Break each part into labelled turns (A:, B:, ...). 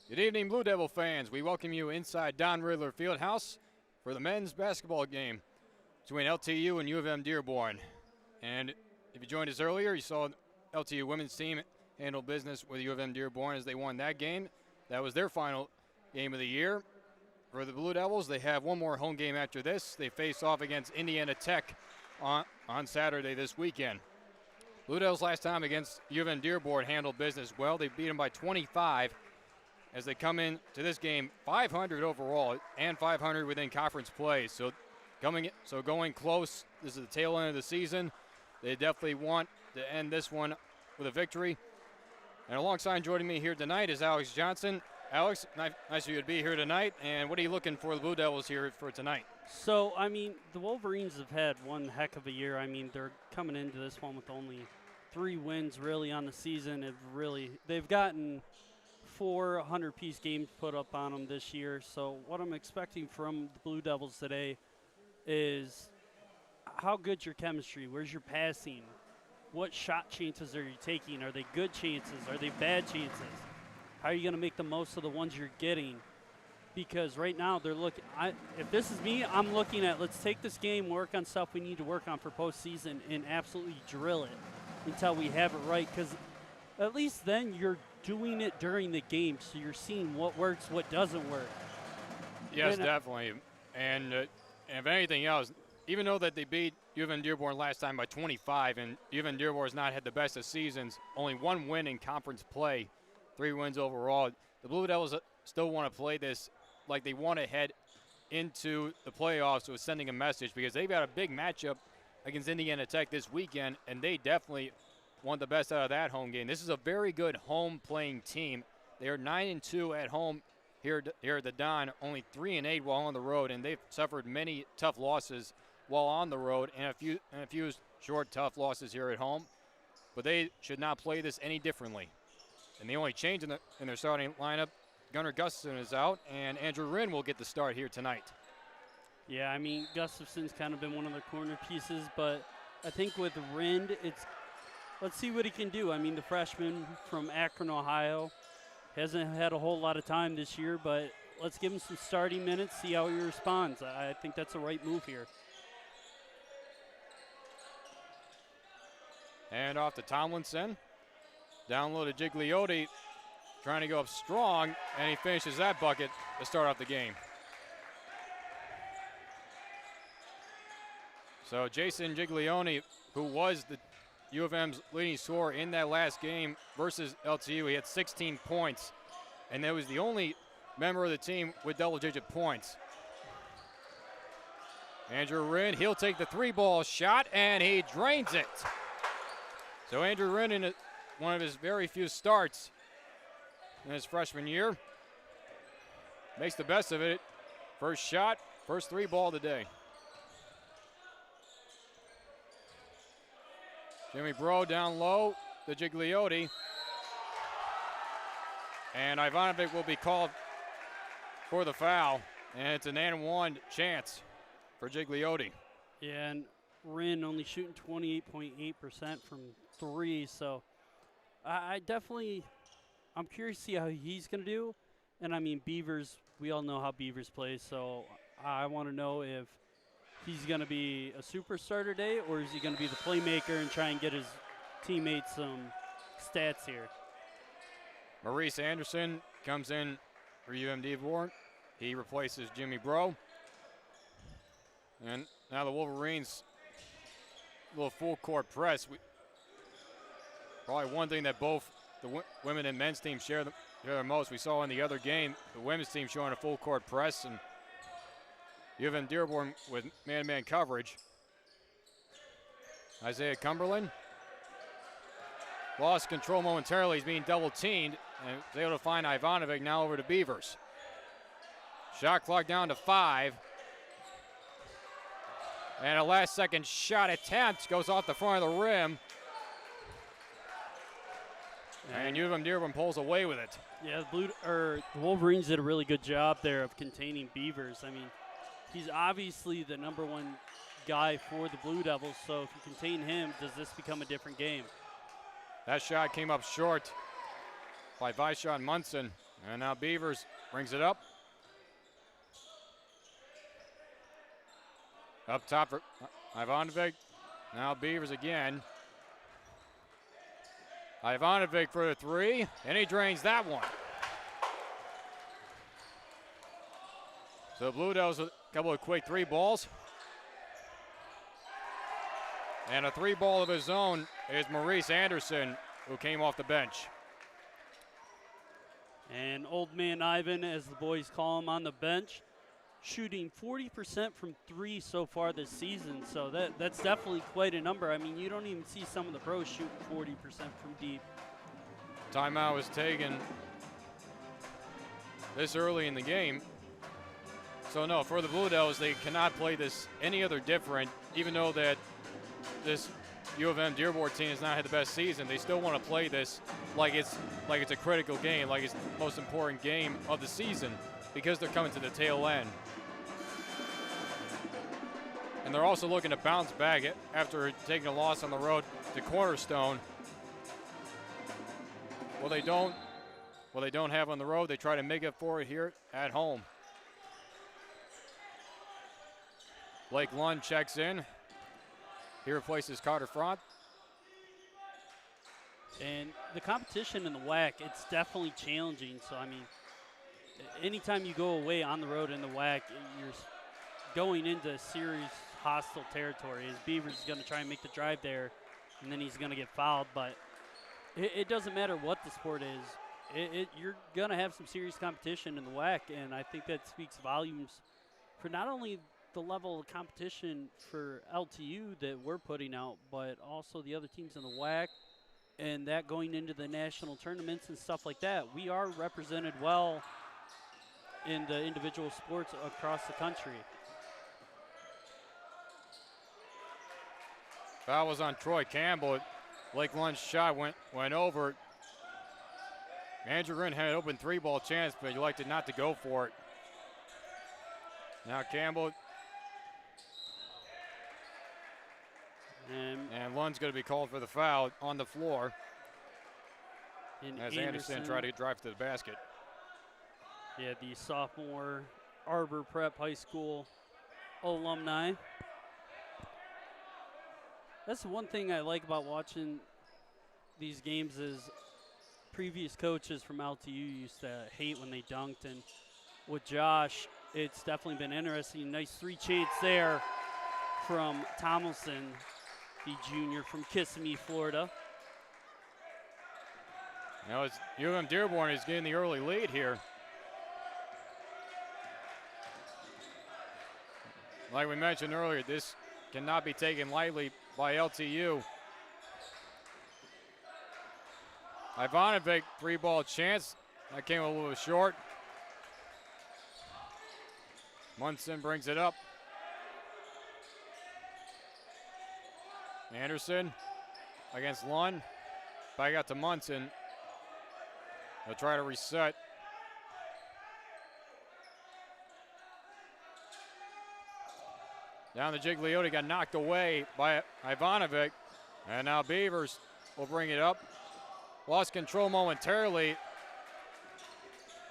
A: Good evening, Blue Devil fans. We welcome you inside Don Ridler Field House for the men's basketball game between LTU and U of M-Dearborn. And if you joined us earlier, you saw LTU women's team handle business with U of M-Dearborn as they won that game. That was their final game of the year. For the Blue Devils, they have one more home game after this. They face off against Indiana Tech on Saturday this weekend. Blue Devils last time against U of M-Dearborn handled business well. They beat them by 25 as they come in to this game 500 overall and 500 within conference play. So going close. This is the tail end of the season. They definitely want to end this one with a victory. And alongside joining me here tonight is Alex Johnson. Alex, nice of you to be here tonight. And what are you looking for the Blue Devils here for tonight?
B: So, the Wolverines have had one heck of a year. They're coming into this one with only 3 wins really on the season. They've gotten 4 100-piece games put up on them this year. So what I'm expecting from the Blue Devils today is how good's your chemistry? Where's your passing? What shot chances are you taking? Are they good chances? Are they bad chances? How are you going to make the most of the ones you're getting? Because right now they're looking – if this is me, I'm looking at let's take this game, work on stuff we need to work on for postseason, and absolutely drill it until we have it right. Because at least then you're doing it during the game, so you're seeing what works, what doesn't work.
A: Yes, definitely. And if anything else, even though that they beat U of M-Dearborn last time by 25, and U of M-Dearborn has not had the best of seasons, only 1 win in conference play, 3 wins overall, the Blue Devils still want to play this like they want to head into the playoffs with sending a message, because they've got a big matchup against Indiana Tech this weekend, and they definitely want the best out of that home game. This is a very good home playing team. They are 9-2 at home here at the Don, only 3-8 while on the road, and they've suffered many tough losses while on the road and a few short tough losses here at home. But they should not play this any differently. And the only change in their starting lineup, Gunnar Gustafson is out, and Andrew Wren will get the start here tonight.
B: Yeah, Gustafson's kind of been one of their corner pieces, but I think with Wren, let's see what he can do. The freshman from Akron, Ohio, hasn't had a whole lot of time this year, but let's give him some starting minutes, see how he responds. I think that's the right move here.
A: And off to Tomlinson. Down low to Gigliotti, trying to go up strong, and he finishes that bucket to start off the game. So Jason Gigliotti, who was the U of M's leading scorer in that last game versus LTU, he had 16 points, and that was the only member of the team with double-digit points. Andrew Wren, he'll take the 3-ball shot, and he drains it. So Andrew Wren, in one of his very few starts in his freshman year, makes the best of it. First shot, first 3-ball today. Jimmy Bro down low to Gigliotti. And Ivanovic will be called for the foul. And it's an and 1 chance for Gigliotti.
B: Yeah, and Wren only shooting 28.8% from 3. So I'm curious to see how he's going to do. And Beavers, we all know how Beavers play. So I want to know if he's going to be a superstar today, or is he going to be the playmaker and try and get his teammates some stats here?
A: Maurice Anderson comes in for UM-Dearborn. He replaces Jimmy Bro. And now the Wolverines, a little full court press. Probably one thing that both the women and men's teams share the most. We saw in the other game, the women's team showing a full court press, and U of M-Dearborn with man-to-man coverage. Isaiah Cumberland lost control momentarily. He's being double-teamed, and was able to find Ivanovic. Now over to Beavers. Shot clock down to 5. And a last-second shot attempt goes off the front of the rim. And U of M-Dearborn pulls away with it.
B: Yeah, the Wolverines did a really good job there of containing Beavers. He's obviously the #1 guy for the Blue Devils, so if you contain him, does this become a different game?
A: That shot came up short by Vishon Munson. And now Beavers brings it up. Up top for Ivanovic. Now Beavers again. Ivanovic for the three, and he drains that one. So Blue Devils with a couple of quick three balls. And a three ball of his own is Maurice Anderson, who came off the bench.
B: And old man Ivan, as the boys call him, on the bench, shooting 40% from three so far this season. So that's definitely quite a number. I mean, you don't even see some of the pros shooting 40% from deep.
A: Timeout was taken this early in the game. So no, for the Blue Devils, they cannot play this any other different, even though that this U of M Dearborn team has not had the best season. They still want to play this like it's a critical game, like it's the most important game of the season, because they're coming to the tail end. And they're also looking to bounce back after taking a loss on the road to Cornerstone. What they don't have on the road, they try to make up for it here at home. Blake Lund checks in. He replaces Carter Front.
B: And the competition in the WAC, it's definitely challenging. So, I mean, anytime you go away on the road in the WAC, you're going into serious hostile territory. As Beavers is going to try and make the drive there, and then he's going to get fouled. But it doesn't matter what the sport is. You're going to have some serious competition in the WAC, and I think that speaks volumes for not only the level of competition for LTU that we're putting out, but also the other teams in the WAC, and that going into the national tournaments and stuff like that. We are represented well in the individual sports across the country.
A: Foul was on Troy Campbell. Blake Lund's shot went over. Andrew Green had an open three-ball chance, but he elected not to go for it. Now Campbell. And Lund's going to be called for the foul on the floor as Anderson tried to drive to the basket.
B: Yeah, the sophomore Arbor Prep High School alumni. That's the one thing I like about watching these games is previous coaches from LTU used to hate when they dunked. And with Josh, it's definitely been interesting. Nice three chance there from Tomlinson, the junior from Kissimmee, Florida.
A: Now it's UM-Dearborn is getting the early lead here. Like we mentioned earlier, this cannot be taken lightly by LTU. Ivanovic, three-ball chance. That came a little short. Munson brings it up. Anderson against Lund. Back out to Munson. They'll try to reset. Down the Gigliotti, got knocked away by Ivanovic. And now Beavers will bring it up. Lost control momentarily.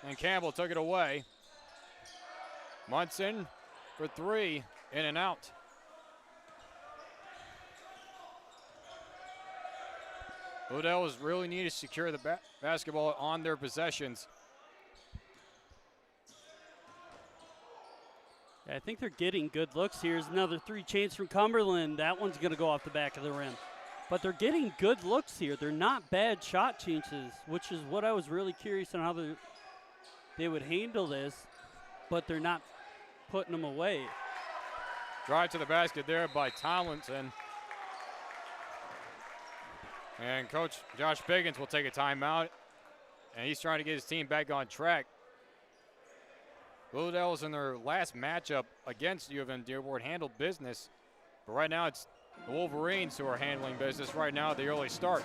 A: And Campbell took it away. Munson for three, in and out. Blue Devils really need to secure the basketball on their possessions.
B: I think they're getting good looks. Here's another three chance from Cumberland. That one's going to go off the back of the rim. But they're getting good looks here. They're not bad shot chances, which is what I was really curious on how they would handle this. But they're not putting them away.
A: Drive to the basket there by Tomlinson. And Coach Josh Biggins will take a timeout. And he's trying to get his team back on track. Blue Devils in their last matchup against U of M Dearborn handled business. But right now it's the Wolverines who are handling business right now at the early start.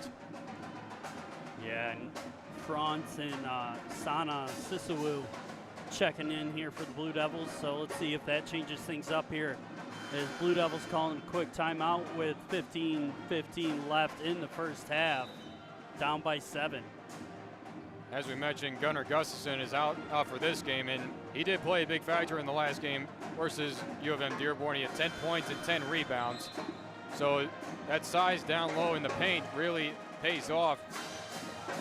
B: Yeah, and Franz and Sana Sisawu checking in here for the Blue Devils. So let's see if that changes things up here. As Blue Devils calling a quick timeout with 15-15 left in the first half. Down by 7.
A: As we mentioned, Gunnar Gustafson is out for this game, and he did play a big factor in the last game versus U of M Dearborn. He had 10 points and 10 rebounds. So that size down low in the paint really pays off,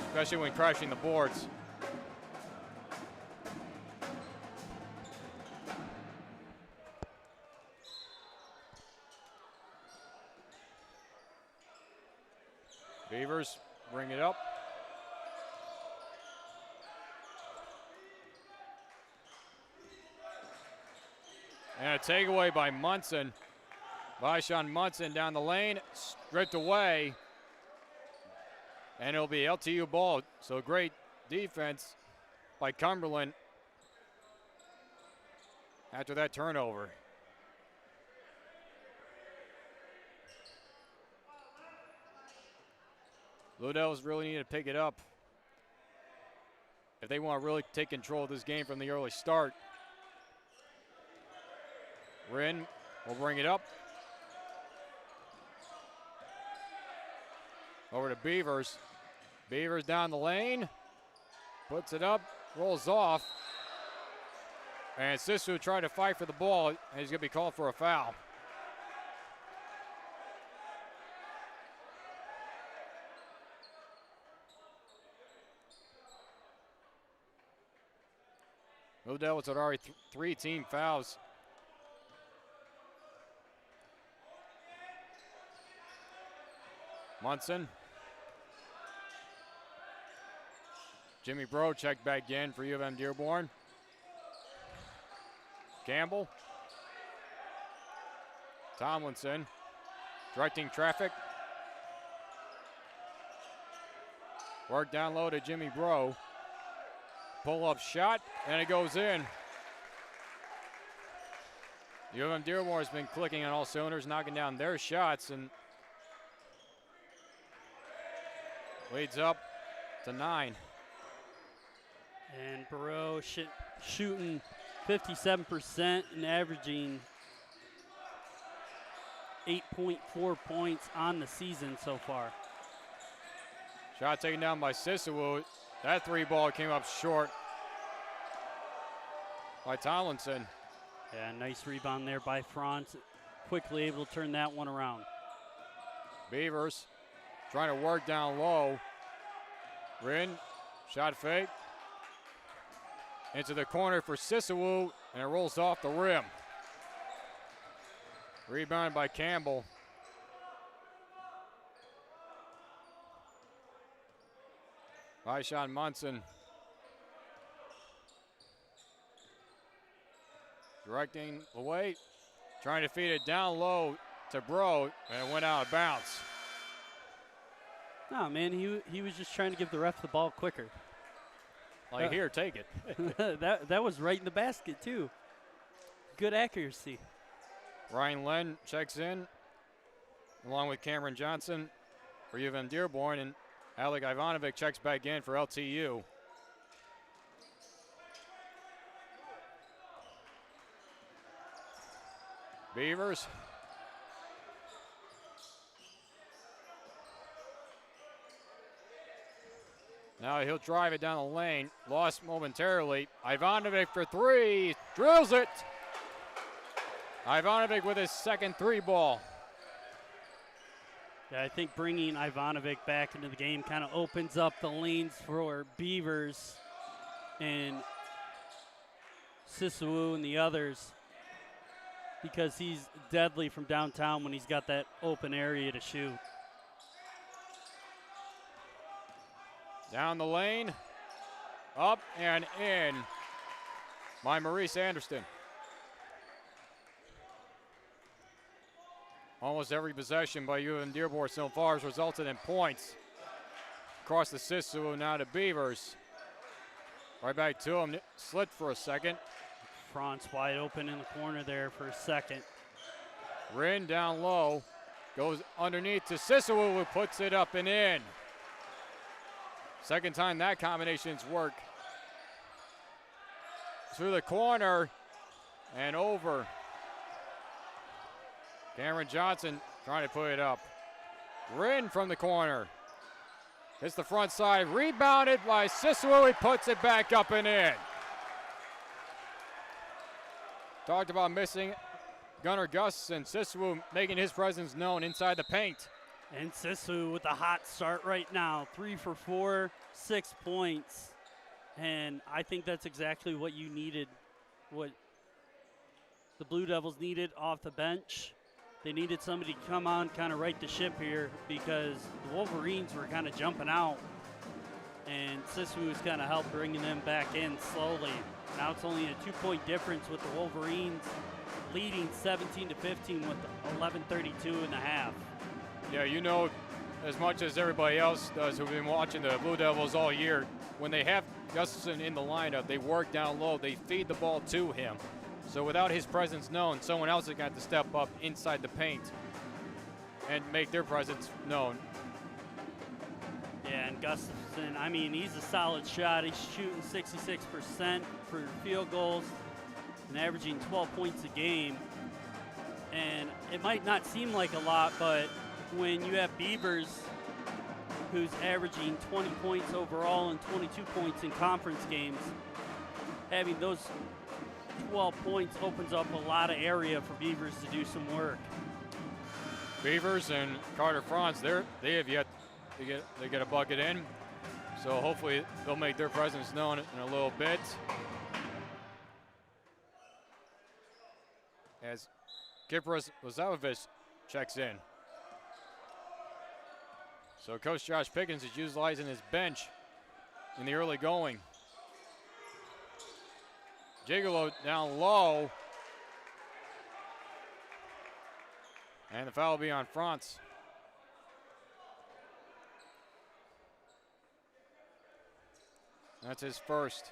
A: especially when crashing the boards. Beavers bring it up. And a takeaway by Munson. Vashon Munson down the lane, stripped away. And it'll be LTU ball. So great defense by Cumberland after that turnover. Blue Devils really need to pick it up if they want to really take control of this game from the early start. Wren will bring it up. Over to Beavers. Beavers down the lane. Puts it up, rolls off. And Sisu tried to fight for the ball, and he's going to be called for a foul. Blue Devils had already 3 team fouls. Munson. Jimmy Bro checked back in for U of M Dearborn. Campbell. Tomlinson directing traffic. Work down low to Jimmy Bro. Pull-up shot, and it goes in. U of M Dearborn has been clicking on all cylinders, knocking down their shots, and leads up to 9.
B: And Barreau shooting 57% and averaging 8.4 points on the season so far.
A: Shot taken down by Sisawu. That 3 ball came up short by Tomlinson.
B: Yeah, nice rebound there by Franz. Quickly able to turn that one around.
A: Beavers trying to work down low. Rin, shot fake. Into the corner for Sisawu, and it rolls off the rim. Rebounded by Campbell. Vashon Munson. Directing away, trying to feed it down low to Bro, and it went out of bounds.
B: No, man, he was just trying to give the ref the ball quicker.
A: Like, here, take it.
B: that was right in the basket, too. Good accuracy.
A: Ryan Len checks in, along with Cameron Johnson for U of M Dearborn, and Alec Ivanovic checks back in for LTU. Beavers. Now he'll drive it down the lane. Lost momentarily. Ivanovic for 3. Drills it. Ivanovic with his second 3 ball.
B: Yeah, I think bringing Ivanovic back into the game kind of opens up the lanes for Beavers and Sisawu and the others, because he's deadly from downtown when he's got that open area to shoot.
A: Down the lane, up and in by Maurice Anderson. Almost every possession by U of M Dearborn so far has resulted in points. Across the Sisawu now to Beavers. Right back to him, slit for a second.
B: Franz wide open in the corner there for a second.
A: Rin down low, goes underneath to Sisawu, who puts it up and in. Second time that combination's work. Through the corner and over. Cameron Johnson trying to put it up. Rin from the corner. Hits the front side, rebounded by Siswu. He puts it back up and in. Talked about missing Gunnar Gus, and Siswu making his presence known inside the paint.
B: And Siswu with a hot start right now. 3 for 4, 6 points. And I think that's exactly what you needed, what the Blue Devils needed off the bench. They needed somebody to come on, kind of right the ship here, because the Wolverines were kind of jumping out. And Siswu has kind of helped bringing them back in slowly. Now it's only a 2-point difference with the Wolverines leading 17-15 with 11:32 in the half.
A: Yeah, you know as much as everybody else does who've been watching the Blue Devils all year, when they have Gustafson in the lineup, they work down low, they feed the ball to him. So without his presence known, someone else is going to have to step up inside the paint and make their presence known.
B: Yeah, and Gustafson, I mean, he's a solid shot. He's shooting 66% for field goals and averaging 12 points a game. And it might not seem like a lot, but when you have Beavers, who's averaging 20 points overall and 22 points in conference games, having those 12 points opens up a lot of area for Beavers to do some work.
A: Beavers and Carter Franz, they have yet to get a bucket in. So hopefully they'll make their presence known in a little bit. As Kipros Lazovich checks in. So Coach Josh Pickens is utilizing his bench in the early going. Gigolo down low. And the foul will be on Franz. That's his first.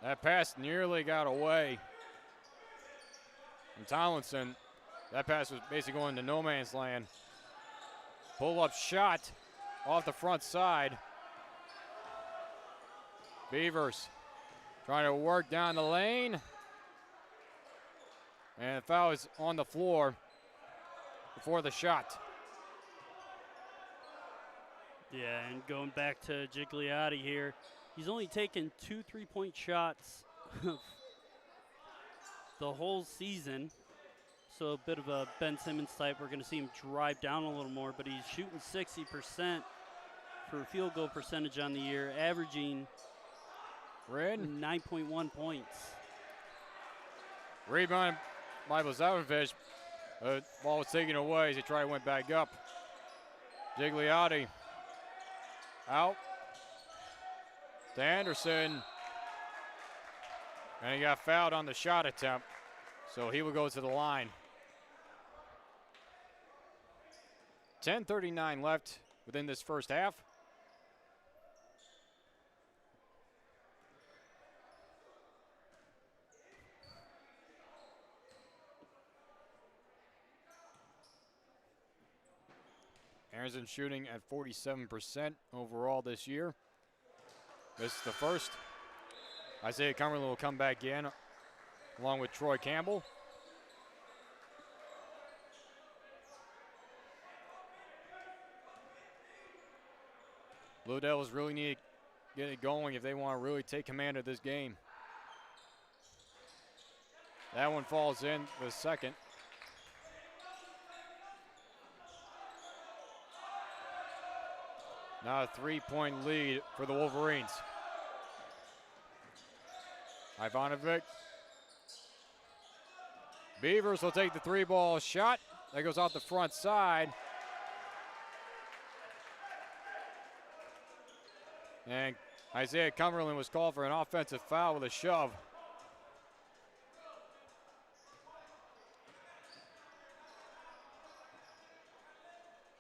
A: That pass nearly got away from Tomlinson. That pass was basically going to no man's land. Pull-up shot off the front side. Beavers trying to work down the lane. And the foul is on the floor before the shot.
B: Yeah, and going back to Gigliotti here, he's only taken 2 3-point shots the whole season. So a bit of a Ben Simmons type. We're going to see him drive down a little more, but he's shooting 60% for field goal percentage on the year, averaging 9.1 points.
A: Rebound by Lazovich. Ball was taken away as he tried to went back up. Gigliotti out to Anderson. And he got fouled on the shot attempt. So he will go to the line. 10:39 left within this first half. Anderson shooting at 47% overall this year. This is the first. Isaiah Cumberland will come back in along with Troy Campbell. Blue Devils really need to get it going if they want to really take command of this game. That one falls in the second. Now a 3-point lead for the Wolverines. Ivanovic. Beavers will take the 3-ball shot. That goes out the front side. And Isaiah Cumberland was called for an offensive foul with a shove.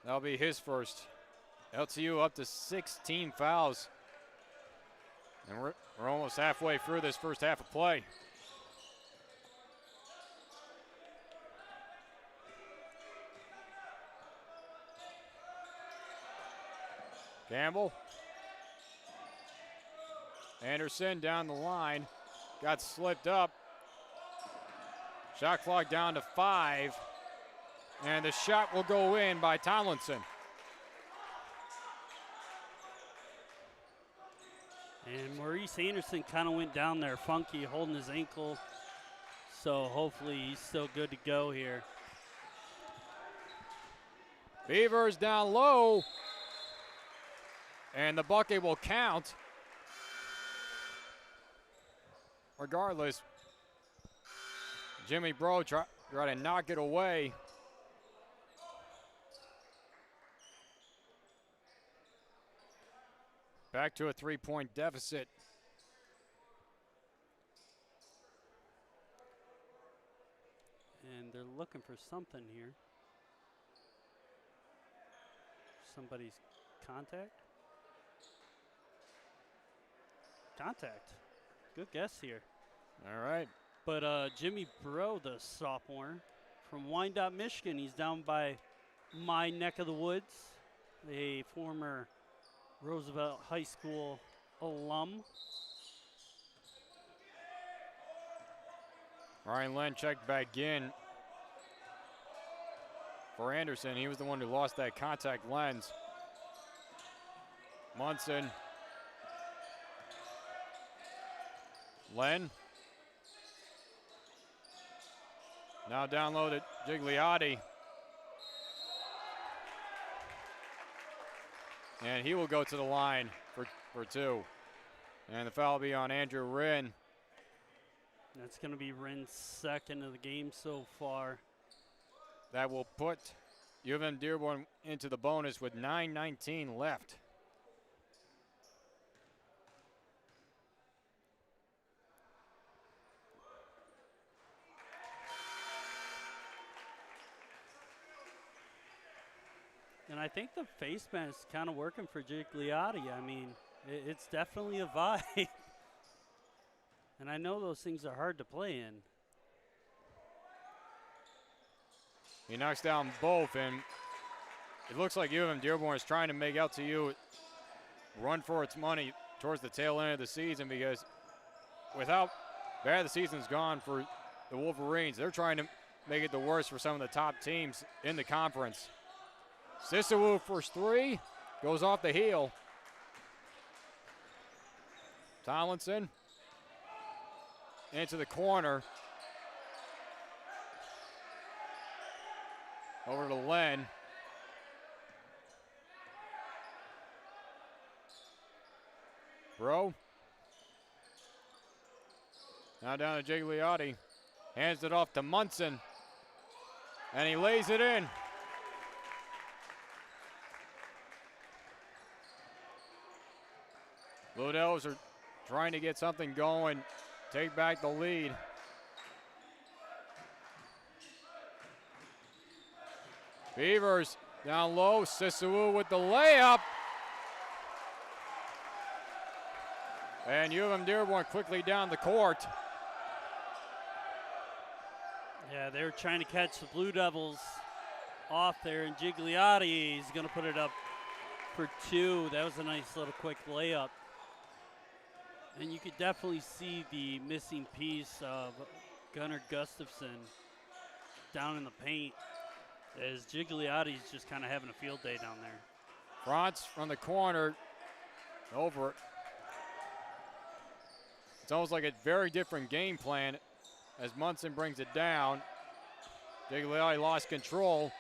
A: That'll be his first. LTU up to 16 fouls. And we're almost halfway through this first half of play. Campbell. Anderson down the line. Got slipped up. Shot clock down to 5. And the shot will go in by Tomlinson.
B: And Maurice Anderson kind of went down there funky, holding his ankle. So hopefully he's still good to go here.
A: Beavers down low. And the bucket will count. Regardless, Jimmy Bro try to knock it away. Back to a 3-point deficit.
B: And they're looking for something here. Somebody's contact? Contact. Good guess here.
A: All right.
B: But Jimmy Bro, the sophomore from Wyandotte, Michigan, he's down by my neck of the woods, a former Roosevelt High School alum.
A: Ryan Len checked back in for Anderson. He was the one who lost that contact lens. Munson. Len. Now down low to Gigliotti. And he will go to the line for two. And the foul will be on Andrew Wren.
B: That's going to be Wren's second of the game so far.
A: That will put UM-Dearborn into the bonus with 9:19 left.
B: And I think the face mask is kind of working for Gigliotti. I mean, it's definitely a vibe. And I know those things are hard to play in.
A: He knocks down both, and it looks like UM-Dearborn is trying to make LTU run for its money towards the tail end of the season, because with how bad the season's gone for the Wolverines, they're trying to make it the worst for some of the top teams in the conference. Sisawu for three, goes off the heel. Tomlinson into the corner. Over to Len. Bro. Now down to Gigliotti. Hands it off to Munson. And he lays it in. Blue Devils are trying to get something going, take back the lead. Beavers down low, Sisawu with the layup. And UM-Dearborn quickly down the court.
B: Yeah, they were trying to catch the Blue Devils off there, and Gigliotti is going to put it up for two. That was a nice little quick layup. And you could definitely see the missing piece of Gunnar Gustafson down in the paint, as Gigliotti's just kind of having a field day down there.
A: Franz from the corner, over it. It's almost like a very different game plan as Munson brings it down. Gigliotti lost control,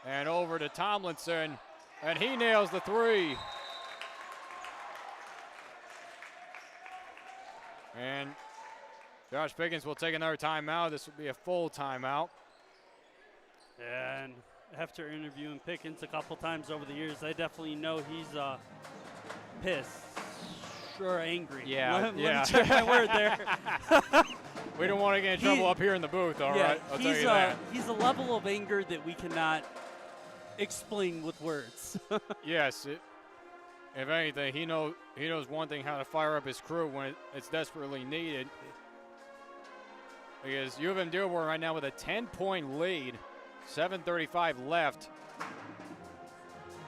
A: and over to Tomlinson, and he nails the three. And Josh Pickens will take another timeout. This will be a full timeout.
B: And after interviewing Pickens a couple times over the years, I definitely know he's pissed, sure angry.
A: Yeah,
B: let me check my word there.
A: We don't want to get in trouble up here in the booth, all right? I'll tell you that.
B: He's a level of anger that we cannot explain with words.
A: Yes, if anything, he knows one thing, how to fire up his crew when it's desperately needed. Because UM-Dearborn right now with a 10-point lead, 7:35 left.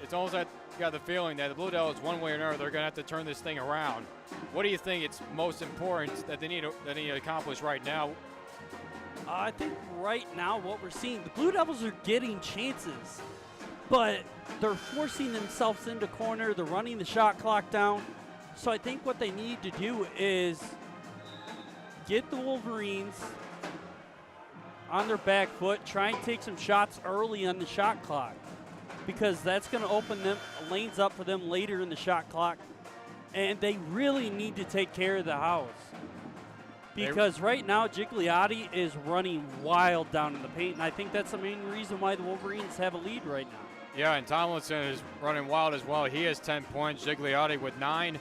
A: It's almost like you got the feeling that the Blue Devils, one way or another, they're going to have to turn this thing around. What do you think it's most important that they need to accomplish right now
B: I think right now what we're seeing, the Blue Devils are getting chances, but they're forcing themselves into corner. They're running the shot clock down. So I think what they need to do is get the Wolverines on their back foot, try and take some shots early on the shot clock, because that's going to open them lanes up for them later in the shot clock. And they really need to take care of the house, because right now Gigliotti is running wild down in the paint, and I think that's the main reason why the Wolverines have a lead right now.
A: Yeah, and Tomlinson is running wild as well. He has 10 points, Gigliotti with 9.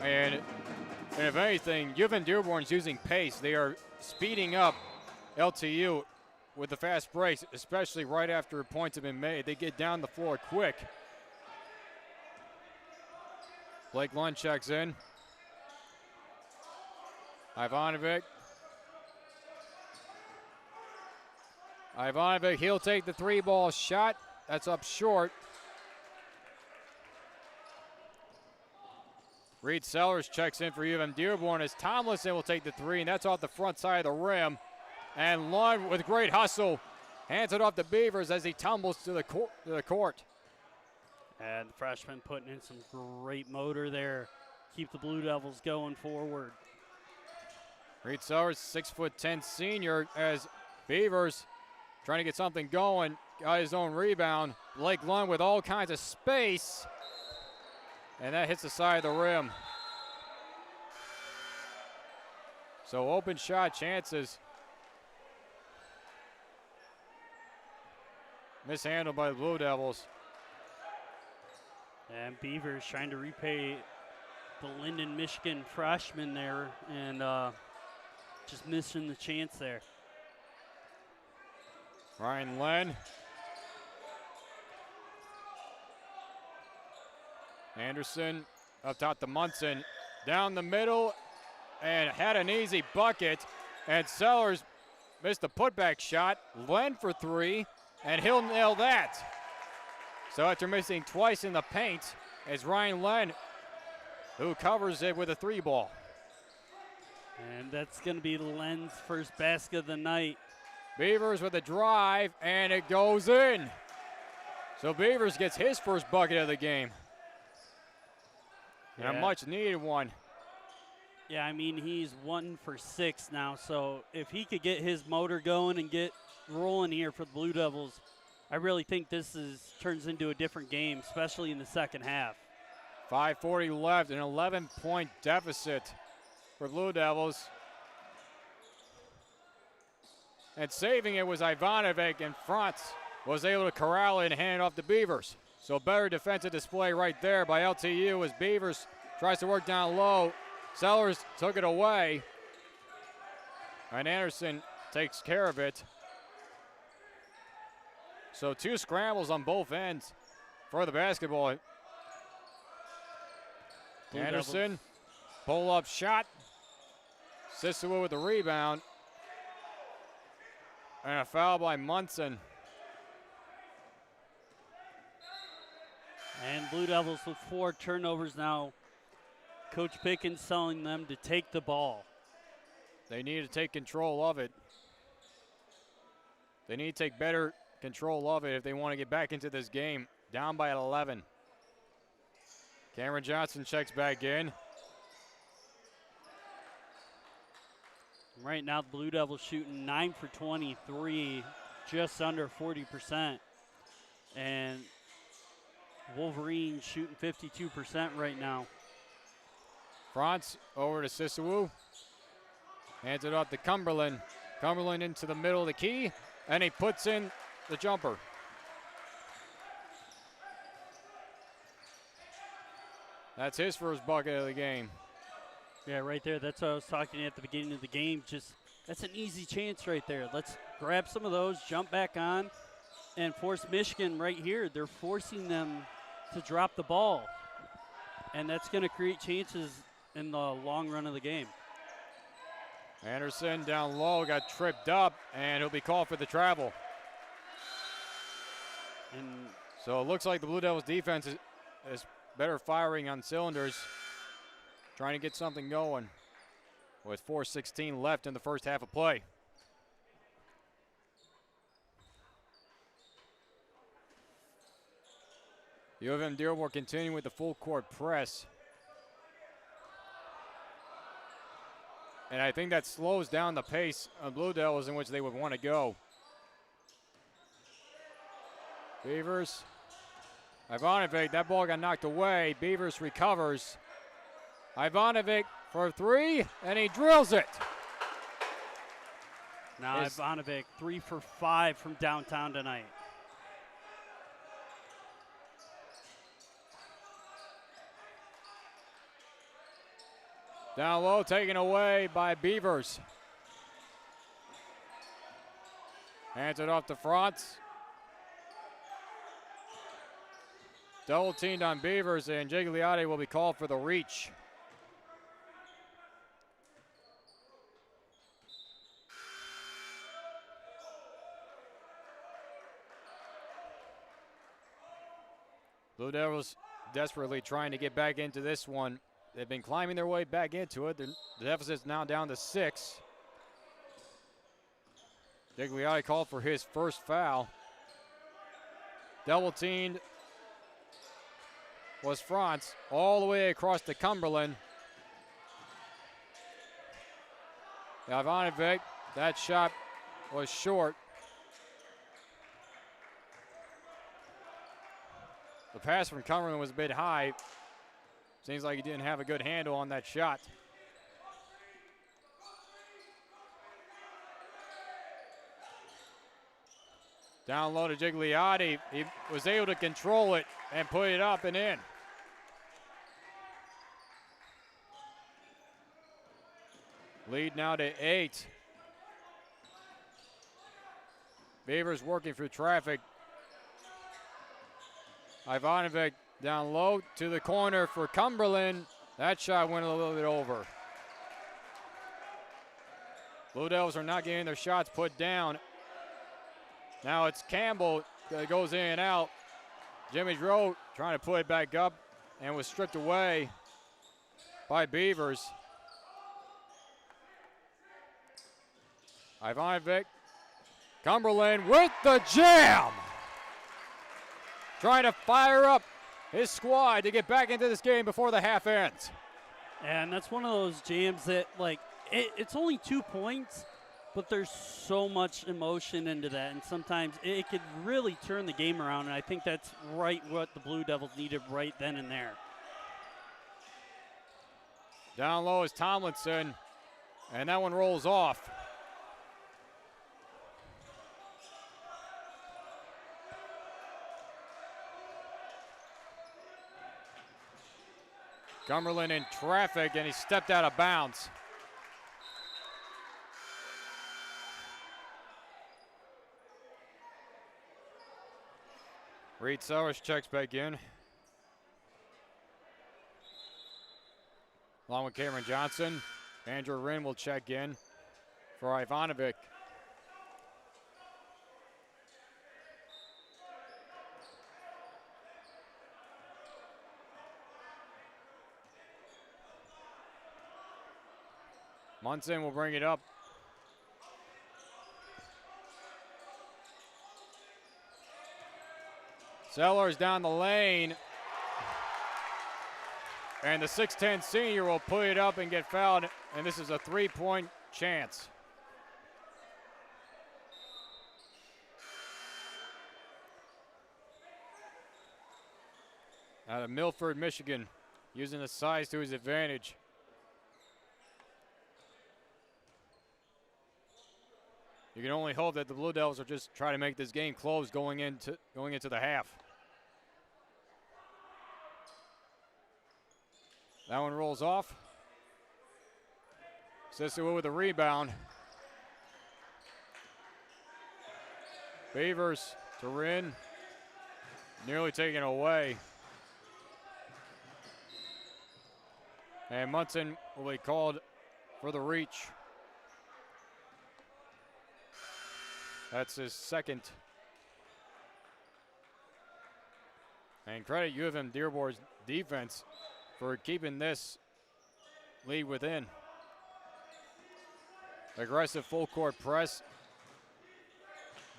A: And if anything, UM-Dearborn's using pace. They are speeding up LTU with the fast breaks, especially right after points have been made. They get down the floor quick. Blake Lund checks in. Ivanovic, he'll take the 3-ball shot. That's up short. Reed Sellers checks in for UM-Dearborn as Tomlinson will take the 3, and that's off the front side of the rim. And Lund with great hustle hands it off to Beavers as he tumbles to the court.
B: And the freshman putting in some great motor there. Keep the Blue Devils going forward.
A: Reed Sellers, 6'10" senior, as Beavers trying to get something going. Got his own rebound. Blake Lund with all kinds of space. And that hits the side of the rim. So open shot chances. Mishandled by the Blue Devils.
B: And Beavers trying to repay the Linden, Michigan freshman there, and just missing the chance there.
A: Ryan Len. Anderson up top to Munson. Down the middle and had an easy bucket. And Sellers missed a putback shot. Len for 3, and he'll nail that. So after missing twice in the paint, it's Ryan Len who covers it with a 3-ball.
B: And that's going to be Len's first basket of the night.
A: Beavers with a drive, and it goes in. So Beavers gets his first bucket of the game. And a much needed one.
B: Yeah, I mean, he's 1 for 6 now, so if he could get his motor going and get rolling here for the Blue Devils, I really think this turns into a different game, especially in the second half.
A: 5:40 left, an 11-point deficit for Blue Devils. And saving it was Ivanovic, and Frantz was able to corral it and hand it off to Beavers. So better defensive display right there by LTU as Beavers tries to work down low. Sellers took it away, and Anderson takes care of it. So 2 scrambles on both ends for the basketball.
B: Blue
A: Anderson,
B: Devils.
A: pull-up shot. Sissewa with the rebound. And a foul by Munson.
B: And Blue Devils with 4 turnovers now. Coach Pickens telling them to take the ball.
A: They need to take control of it. They need to take better control of it if they want to get back into this game. Down by 11. Cameron Johnson checks back in.
B: Right now, the Blue Devils shooting 9 for 23, just under 40%. And Wolverines shooting 52% right now.
A: Frantz over to Sissewa. Hands it off to Cumberland. Cumberland into the middle of the key, and he puts in the jumper. That's his first bucket of the game.
B: Yeah, right there. That's what I was talking at the beginning of the game. Just that's an easy chance right there. Let's grab some of those, jump back on, and force Michigan right here. They're forcing them to drop the ball, and that's going to create chances in the long run of the game.
A: Anderson down low, got tripped up, and he'll be called for the travel.
B: And
A: so it looks like the Blue Devils defense is better firing on cylinders, trying to get something going with 4:16 left in the first half of play. U of M Dearborn continuing with the full court press. And I think that slows down the pace of Blue Devils in which they would want to go. Beavers. Ivanovic, that ball got knocked away. Beavers recovers. Ivanovic for three, and he drills it.
B: Now Ivanovic 3 for 5 from downtown tonight.
A: Down low, taken away by Beavers. Hands it off to Franz. Double teamed on Beavers, and Gigliotti will be called for the reach. Blue Devils desperately trying to get back into this one. They've been climbing their way back into it. The deficit's now down to 6. Gigliotti called for his first foul. Double teamed was Franz all the way across to Cumberland. Ivanovic, that shot was short. The pass from Cumberland was a bit high. Seems like he didn't have a good handle on that shot. Down low to Gigliotti. He was able to control it and put it up and in. Lead now to 8. Beavers working through traffic. Ivanovic down low to the corner for Cumberland. That shot went a little bit over. Blue Devils are not getting their shots put down. Now it's Campbell that goes in and out. Jimmy Drew trying to put it back up and was stripped away by Beavers. Ivanovic, Cumberland with the jam. Trying to fire up his squad to get back into this game before the half ends.
B: And that's one of those jams that, like, it's only 2 points, but there's so much emotion into that. And sometimes it could really turn the game around. And I think that's right what the Blue Devils needed right then and there.
A: Down low is Tomlinson, and that one rolls off. Cumberland in traffic, and he stepped out of bounds. Reed Sellers checks back in, along with Cameron Johnson. Andrew Wren will check in for Ivanovic. Munson will bring it up. Sellers down the lane. And the 6'10 senior will put it up and get fouled. And this is a 3-point chance. Out of Milford, Michigan, using the size to his advantage. You can only hope that the Blue Devils will just try to make this game close going into the half. That one rolls off. Sissewood with a rebound. Beavers to Wren. Nearly taken away. And Munson will be called for the reach. That's his second. And credit U of M Dearborn's defense for keeping this lead within. Aggressive full court press.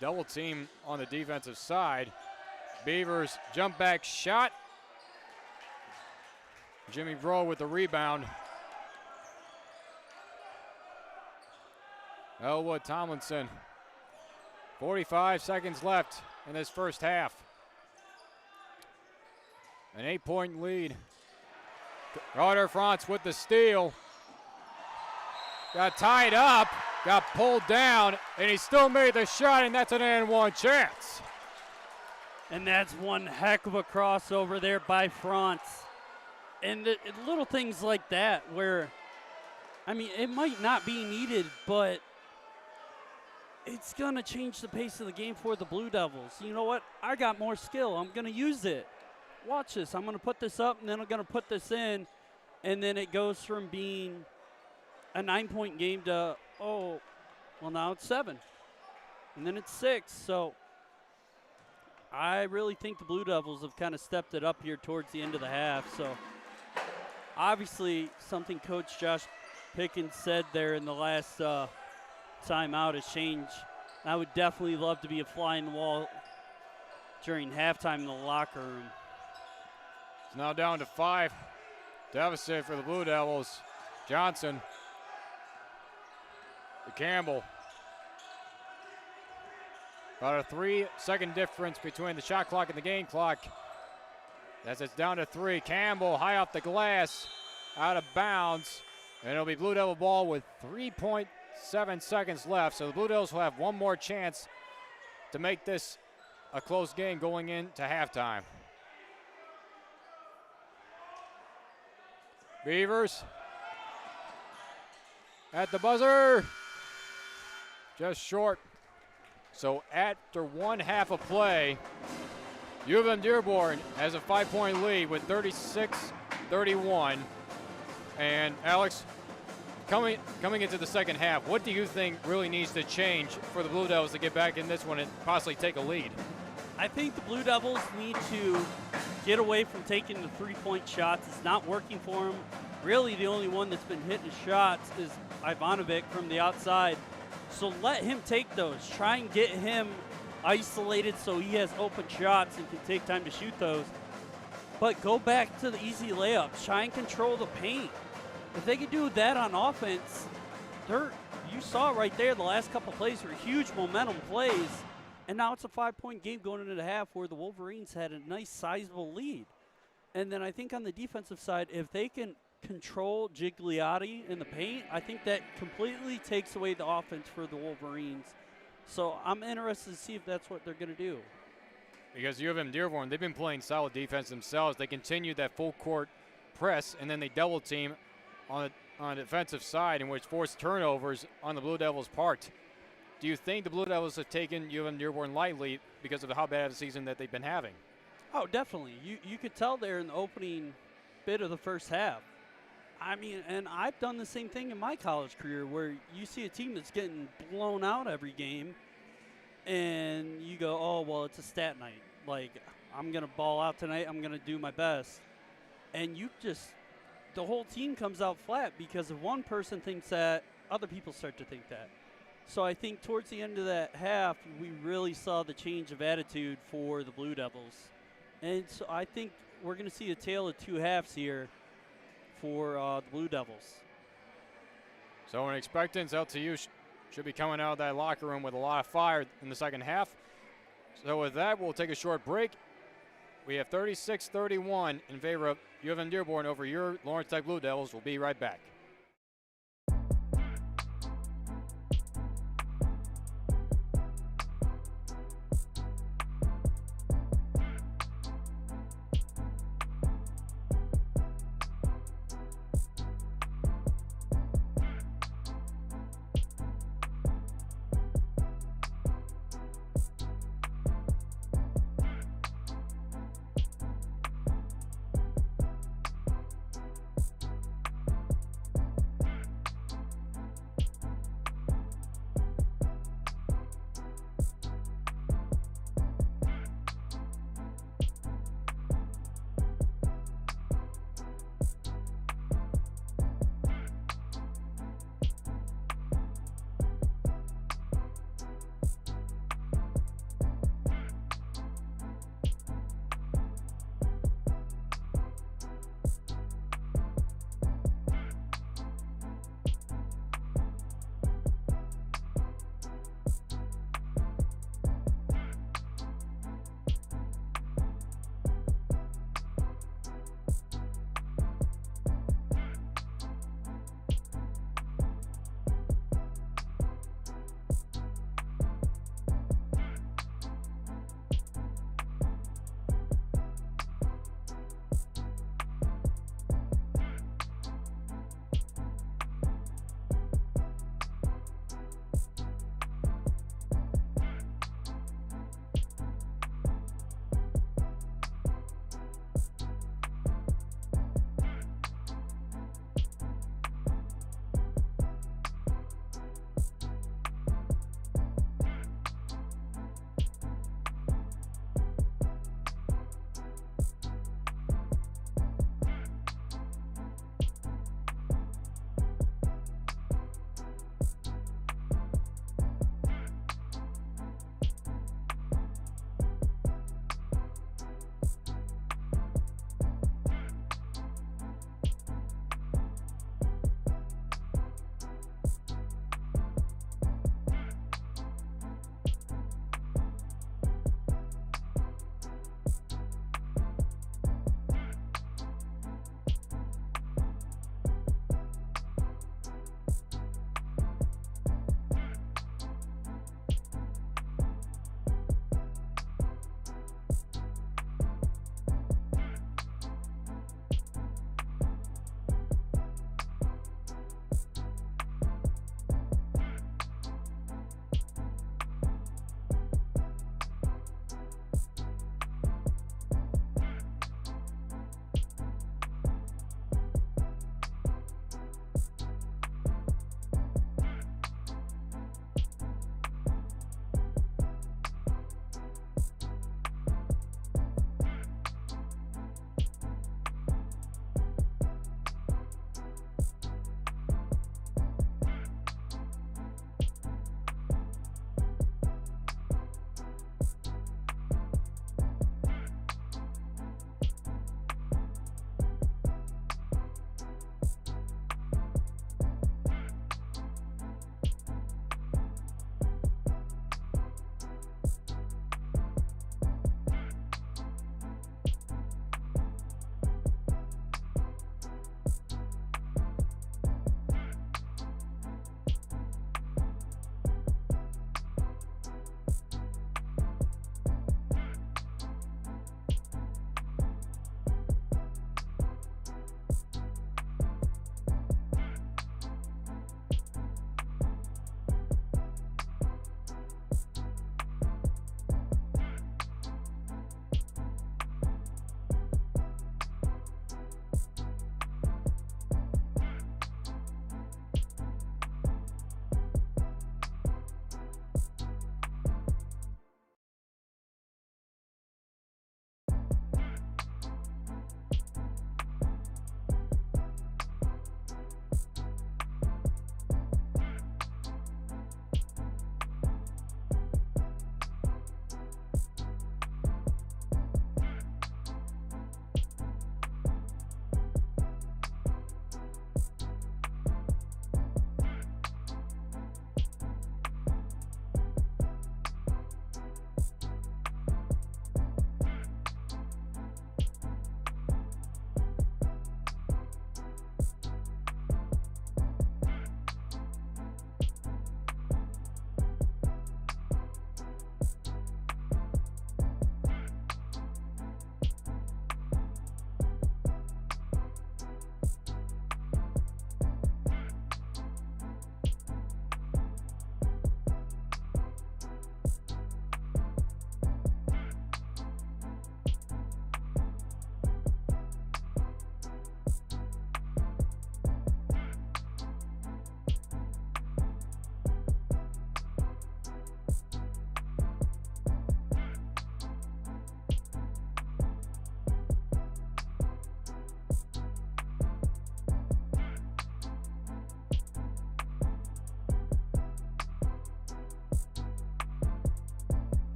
A: Double team on the defensive side. Beavers jump back shot. Jimmy Bro with the rebound. Elwood Tomlinson. 45 seconds left in this first half. An 8-point lead. Carter France with the steal. Got tied up, got pulled down, and he still made the shot, and that's an and one chance.
B: And that's one heck of a crossover there by France. And little things like that where, I mean, it might not be needed, but it's going to change the pace of the game for the Blue Devils. You know what? I got more skill. I'm going to use it. Watch this. I'm going to put this up, and then I'm going to put this in, and then it goes from being a 9-point game to, oh, well, now it's 7. And then it's 6. So I really think the Blue Devils have kind of stepped it up here towards the end of the half. So obviously something Coach Josh Pickens said there in the last timeout has changed. I would definitely love to be a fly in the wall during halftime in the locker room.
A: It's now down to 5. Deficit for the Blue Devils. Johnson. To Campbell. About a 3-second difference between the shot clock and the game clock. As it's down to 3. Campbell high off the glass, out of bounds. And it'll be Blue Devil ball with 3.7 seconds left. So the Blue Devils will have one more chance to make this a close game going into halftime. Beavers at the buzzer. Just short. So after one half of play, UM-Dearborn has a 5-point lead with 36-31. And Alex, coming into the second half, what do you think really needs to change for the Blue Devils to get back in this one and possibly take a lead?
B: I think the Blue Devils need to get away from taking the 3-point shots. It's not working for them. Really, the only one that's been hitting shots is Ivanovic from the outside. So let him take those. Try and get him isolated so he has open shots and can take time to shoot those. But go back to the easy layups. Try and control the paint. If they can do that on offense, you saw right there the last couple plays were huge momentum plays. And now it's a 5-point game going into the half where the Wolverines had a nice sizable lead. And then I think on the defensive side, if they can control Gigliotti in the paint, I think that completely takes away the offense for the Wolverines. So I'm interested to see if that's what they're going to do.
A: Because UM-Dearborn, they've been playing solid defense themselves. They continue that full court press, and then they double team on the defensive side, in which forced turnovers on the Blue Devils' part. Do you think the Blue Devils have taken UM-Dearborn lightly because of how bad of a season that they've been having?
B: Oh, definitely. You could tell there in the opening bit of the first half. I mean, and I've done the same thing in my college career where you see a team that's getting blown out every game and you go, oh, well, it's a stat night. Like, I'm going to ball out tonight. I'm going to do my best. And the whole team comes out flat because if one person thinks that, other people start to think that. So I think towards the end of that half, we really saw the change of attitude for the Blue Devils. And so I think we're going to see a tale of two halves here for the Blue Devils.
A: So in expectance, LTU should be coming out of that locker room with a lot of fire in the second half. So with that, we'll take a short break. We have 36-31 in favor of UM-Dearborn over your Lawrence Tech Blue Devils. We'll be right back.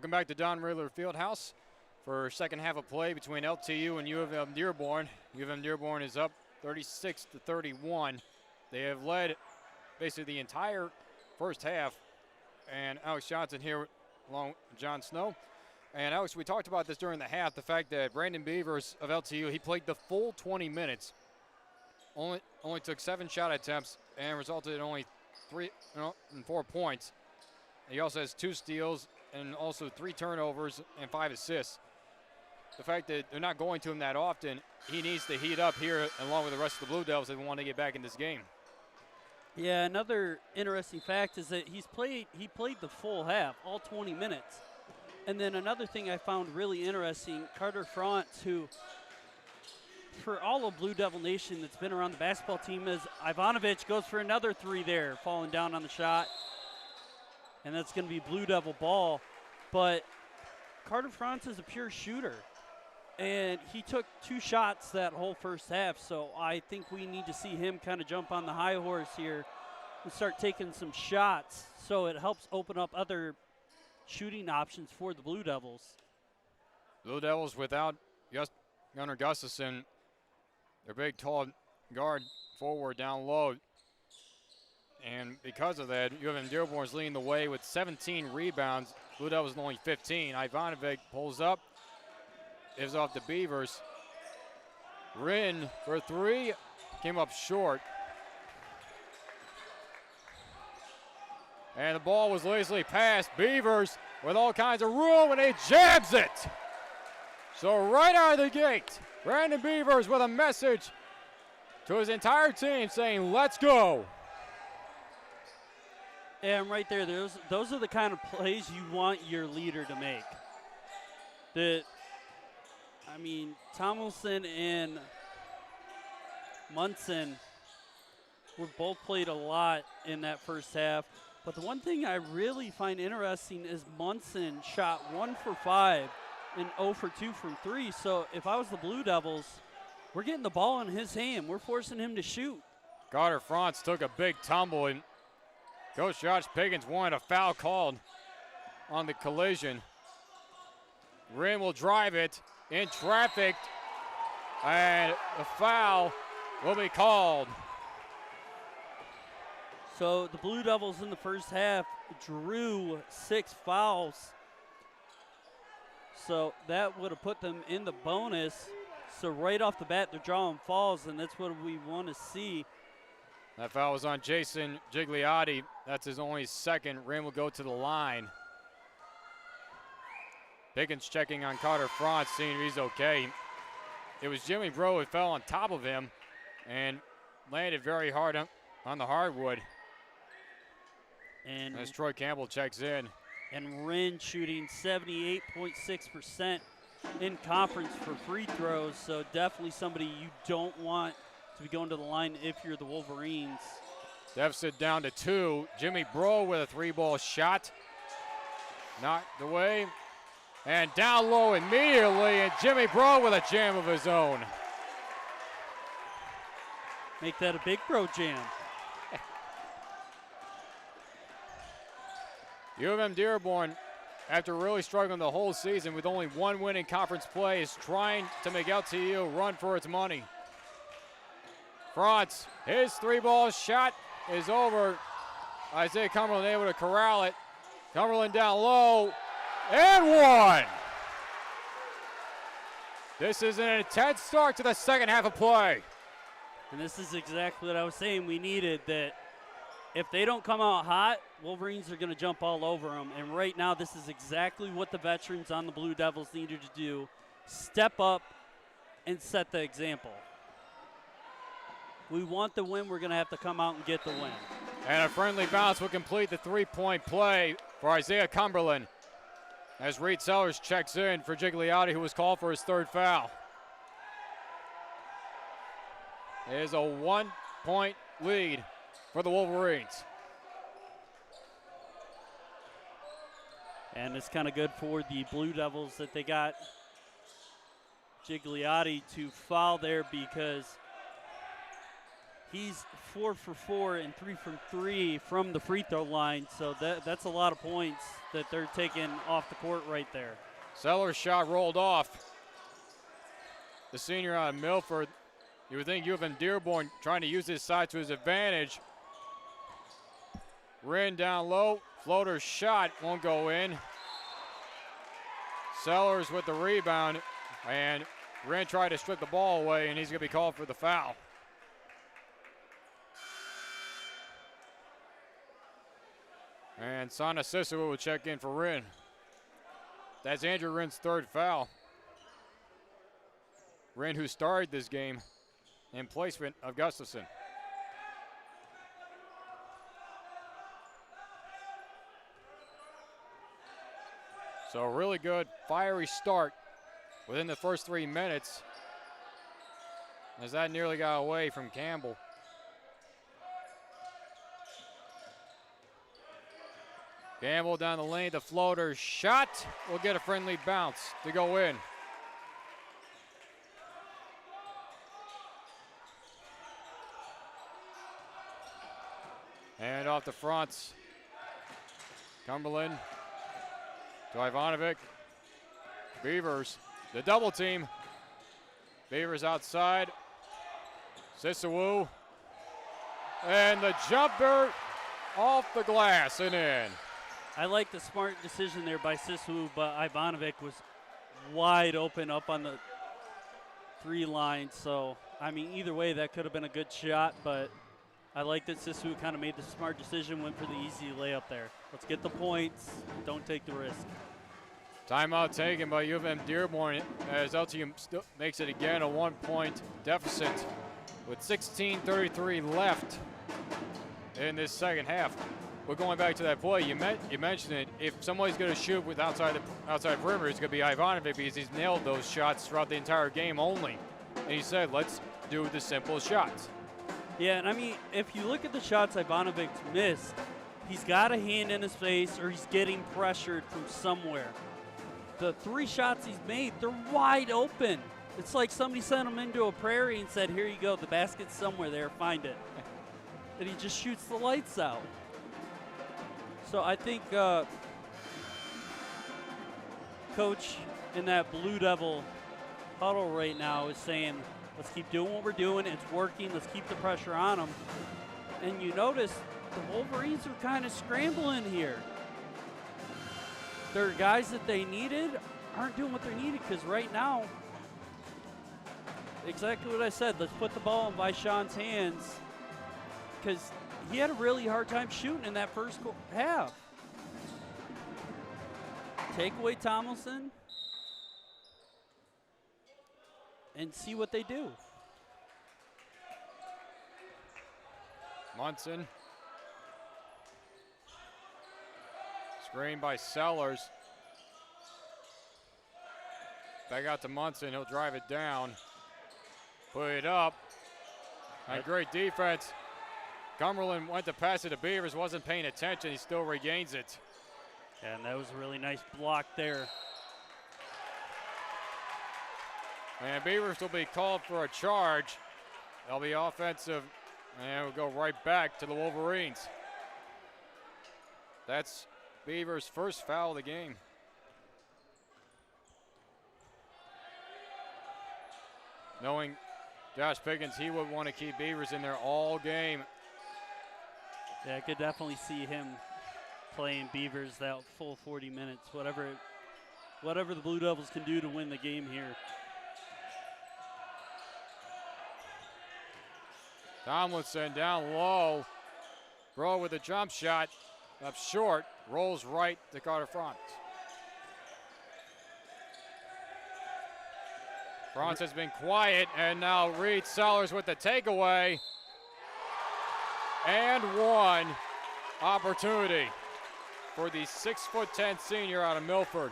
A: Welcome back to Don Ridler Field House for second half of play between LTU and U of M-Dearborn. U of M-Dearborn is up 36-31. They have led basically the entire first half. And Alex Johnson here along with John Snow. And Alex, we talked about this during the half, the fact that Brandon Beavers of LTU, he played the full 20 minutes. Only took 7 shot attempts and resulted in only 4 points. He also has 2 steals and also 3 turnovers and 5 assists. The fact that they're not going to him that often, he needs to heat up here along with the rest of the Blue Devils if they want to get back in this game.
B: Yeah, another interesting fact is that he played the full half, all 20 minutes. And then another thing I found really interesting, Carter Frantz, who for all of Blue Devil Nation that's been around the basketball team, is Ivanovic goes for another 3 there, falling down on the shot. And that's going to be Blue Devil ball. But Carter Frantz is a pure shooter. And he took 2 shots that whole first half, so I think we need to see him kind of jump on the high horse here and start taking some shots so it helps open up other shooting options for the Blue Devils.
A: Blue Devils without Gunnar Gustafson, their big, tall guard forward down low. And because of that, U of M-Dearborn is leading the way with 17 rebounds. Blue Devils with only 15. Ivanovic pulls up. Gives off to Beavers. Rin for 3, came up short. And the ball was lazily passed. Beavers with all kinds of room, and he jams it. So right out of the gate, Brandon Beavers with a message to his entire team saying, let's go.
B: And right there, those are the kind of plays you want your leader to make. Tomlinson and Munson were both played a lot in that first half. But the one thing I really find interesting is Munson shot 1 for 5 and 0 for 2 from 3. So if I was the Blue Devils, we're getting the ball in his hand. We're forcing him to shoot.
A: Carter Frantz took a big tumble, and Coach Josh Piggins wanted a foul called on the collision. Rin will drive it in traffic, and the foul will be called.
B: So the Blue Devils in the first half drew 6 fouls. So that would have put them in the bonus. So right off the bat, they're drawing fouls, and that's what we want to see.
A: That foul was on Jason Gigliotti. That's his only second. Rin will go to the line. Pickens checking on Carter Frantz, seeing he's okay. It was Jimmy Bro who fell on top of him and landed very hard on the hardwood.
B: And
A: as Troy Campbell checks in.
B: And Rin shooting 78.6% in conference for free throws, so definitely somebody you don't want to be going to the line if you're the Wolverines.
A: Deficit down to 2. Jimmy Bro with a 3-ball shot. Knocked away. And down low immediately, and Jimmy Bro with a jam of his own.
B: Make that a big Bro jam.
A: U of M-Dearborn, after really struggling the whole season with only 1 win in conference play, is trying to make LTU run for its money. Frantz, his 3-ball shot is over. Isaiah Cumberland able to corral it. Cumberland down low. And 1. This is an intense start to the second half of play.
B: And this is exactly what I was saying we needed, that if they don't come out hot, Wolverines are going to jump all over them. And right now, this is exactly what the veterans on the Blue Devils needed to do. Step up and set the example. We want the win. We're going to have to come out and get the win.
A: And a friendly bounce will complete the 3-point play for Isaiah Cumberland, as Reed Sellers checks in for Gigliotti, who was called for his 3rd foul. It is a 1-point lead for the Wolverines.
B: And it's kind of good for the Blue Devils that they got Gigliotti to foul there, because He's 4 for 4 and 3 from 3 from the free throw line, so that's a lot of points that they're taking off the court right there.
A: Sellers' shot rolled off. The senior out of Milford. You would think UM-Dearborn trying to use his side to his advantage. Wren down low, floater shot won't go in. Sellers with the rebound, and Wren tried to strip the ball away, and he's going to be called for the foul. And Sana Sisawu will check in for Wren. That's Andrew Wren's third foul. Wren, who started this game in placement of Gustafson. So a really good, fiery start within the first 3 minutes, as that nearly got away from Campbell. Campbell down the lane, the floater shot will get a friendly bounce to go in. And off the fronts, Cumberland to Ivanovic. Beavers, the double team. Beavers outside. Sisawu. And the jumper off the glass and in.
B: I like the smart decision there by Sisawu, but Ivanovic was wide open up on the 3 line. So, I mean, either way, that could have been a good shot, but I like that Sisawu kind of made the smart decision, went for the easy layup there. Let's get the points. Don't take the risk.
A: Timeout taken by UM-Dearborn as LTU makes it again a 1-point deficit with 16:33 left in this second half. But going back to that play, you mentioned it. If somebody's going to shoot with outside perimeter, it's going to be Ivanovic because he's nailed those shots throughout the entire game only. And he said, let's do the simple shots.
B: Yeah, and I mean, if you look at the shots Ivanovic's missed, he's got a hand in his face or he's getting pressured from somewhere. The 3 shots he's made, they're wide open. It's like somebody sent him into a prairie and said, here you go, the basket's somewhere there, find it. And he just shoots the lights out. So I think Coach in that Blue Devil huddle right now is saying, let's keep doing what we're doing. It's working. Let's keep the pressure on them. And you notice the Wolverines are kind of scrambling here. Their guys that they needed aren't doing what they needed because right now, exactly what I said, let's put the ball in Vaishon's hands because he had a really hard time shooting in that first half. Take away Tomlinson and see what they do.
A: Munson. Screen by Sellers. Back out to Munson. He'll drive it down. Put it up. And great defense. Cumberland went to pass it to Beavers. Wasn't paying attention. He still regains it.
B: Yeah, and that was a really nice block there.
A: And Beavers will be called for a charge. They'll be offensive. And we'll go right back to the Wolverines. That's Beavers' first foul of the game. Knowing Josh Pickens, he would want to keep Beavers in there all game.
B: Yeah, I could definitely see him playing Beavers that full 40 minutes, whatever the Blue Devils can do to win the game here.
A: Tomlinson down low. Bro with a jump shot up short. Rolls right to Carter Franz. Franz has been quiet, and now Reed Sellers with the takeaway. And one opportunity for the 6'10" senior out of Milford.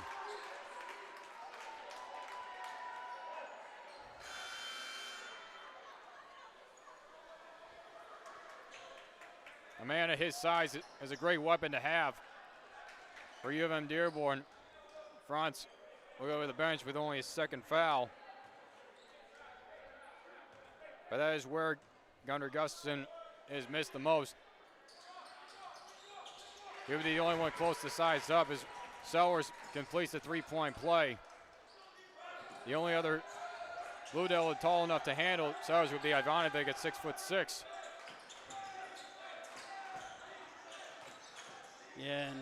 A: A man of his size is a great weapon to have for UM-Dearborn. Franz will go to the bench with only his second foul. But that is where Gunnar Gustafson has missed the most. He'll be the only one close to size up as Sellers completes the three-point play. The only other Blue Devil tall enough to handle Sellers would be Ivanovic at 6'6".
B: Yeah, and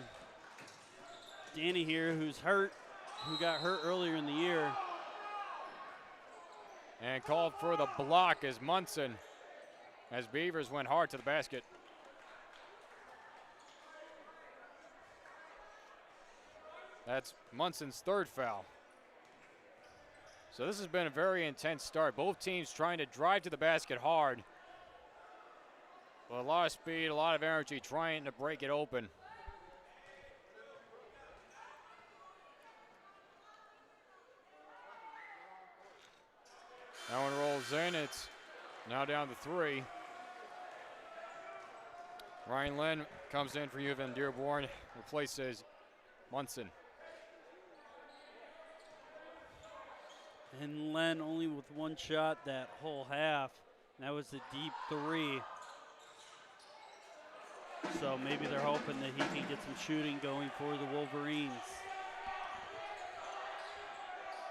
B: Danny here, who got hurt earlier in the year.
A: And called for the block as Munson, as Beavers went hard to the basket. That's Munson's third foul. So this has been a very intense start. Both teams trying to drive to the basket hard. With a lot of speed, a lot of energy, trying to break it open. That one rolls in. It's now down to 3. Ryan Lynn comes in for UM-Dearborn, replaces Munson.
B: And Len only with one shot that whole half. And that was a deep 3. So maybe they're hoping that he can get some shooting going for the Wolverines.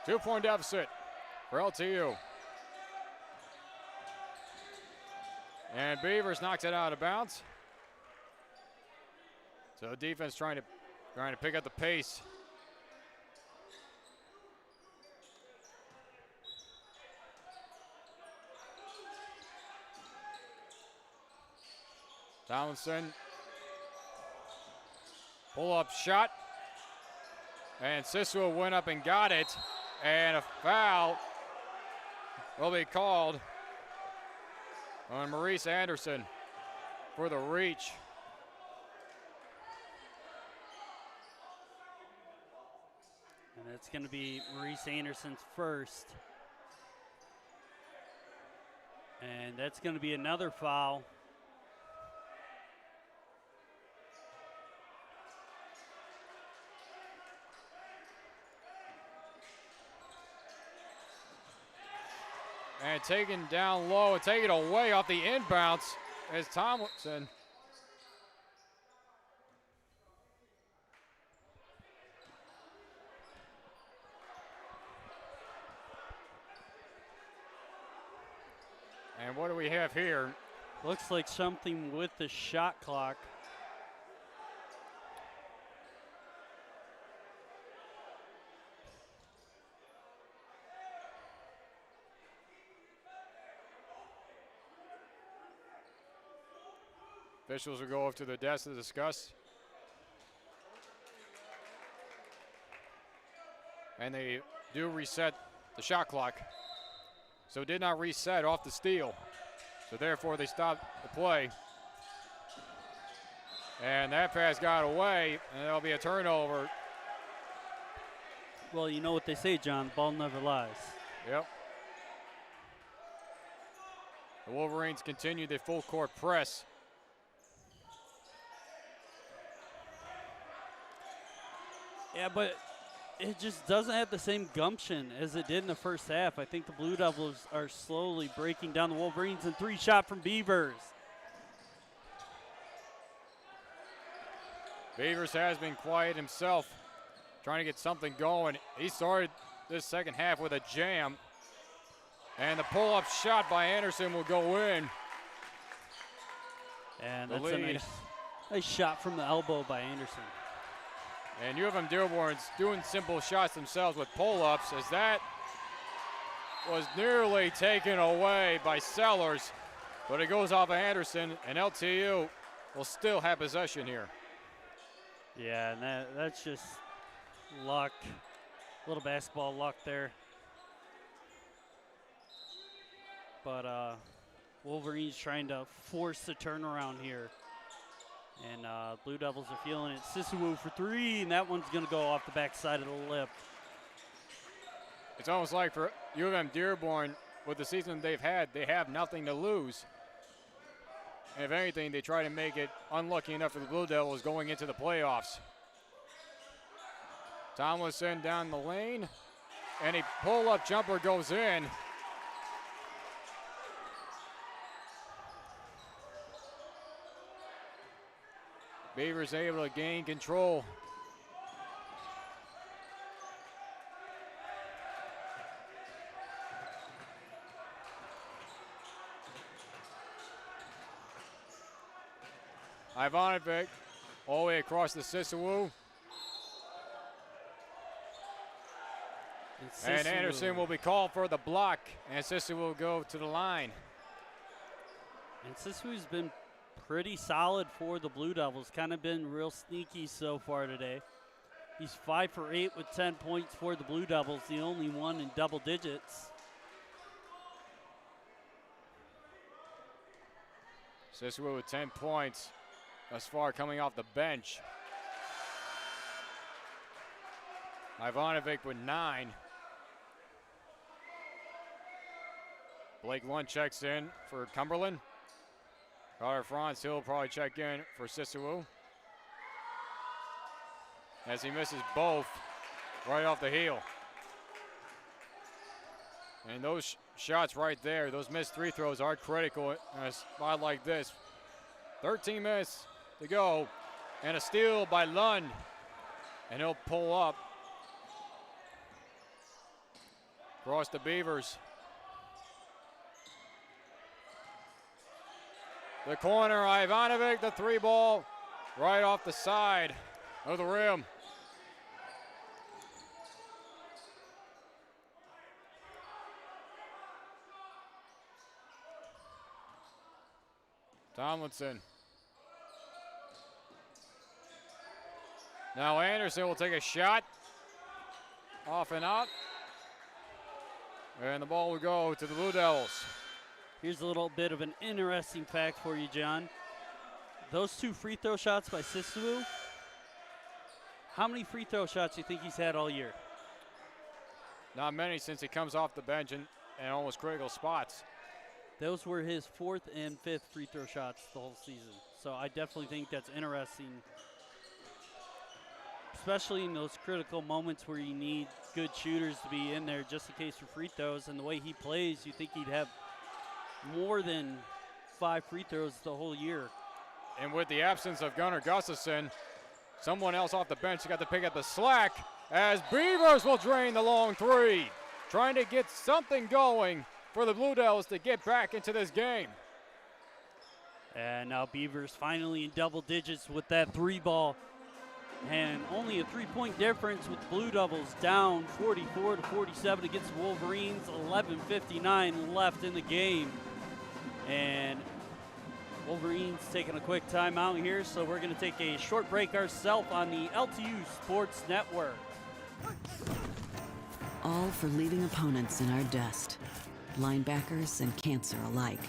A: 2-point deficit for LTU. And Beavers knocks it out of bounds. So defense trying to pick up the pace. Tomlinson, pull-up shot, and Sisua went up and got it, and a foul will be called on Maurice Anderson for the reach.
B: And it's going to be Maurice Anderson's first. And that's going to be another foul.
A: And taken down low and taken away off the inbounds as Tomlinson. And what do we have here?
B: Looks like something with the shot clock.
A: Officials will go up to the desk to discuss. And they do reset the shot clock. So it did not reset off the steal. So therefore they stopped the play. And that pass got away, and there'll be a turnover.
B: Well, you know what they say, John, ball never lies.
A: Yep. The Wolverines continue the full court press.
B: Yeah, but it just doesn't have the same gumption as it did in the first half. I think the Blue Devils are slowly breaking down the Wolverines, and 3 shot from Beavers.
A: Beavers has been quiet himself, trying to get something going. He started this second half with a jam. And the pull-up shot by Anderson will go in.
B: And that's a nice shot from the elbow by Anderson.
A: And UM-Dearborn's doing simple shots themselves with pull-ups, as that was nearly taken away by Sellers. But it goes off of Anderson, and LTU will still have possession here.
B: Yeah, and that's just luck. A little basketball luck there. But Wolverines trying to force the turnaround here. And Blue Devils are feeling it. Sisua for 3, and that one's going to go off the backside of the lip.
A: It's almost like for UM-Dearborn, with the season they've had, they have nothing to lose. And if anything, they try to make it unlucky enough for the Blue Devils going into the playoffs. Tomlinson down the lane, and a pull-up jumper goes in. Beavers able to gain control. Ivanovic all the way across the Sissewu. And Anderson will be called for the block, and Sissewu will go to the line.
B: And Sissewu's been pretty solid for the Blue Devils, kind of been real sneaky so far today. He's 5 for 8 with 10 points for the Blue Devils, the only one in double digits.
A: Sissewu with 10 points thus far coming off the bench. Ivanovic with 9. Blake Lund checks in for Cumberland. Carter Franz, he'll probably check in for Sissewu, as he misses both right off the heel. And those shots right there, those missed free throws are critical in a spot like this. 13 minutes to go, and a steal by Lund, and he'll pull up across the Beavers. The corner, Ivanovic, the 3 ball, right off the side of the rim. Tomlinson. Now Anderson will take a shot. Off and out. And the ball will go to the Blue Devils.
B: Here's a little bit of an interesting fact for you, John. Those 2 free throw shots by Sissewu, how many free throw shots do you think he's had all year?
A: Not many, since he comes off the bench in almost critical spots.
B: Those were his 4th and 5th free throw shots the whole season. So I definitely think that's interesting, especially in those critical moments where you need good shooters to be in there just in case for free throws. And the way he plays, you think he'd have more than 5 free throws the whole year.
A: And with the absence of Gunnar Gustafson, someone else off the bench got to pick up the slack, as Beavers will drain the long 3, trying to get something going for the Blue Devils to get back into this game.
B: And now Beavers finally in double digits with that 3 ball. And only a 3-point difference with the Blue Devils down 44-47 against the Wolverines. 11:59 left in the game. And Wolverines taking a quick timeout here, so we're going to take a short break ourselves on the LTU Sports Network.
C: All for leaving opponents in our dust, linebackers and cancer alike.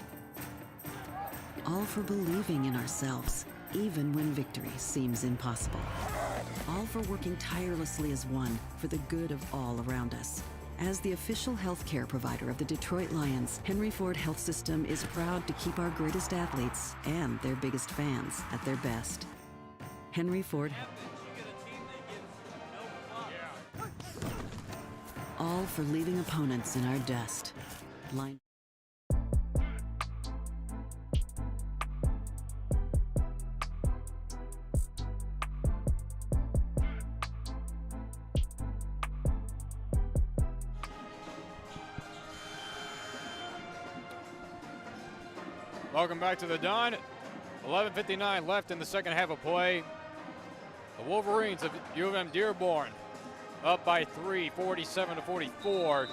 C: All for believing in ourselves, even when victory seems impossible. All for working tirelessly as one for the good of all around us. As the official healthcare provider of the Detroit Lions, Henry Ford Health System is proud to keep our greatest athletes and their biggest fans at their best. Henry Ford. All for leaving opponents in our dust.
A: Welcome back to the Don. 11:59 left in the second half of play. The Wolverines of UM-Dearborn up by 3, 47-44.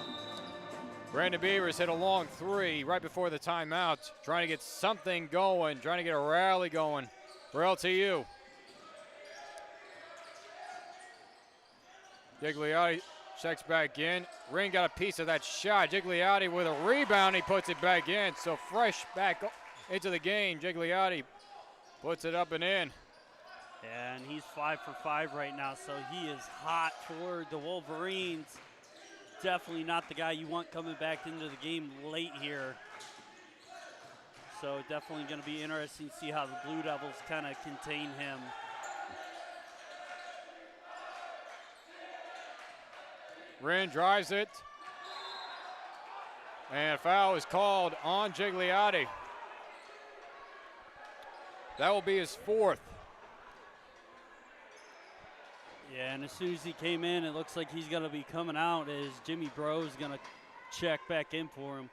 A: Brandon Beavers hit a long 3 right before the timeout, trying to get something going, trying to get a rally going for LTU. Gigliotti checks back in. Ring got a piece of that shot. Gigliotti with a rebound, he puts it back in. So fresh back into the game. Gigliotti puts it up and in.
B: And he's 5 for 5 right now, so he is hot for the Wolverines. Definitely not the guy you want coming back into the game late here. So definitely going to be interesting to see how the Blue Devils kind of contain him.
A: Wren drives it. And a foul is called on Gigliotti. That will be his 4th.
B: Yeah, and as soon as he came in, it looks like he's going to be coming out as Jimmy Bro's going to check back in for him.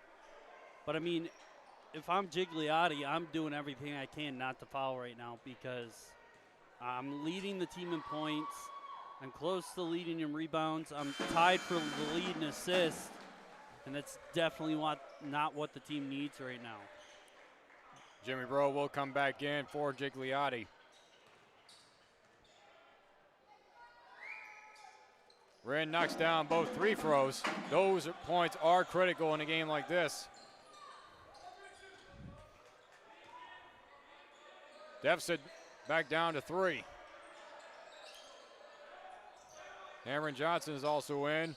B: But, I mean, if I'm Gigliotti, I'm doing everything I can not to foul right now because I'm leading the team in points. I'm close to leading in rebounds. I'm tied for the lead in assists, and that's definitely not what the team needs right now.
A: Jimmy Bro will come back in for Gigliotti. Wren knocks down both free throws. Those points are critical in a game like this. Deficit back down to 3. Cameron Johnson is also in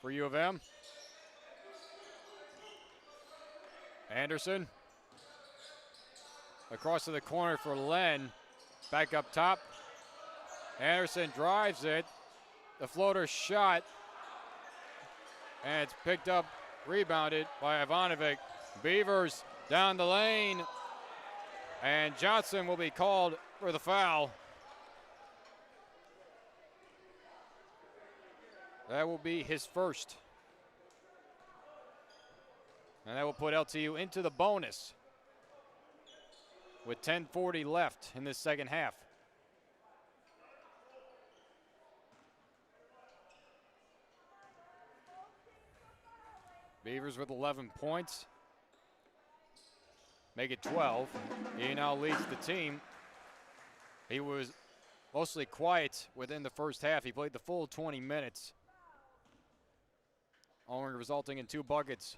A: for U of M. Anderson across to the corner for Len. Back up top. Anderson drives it. The floater shot. And it's picked up, rebounded by Ivanovic. Beavers down the lane. And Johnson will be called for the foul. That will be his first. And that will put LTU into the bonus with 10:40 left in this second half. Beavers with 11 points. Make it 12. He now leads the team. He was mostly quiet within the first half. He played the full 20 minutes. Only resulting in 2 buckets.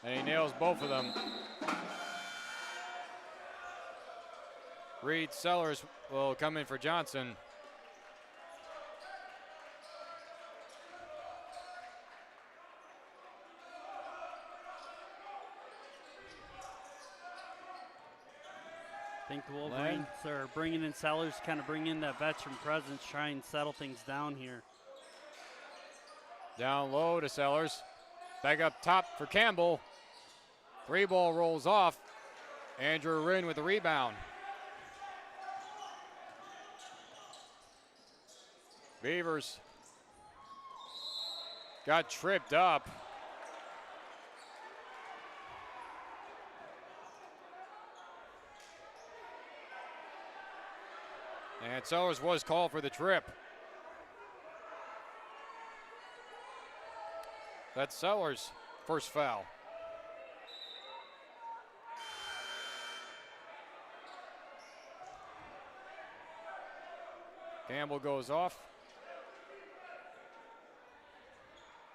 A: And he nails both of them. Reed Sellers will come in for Johnson.
B: I think the Wolverines are bringing in Sellers, kind of bring in that veteran presence, try and settle things down here.
A: Down low to Sellers. Back up top for Campbell. 3-ball rolls off. Andrew Wren with the rebound. Beavers got tripped up. And Sellers was called for the trip. That's Sellers' first foul. Campbell goes off.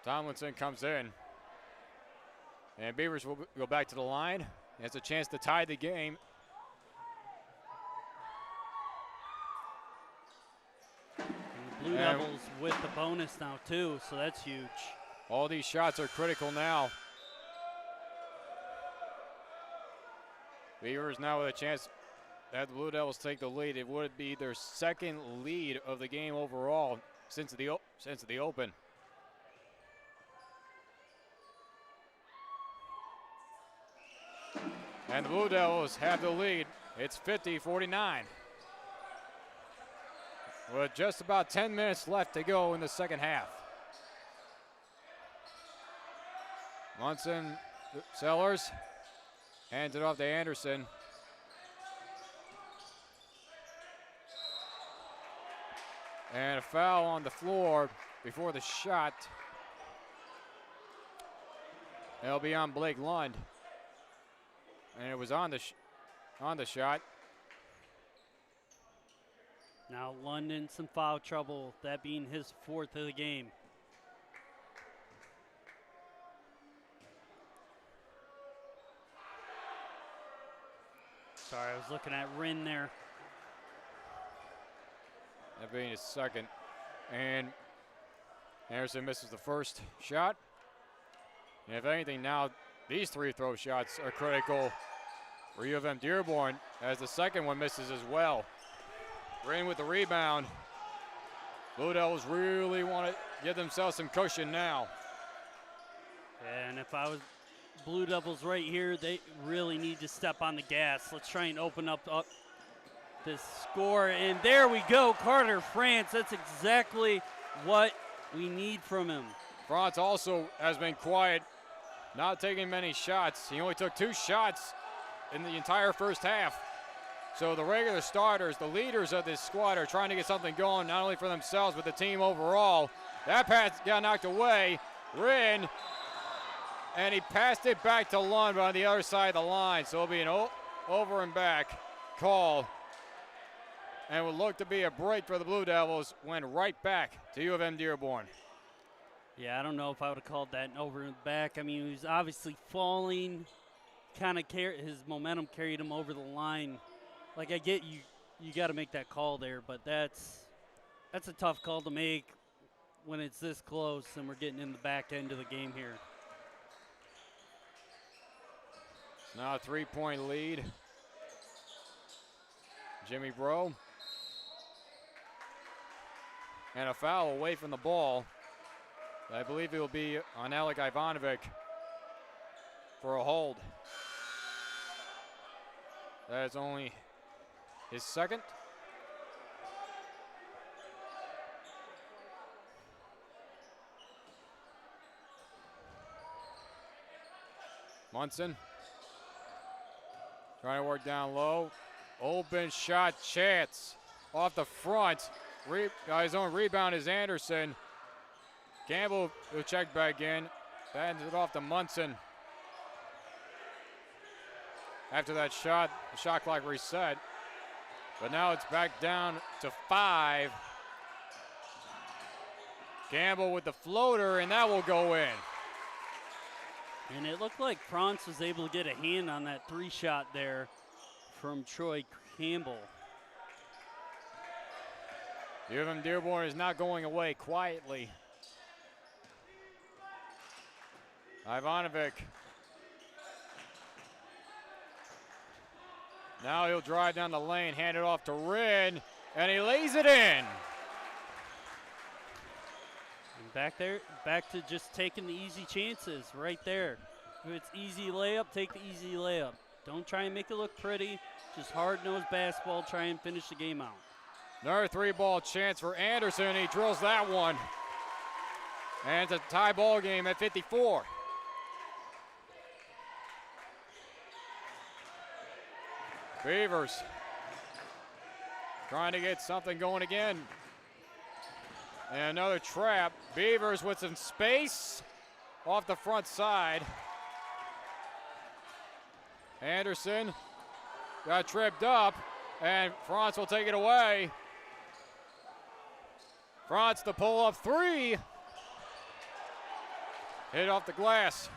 A: Tomlinson comes in. And Beavers will go back to the line. He has a chance to tie the game.
B: Blue Devils with the bonus now too, so that's huge.
A: All these shots are critical now. Beavers now with a chance to have the Blue Devils take the lead. It would be their second lead of the game overall since the open. And the Blue Devils have the lead. It's 50-49. With just about 10 minutes left to go in the second half. Munson, Sellers, hands it off to Anderson. And a foul on the floor before the shot. It'll be on Blake Lund. And it was on the shot.
B: Now Lund in some foul trouble, that being his 4th of the game. Sorry, I was looking at Wren there.
A: That being his second. And Anderson misses the first shot. And if anything, now these 3 throw shots are critical for UM-Dearborn as the second one misses as well. Wren with the rebound. Blue Devils really want to give themselves some cushion now.
B: And if I was Blue Devils right here, they really need to step on the gas. Let's try and open up this score. And there we go, Carter France. That's exactly what we need from him.
A: France also has been quiet, not taking many shots. He only took 2 shots in the entire first half. So the regular starters, the leaders of this squad, are trying to get something going, not only for themselves, but the team overall. That pass got knocked away. Rin, and he passed it back to Lund on the other side of the line. So it'll be an over and back call. And will look to be a break for the Blue Devils. Went right back to UM-Dearborn.
B: Yeah, I don't know if I would have called that an over and back. I mean, he was obviously falling. Kind of his momentum carried him over the line. Like, I get you got to make that call there, but that's a tough call to make when it's this close and we're getting in the back end of the game here.
A: Now a 3-point lead. Jimmy Bro. And a foul away from the ball. I believe it will be on Alec Ivanovic for a hold. That is only his second. Munson trying to work down low. Open shot chance off the front. His own rebound is Anderson. Campbell will check back in. Bands it off to Munson. After that shot, the shot clock reset. But now it's back down to 5. Campbell with the floater, and that will go in.
B: And it looked like France was able to get a hand on that 3-shot there from Troy Campbell.
A: UM-Dearborn is not going away quietly. Ivanovic. Now he'll drive down the lane, hand it off to Rin, and he lays it in.
B: And back to just taking the easy chances right there. If it's easy layup, take the easy layup. Don't try and make it look pretty. Just hard-nosed basketball, try and finish the game out.
A: Another 3-ball chance for Anderson. He drills that one. And it's a tie ball game at 54. Beavers trying to get something going again. And another trap. Beavers with some space off the front side. Anderson got tripped up, and France will take it away. France the pull-up 3. Hit off the glass.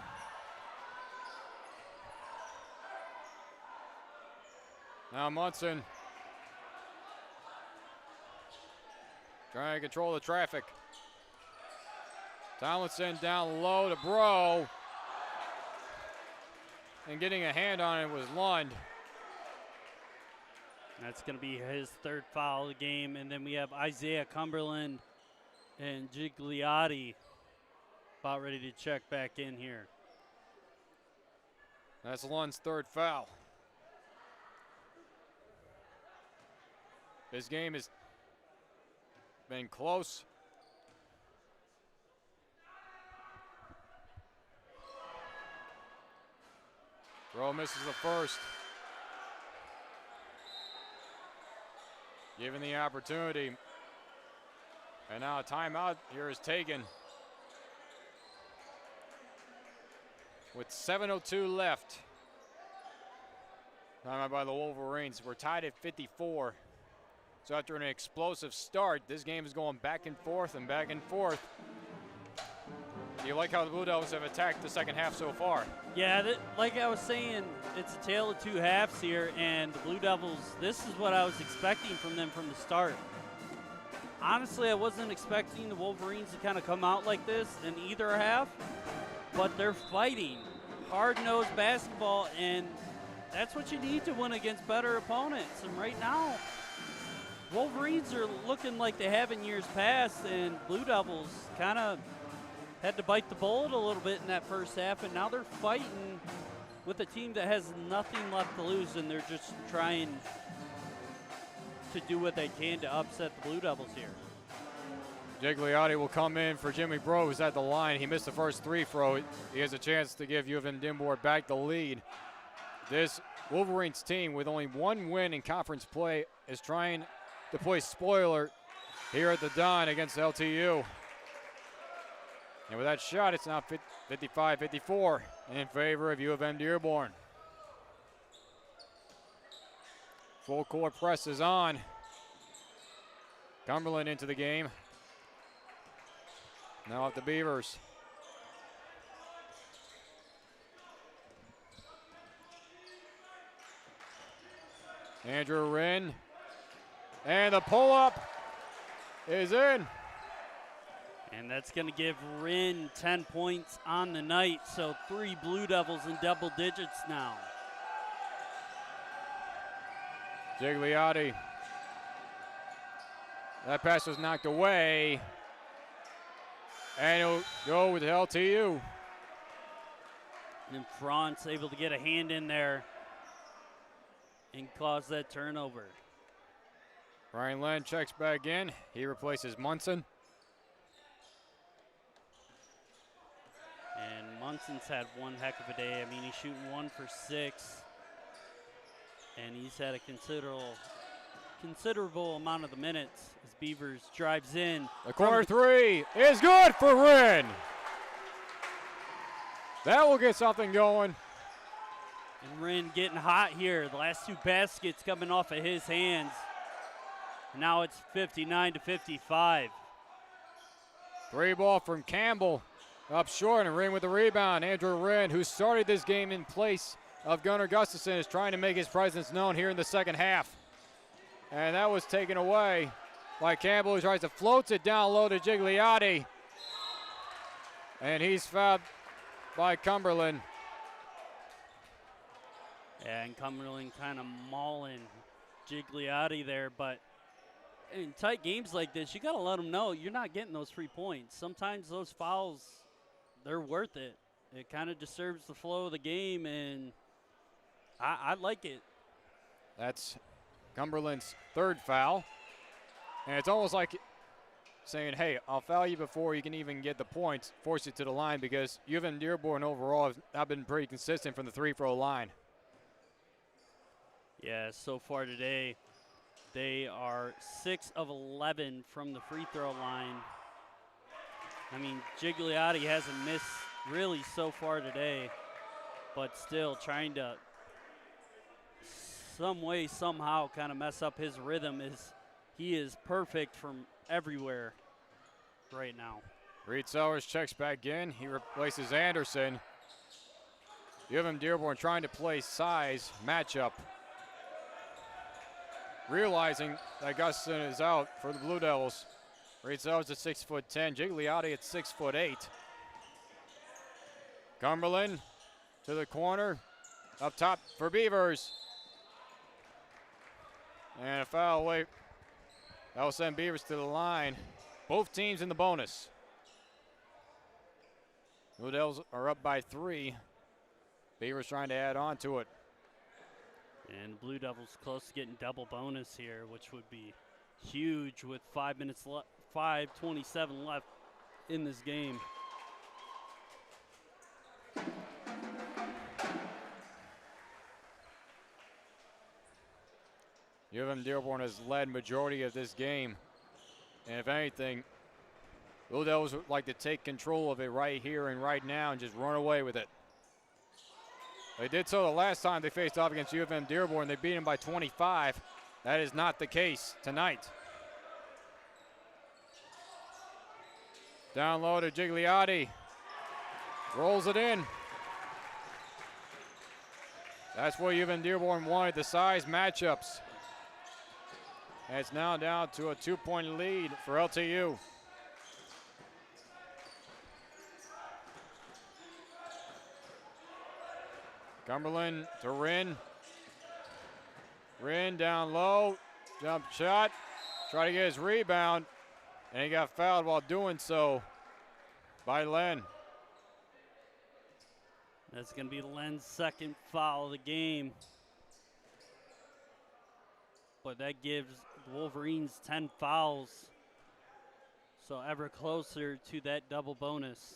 A: Now Munson trying to control the traffic. Tomlinson down low to Bro. And getting a hand on it was Lund.
B: That's going to be his 3rd foul of the game. And then we have Isaiah Cumberland and Gigliotti about ready to check back in here.
A: That's Lund's 3rd foul. This game has been close. Bro misses the first. Given the opportunity. And now a timeout here is taken. With 7:02 left. Timeout by the Wolverines. We're tied at 54. So after an explosive start, this game is going back and forth and back and forth. Do you like how the Blue Devils have attacked the second half so far?
B: Yeah, like I was saying, it's a tale of 2 halves here, and the Blue Devils, this is what I was expecting from them from the start. Honestly, I wasn't expecting the Wolverines to kind of come out like this in either half, but they're fighting hard-nosed basketball, and that's what you need to win against better opponents. And right now, Wolverines are looking like they have in years past, and Blue Devils kind of had to bite the bullet a little bit in that first half, and now they're fighting with a team that has nothing left to lose, and they're just trying to do what they can to upset the Blue Devils here.
A: Gigliotti will come in for Jimmy Bro, who's at the line. He missed the first free throw. He has a chance to give U of M-Dearborn back the lead. This Wolverines team, with only one win in conference play, is trying to play spoiler here at the Don against LTU. And with that shot, it's now 55-54 in favor of U of M-Dearborn. Full court press is on. Cumberland into the game. Now at the Beavers. Andrew Wren. And the pull-up is in.
B: And that's going to give Wren 10 points on the night. So 3 Blue Devils in double digits now.
A: Gigliotti. That pass was knocked away. And he'll go with LTU.
B: And France able to get a hand in there and cause that turnover.
A: Ryan Len checks back in. He replaces Munson.
B: And Munson's had one heck of a day. I mean, he's shooting 1 for 6. And he's had a considerable amount of the minutes as Beavers drives in.
A: The corner three is good for Wren. That will get something going.
B: And Wren getting hot here. The last 2 baskets coming off of his hands. Now it's 59-55.
A: 3 ball from Campbell up short, and Wren with the rebound. Andrew Wren, who started this game in place of Gunnar Gustafson, is trying to make his presence known here in the second half. And that was taken away by Campbell, who tries to float it down low to Gigliotti. And he's fouled by Cumberland.
B: Yeah, and Cumberland kind of mauling Gigliotti there, but in tight games like this, you got to let them know you're not getting those free points. Sometimes those fouls, they're worth it. It kind of disturbs the flow of the game, and I like it.
A: That's Cumberland's 3rd foul. And it's almost like saying, hey, I'll foul you before you can even get the points, force you to the line, because U of M-Dearborn overall have not been pretty consistent from the 3-throw line.
B: Yeah, so far today, they are 6 of 11 from the free throw line. I mean, Gigliotti hasn't missed really so far today, but still trying to some way, somehow kind of mess up his rhythm. He is perfect from everywhere right now.
A: Reed Sellers checks back in. He replaces Anderson. U of M-Dearborn trying to play size matchup, realizing that Gustafson is out for the Blue Devils. Reed Sellers at 6'10", Gigliotti at 6'8". Cumberland to the corner, up top for Beavers. And a foul away. That will send Beavers to the line. Both teams in the bonus. Blue Devils are up by 3. Beavers trying to add on to it.
B: And Blue Devils close to getting double bonus here, which would be huge with 5 minutes left, 5:27 left in this game.
A: U of M-Dearborn has led majority of this game. And if anything, Blue Devils would like to take control of it right here and right now and just run away with it. They did so the last time they faced off against U of M-Dearborn. They beat them by 25. That is not the case tonight. Down low to Gigliotti. Rolls it in. That's what U of M-Dearborn wanted, the size matchups. And it's now down to a 2-point lead for LTU. Cumberland to Wren. Wren down low, jump shot, try to get his rebound, and he got fouled while doing so by Len.
B: That's going to be Len's 2nd foul of the game. But that gives The Wolverines 10 fouls, so ever closer to that double bonus.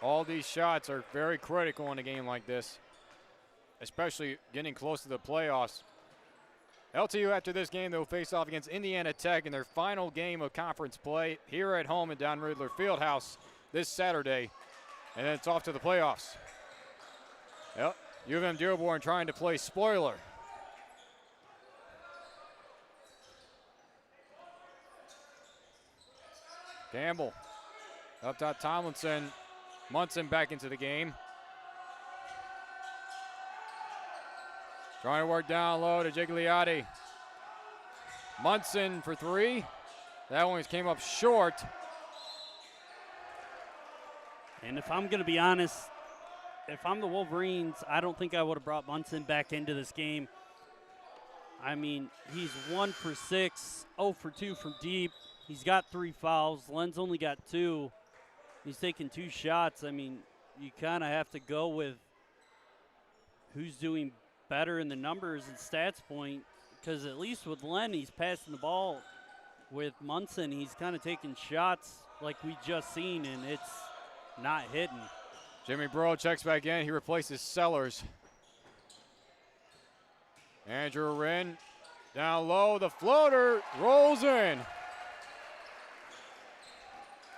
A: All these shots are very critical in a game like this, especially getting close to the playoffs. LTU after this game, they'll face off against Indiana Tech in their final game of conference play here at home at Don Ridler Field House this Saturday. And then it's off to the playoffs. Yep, UM-Dearborn trying to play spoiler. Campbell, up top Tomlinson, Munson back into the game. Trying to work down low to Gigliotti. Munson for three. That one came up short.
B: And if I'm going to be honest, if I'm the Wolverines, I don't think I would have brought Munson back into this game. I mean, he's 1 for 6, 0 for 2 from deep. He's got 3 fouls. Len's only got 2. He's taking 2 shots. I mean, you kind of have to go with who's doing better in the numbers and stats point, because at least with Len, he's passing the ball. With Munson, he's kind of taking shots like we just seen, and it's not hitting.
A: Jimmy Burrow checks back in. He replaces Sellers. Andrew Wren down low. The floater rolls in.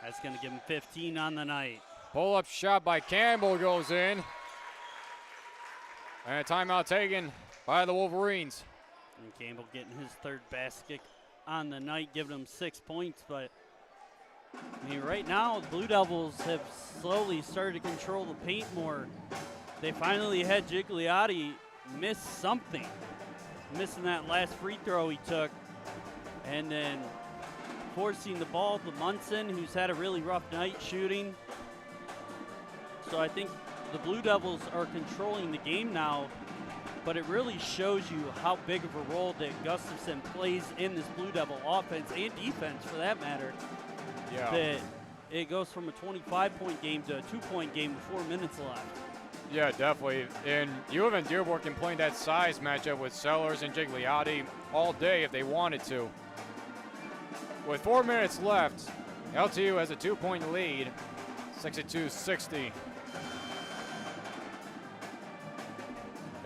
B: That's going to give him 15 on the night.
A: Pull-up shot by Campbell goes in. And a timeout taken by the Wolverines.
B: And Campbell getting his 3rd basket on the night, giving him 6 points. But, I mean, right now, the Blue Devils have slowly started to control the paint more. They finally had Gigliotti miss something. Missing that last free throw he took. And then forcing the ball to Munson, who's had a really rough night shooting. So I think the Blue Devils are controlling the game now, but it really shows you how big of a role that Gustafson plays in this Blue Devil offense and defense, for that matter.
A: Yeah.
B: That it goes from a 25-point game to a 2-point game with 4 minutes left.
A: Yeah, definitely. And UM-Dearborn can play that size matchup with Sellers and Gigliotti all day if they wanted to. With 4 minutes left, LTU has a 2-point lead, 62-60.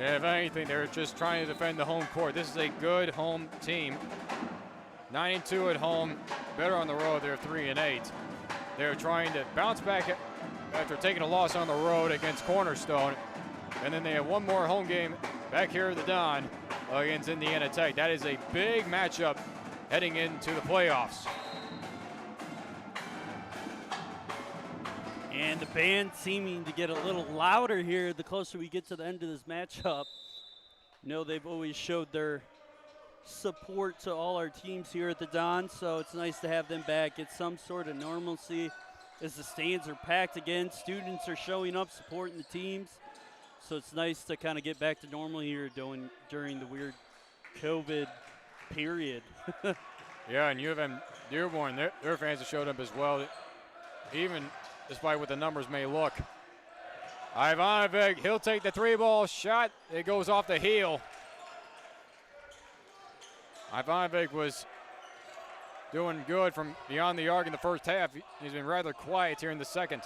A: And if anything, they're just trying to defend the home court. This is a good home team. 9-2 at home, better on the road. They're 3-8. They're trying to bounce back after taking a loss on the road against Cornerstone. And then they have one more home game back here at the Don against Indiana Tech. That is a big matchup heading into the playoffs.
B: And the band seeming to get a little louder here the closer we get to the end of this matchup. You know, they've always showed their support to all our teams here at the Don, so it's nice to have them back, get some sort of normalcy as the stands are packed again. Students are showing up, supporting the teams. So it's nice to kind of get back to normal here during the weird COVID period.
A: Yeah, and UM-Dearborn, their fans have showed up as well, even despite what the numbers may look. Ivanovic, he'll take the 3-ball shot. It goes off the heel. Ivanovic was doing good from beyond the arc in the first half. He's been rather quiet here in the second.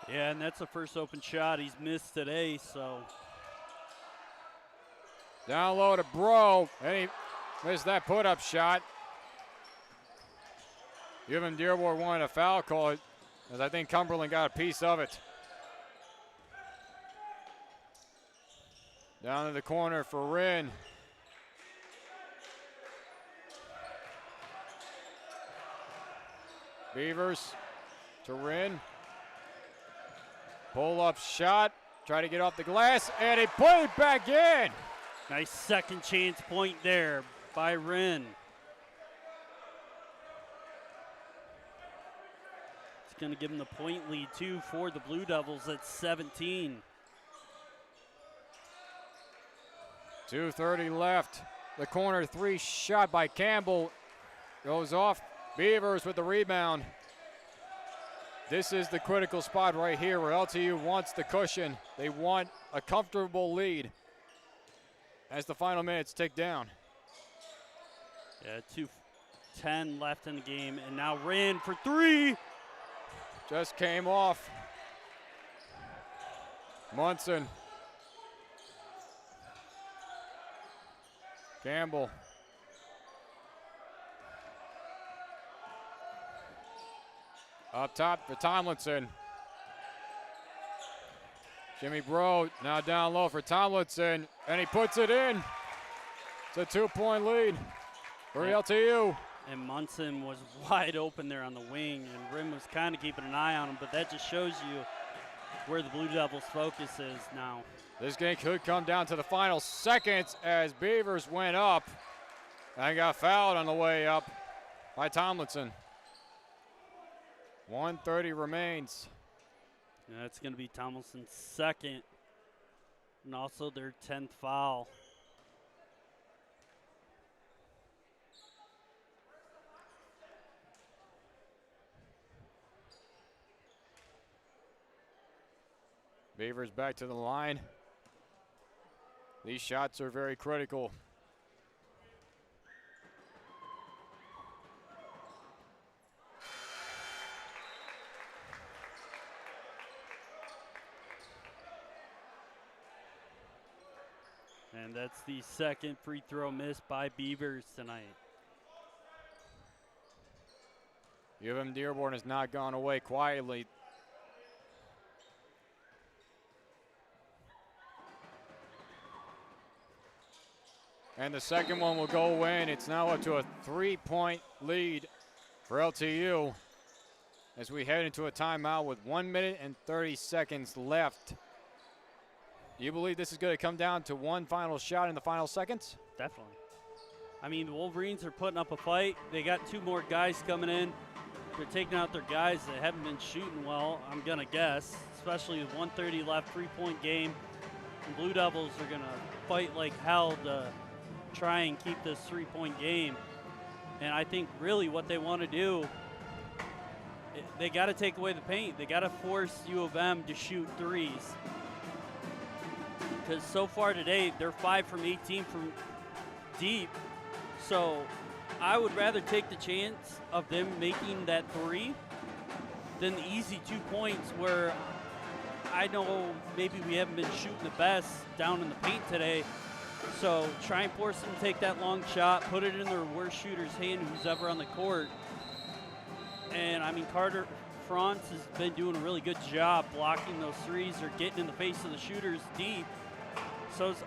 B: Yeah, and that's the first open shot he's missed today, so.
A: Down low to Bro, and he missed that put-up shot. UM-Dearborn wanted a foul call, as I think Cumberland got a piece of it. Down to the corner for Wren. Beavers to Wren. Pull-up shot, try to get off the glass, and he put it back in.
B: Nice second chance point there by Wren. It's going to give him the point lead, too, for the Blue Devils at 17.
A: 2:30 left. The corner 3 shot by Campbell goes off. Beavers with the rebound. This is the critical spot right here where LTU wants the cushion. They want a comfortable lead as the final minutes tick down.
B: Yeah, 2:10 left in the game, and now ran for three.
A: Just came off. Munson. Campbell. Up top for Tomlinson. Jimmy Bro now down low for Tomlinson, and he puts it in. It's a 2-point lead for LTU.
B: And Munson was wide open there on the wing, and Rim was kind of keeping an eye on him, but that just shows you where the Blue Devils' focus is now.
A: This game could come down to the final seconds as Beavers went up and got fouled on the way up by Tomlinson. 1:30 remains.
B: And that's going to be Tomlinson's second, and also their 10th foul.
A: Beavers back to the line. These shots are very critical.
B: And that's the second free throw missed by Beavers tonight.
A: UM-Dearborn has not gone away quietly. And the second one will go in. It's now up to a 3-point lead for LTU as we head into a timeout with 1 minute and 30 seconds left. Do you believe this is going to come down to one final shot in the final seconds?
B: Definitely. I mean, the Wolverines are putting up a fight. They got two more guys coming in. They're taking out their guys that haven't been shooting well, I'm going to guess, especially with 1:30 left, 3-point game. The Blue Devils are going to fight like hell to try and keep this 3-point game. And I think really what they want to do, they got to take away the paint. They got to force U of M to shoot threes. Because so far today, they're 5 from 18 from deep. So I would rather take the chance of them making that three than the easy 2 points where I know maybe we haven't been shooting the best down in the paint today. So try and force them to take that long shot, put it in their worst shooter's hand who's ever on the court. And I mean, Carter France has been doing a really good job blocking those threes or getting in the face of the shooters deep. So's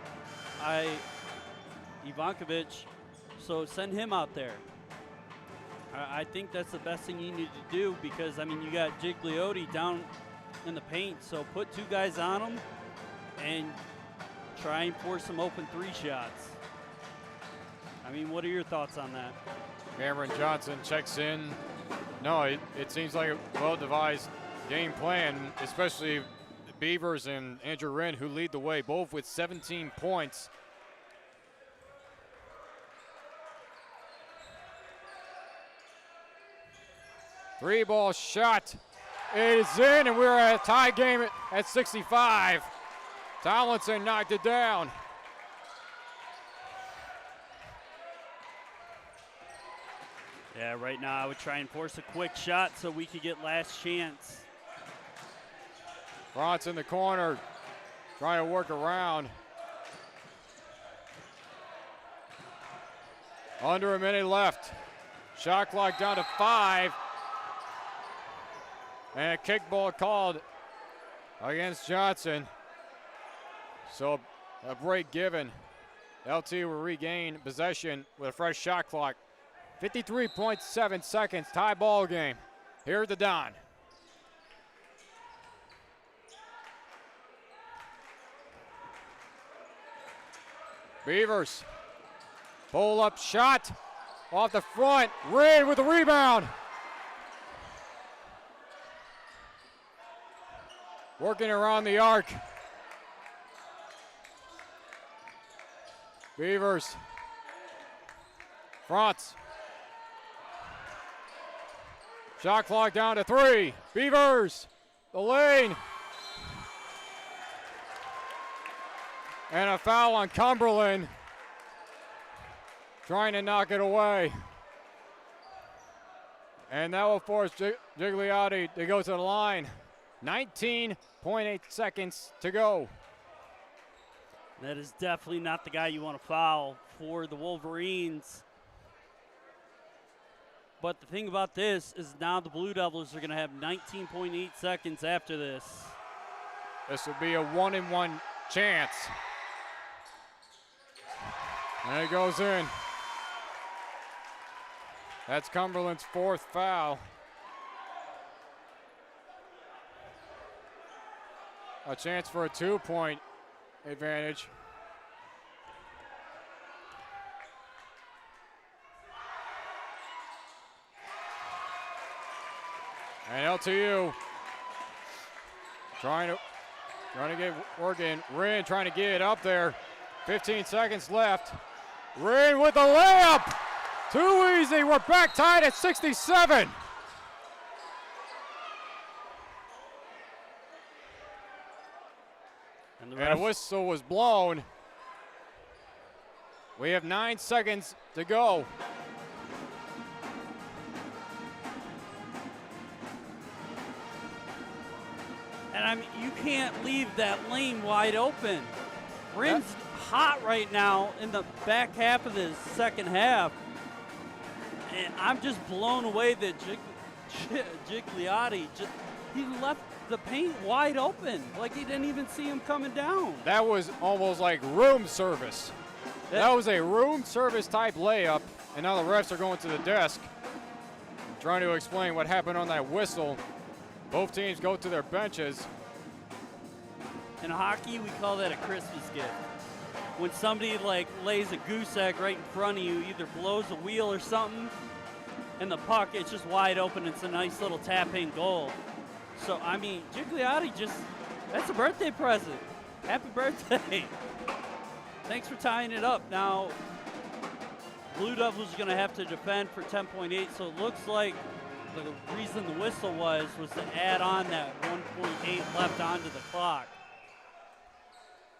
B: Ivankovic, so send him out there. I think that's the best thing you need to do because, I mean, you got Gigliotti down in the paint, so put 2 guys on him and try and force some open 3 shots. I mean, what are your thoughts on that?
A: Cameron Johnson checks in. No, it seems like a well-devised game plan, especially Beavers and Andrew Wren, who lead the way, both with 17 points. Three-ball shot. It is in, and we're at a tie game at 65. Tomlinson knocked it down.
B: Yeah, right now I would try and force a quick shot so we could get last chance.
A: France in the corner, trying to work around. Under a minute left. Shot clock down to 5. And a kickball called against Johnson. So a break given. LT will regain possession with a fresh shot clock. 53.7 seconds, tie ball game. Here at the Don. Beavers, pull up shot off the front. Wren with the rebound. Working around the arc. Beavers. France. Shot clock down to 3. Beavers, the lane. And a foul on Cumberland. Trying to knock it away. And that will force Gigliotti to go to the line. 19.8 seconds to go.
B: That is definitely not the guy you want to foul for the Wolverines. But the thing about this is now the Blue Devils are going to have 19.8 seconds after this.
A: This would be a 1-and-1 chance. And it goes in. That's Cumberland's 4th foul. A chance for a 2-point advantage. And LTU trying to get working. Wren trying to get it up there. 15 seconds left. Wren with a layup. Too easy. We're back tied at 67. And a whistle was blown. We have 9 seconds to go.
B: And I mean, you can't leave that lane wide open. Wren's hot right now in the back half of the second half. And I'm just blown away that Gigliotti, he left the paint wide open. Like he didn't even see him coming down.
A: That was almost like room service. That was a room service type layup. And now the refs are going to the desk trying to explain what happened on that whistle. Both teams go to their benches.
B: In hockey, we call that a Christmas gift. When somebody like lays a goose egg right in front of you, either blows a wheel or something, and the puck, it's just wide open. It's a nice little tap-in goal. So, I mean, Gigliotti that's a birthday present. Happy birthday. Thanks for tying it up. Now, Blue Devils are going to have to defend for 10.8, so it looks like the reason the whistle was to add on that 1.8 left onto the clock.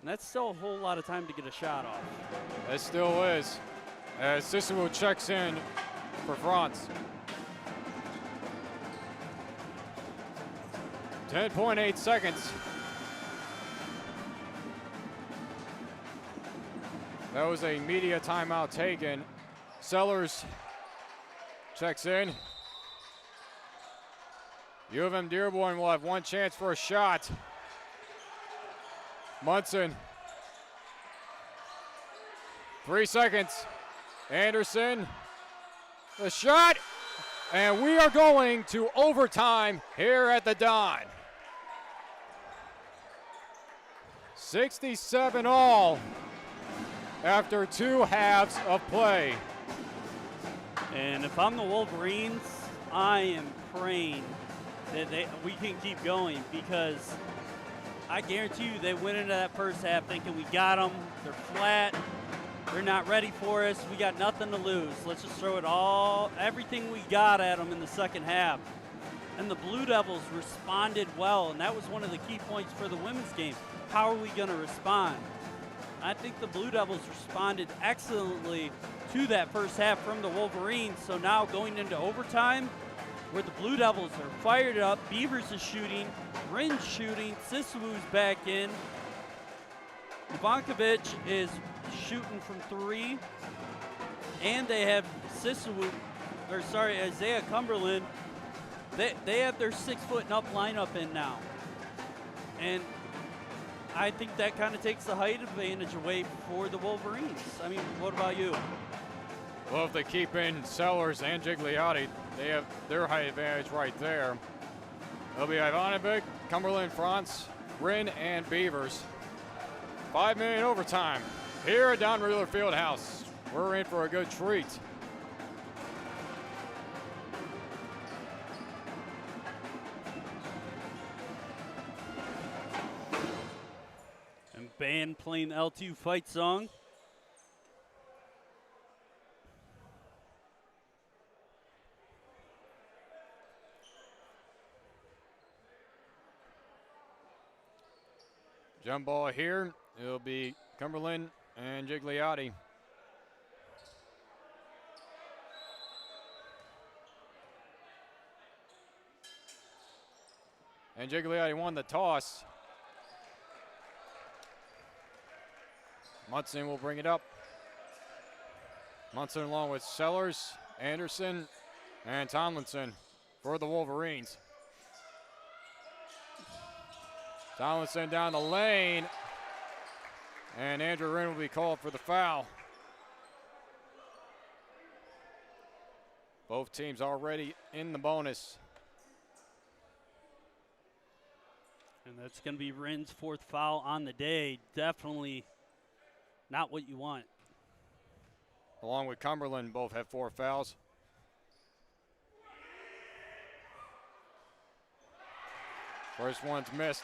B: And that's still a whole lot of time to get a shot off.
A: It still is. As Cicero checks in for France. 10.8 seconds. That was a media timeout taken. Sellers checks in. U of M Dearborn will have one chance for a shot. Munson. 3 seconds. Anderson. The shot. And we are going to overtime here at the Don. 67 all after 2 halves of play.
B: And if I'm the Wolverines, I am praying that we can keep going, because I guarantee you they went into that first half thinking we got them, they're flat, they're not ready for us, we got nothing to lose. Let's just throw it everything we got at them in the second half. And the Blue Devils responded well, and that was one of the key points for the women's game. How are we going to respond? I think the Blue Devils responded excellently to that first half from the Wolverines. So now going into overtime, where the Blue Devils are fired up, Beavers is shooting, Rin's shooting, Siswoo's back in. Ivankovic is shooting from 3, and they have Isaiah Cumberland. They have their 6-foot-and-up lineup in now. And I think that kind of takes the height advantage away for the Wolverines. I mean, what about you?
A: Well, if they keep in Sellers and Gigliotti, they have their height advantage right there. It'll be Ivanovic, Cumberland, France, Rin, and Beavers. 5-minute overtime here at Don Ridler Field House. We're in for a good treat.
B: And band playing the L2 fight song.
A: Jump ball here. It'll be Cumberland and Gigliotti. And Gigliotti won the toss. Munson will bring it up. Munson along with Sellers, Anderson, and Tomlinson for the Wolverines. Tomlinson down the lane. And Andrew Wren will be called for the foul. Both teams already in the bonus.
B: And that's going to be Wren's 4th foul on the day. Definitely not what you want.
A: Along with Cumberland, both have 4 fouls. First one's missed.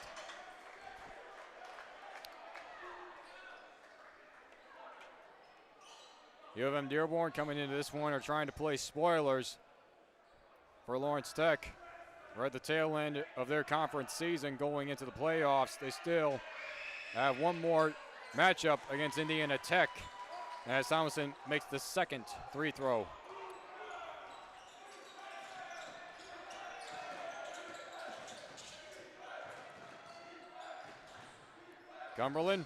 A: UM-Dearborn coming into this one are trying to play spoilers for Lawrence Tech. We're at the tail end of their conference season going into the playoffs. They still have one more matchup against Indiana Tech as Thomason makes the second free throw. Cumberland.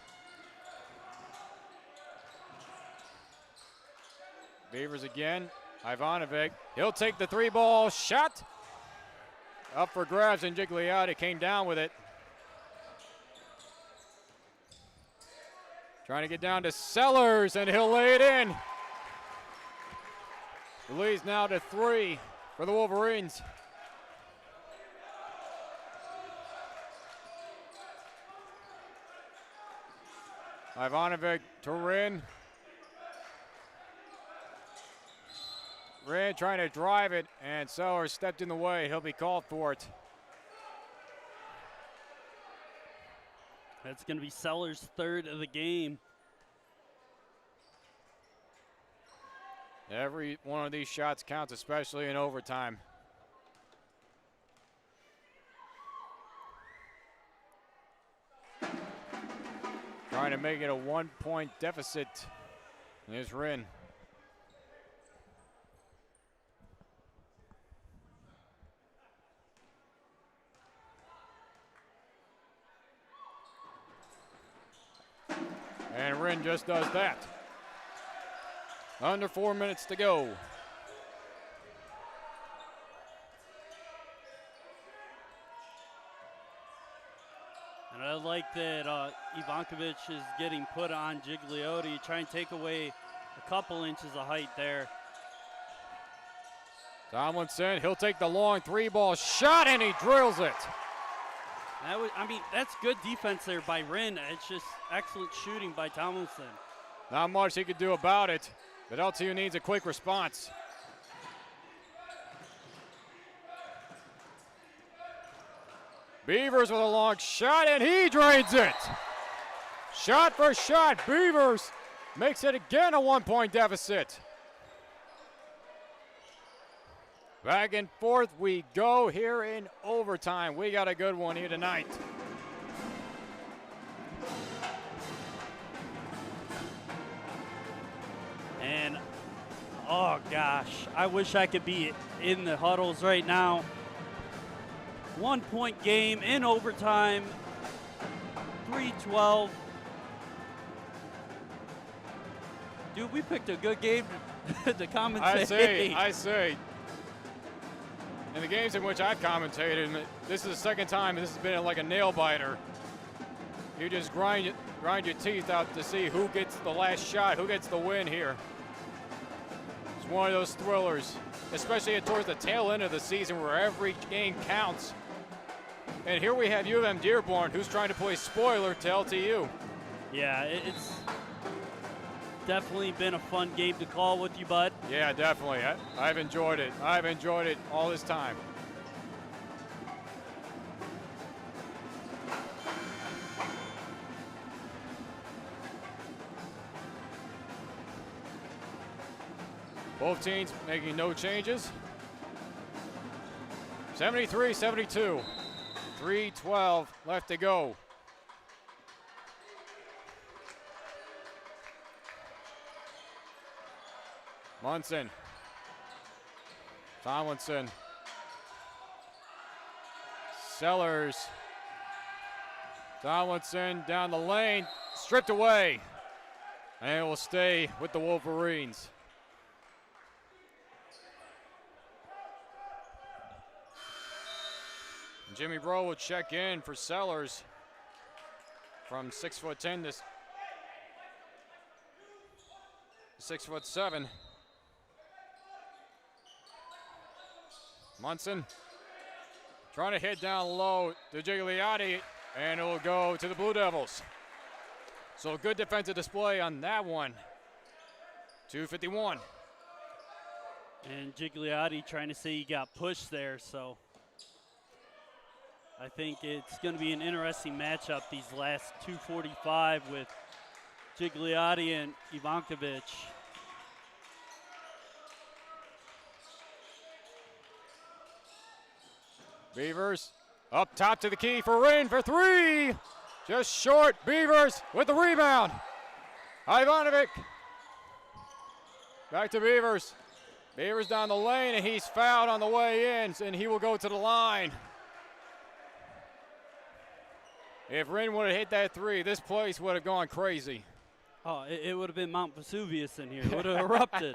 A: Beavers again. Ivanovic. He'll take the 3-ball shot. Up for grabs, and Gigliotti came down with it. Trying to get down to Sellers, and he'll lay it in. The lead's now to 3 for the Wolverines. Ivanovic to Wren. Wren trying to drive it, and Sellers stepped in the way. He'll be called for it.
B: That's going to be Sellers' 3rd of the game.
A: Every one of these shots counts, especially in overtime. Trying to make it a 1-point deficit. Here's Wren. And Wren just does that. Under 4 minutes to go.
B: And I like that Ivankovic is getting put on Gigliotti, trying to take away a couple inches of height there.
A: Tomlinson, he'll take the long 3-ball shot, and he drills it.
B: That's good defense there by Wren. It's just excellent shooting by Tomlinson.
A: Not much he could do about it, but LTU needs a quick response. Beavers with a long shot, and he drains it. Shot for shot, Beavers makes it again a 1-point deficit. Back and forth we go here in overtime. We got a good one here tonight.
B: And, oh gosh, I wish I could be in the huddles right now. 1-point game in overtime, 3-12. Dude, we picked a good game to commentate.
A: I say. In the games in which I've commentated, this is the second time this has been like a nail biter. You just grind your teeth out to see who gets the last shot, who gets the win here. It's one of those thrillers, especially towards the tail end of the season where every game counts. And here we have UM-Dearborn, who's trying to play spoiler to LTU.
B: Yeah, it's definitely been a fun game to call with you, bud.
A: Yeah, definitely. I've enjoyed it. I've enjoyed it all this time. Both teams making no changes. 73-72. 3:12 left to go. Munson. Tomlinson. Sellers. Tomlinson down the lane, stripped away. And it will stay with the Wolverines. Jimmy Bro will check in for Sellers from 6'10" to 6'7". Munson trying to hit down low to Gigliotti, and it will go to the Blue Devils. So a good defensive display on that one. 2:51.
B: And Gigliotti trying to say he got pushed there, so I think it's going to be an interesting matchup these last 2:45 with Gigliotti and Ivankovic.
A: Beavers up top to the key for Ryn for three. Just short. Beavers with the rebound. Ivanovic. Back to Beavers. Beavers down the lane, and he's fouled on the way in, and he will go to the line. If Ryn would have hit that three, this place would have gone crazy.
B: Oh, it would have been Mount Vesuvius in here. It would have erupted.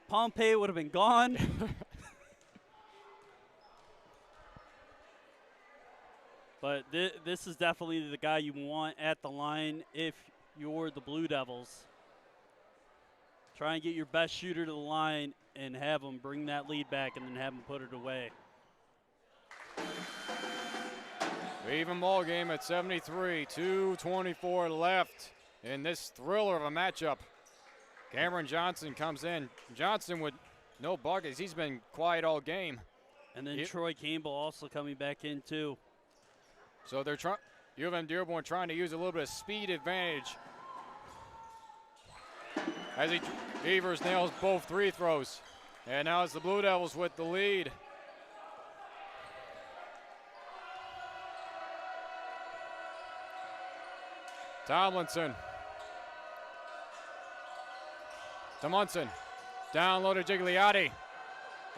B: Pompeii would have been gone. But this is definitely the guy you want at the line if you're the Blue Devils. Try and get your best shooter to the line and have him bring that lead back and then have him put it away.
A: Even ball game at 73, 2:24 left in this thriller of a matchup. Cameron Johnson comes in. Johnson with no buckets. He's been quiet all game.
B: And then Troy Campbell also coming back in too.
A: So they're trying. UM-Dearborn trying to use a little bit of speed advantage. As Beavers nails both free throws. And now it's the Blue Devils with the lead. Tomlinson. To Munson. Down low to Gigliotti.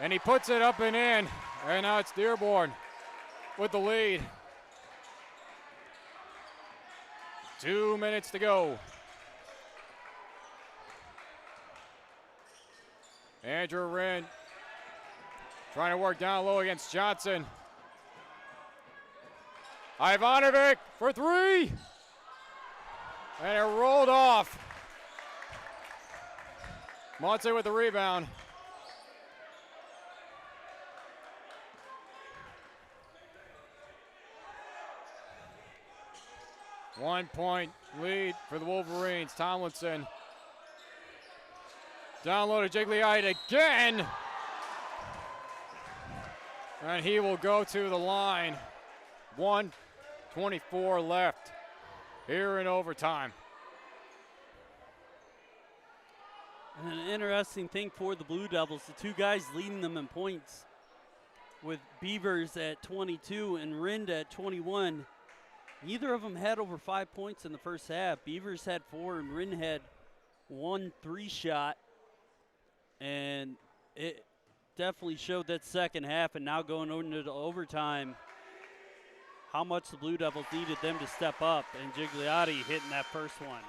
A: And he puts it up and in. And now it's Dearborn with the lead. 2 minutes to go. Andrew Ryn trying to work down low against Johnson. Ivanovic for three. And it rolled off. Monte with the rebound. One-point lead for the Wolverines. Tomlinson. Down low to Gigliotti again. And he will go to the line. 1:24 left here in overtime.
B: And an interesting thing for the Blue Devils, the two guys leading them in points with Beavers at 22 and Ryn at 21. Neither of them had over 5 points in the first half. Beavers had 4 and Ryn had 1 3-shot. And it definitely showed that second half, and now going into the overtime, how much the Blue Devils needed them to step up, and Gigliotti hitting that first one.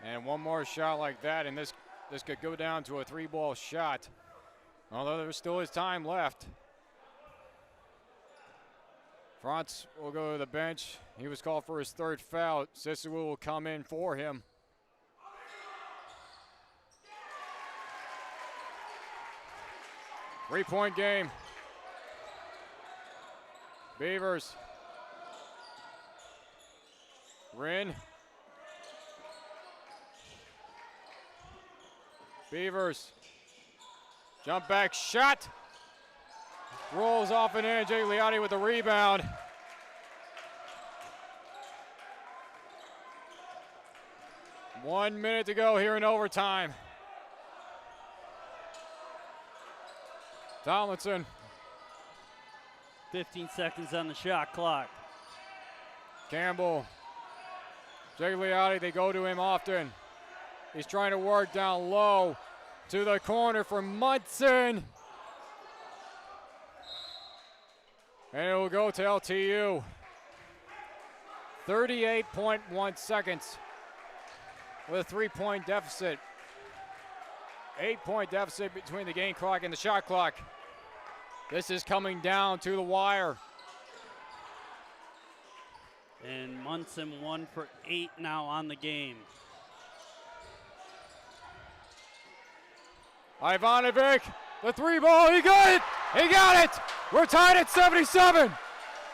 A: And one more shot like that, and this could go down to a 3-ball shot, although there still is time left. Franz will go to the bench. He was called for his third foul. Cicero will come in for him. Three-point game. Beavers. Ryn. Beavers. Jump back shot. Rolls off and in. Gigliotti with the rebound. One minute to go here in overtime. Tomlinson.
B: 15 seconds on the shot clock.
A: Campbell. Gigliotti, they go to him often. He's trying to work down low to the corner for Munson. And it will go to LTU. 38.1 seconds with a 3-point deficit. 8-point deficit between the game clock and the shot clock. This is coming down to the wire.
B: And Munson 1 for 8 now on the game.
A: Ivanovic, the 3-ball, he got it! He got it! We're tied at 77.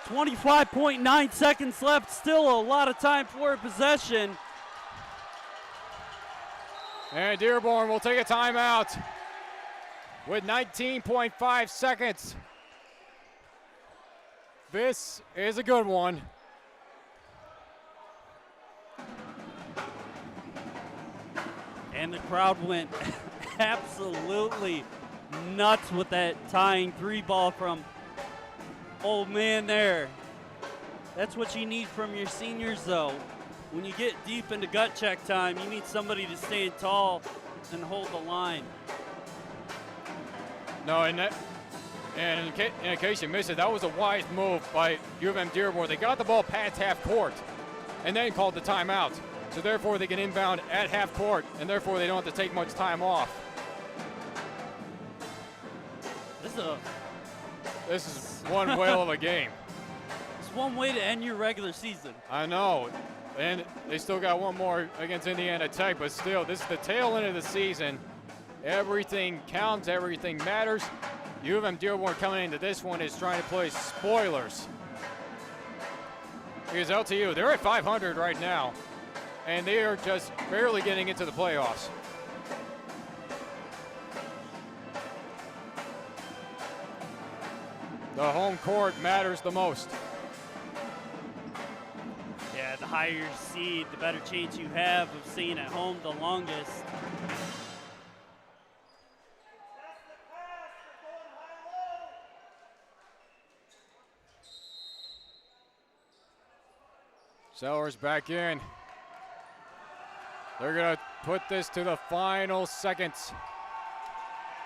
B: 25.9 seconds left, still a lot of time for possession.
A: And Dearborn will take a timeout with 19.5 seconds. This is a good one.
B: And the crowd went absolutely nuts with that tying 3-ball from old man there. That's what you need from your seniors, though. When you get deep into gut check time, you need somebody to stand tall and hold the line.
A: No, and in case you missed it, that was a wise move by UM-Dearborn. They got the ball past half court and then called the timeout. So therefore they can inbound at half court, and therefore they don't have to take much time off. This is one whale of a game.
B: It's one way to end your regular season.
A: I know. And they still got one more against Indiana Tech, but still, this is the tail end of the season. Everything counts, everything matters. UM-Dearborn coming into this one is trying to play spoilers. Because LTU, they're at 500 right now, and they are just barely getting into the playoffs. The home court matters the most.
B: Yeah, the higher your seed, the better chance you have of staying at home the longest.
A: Sellers back in. They're going to put this to the final seconds.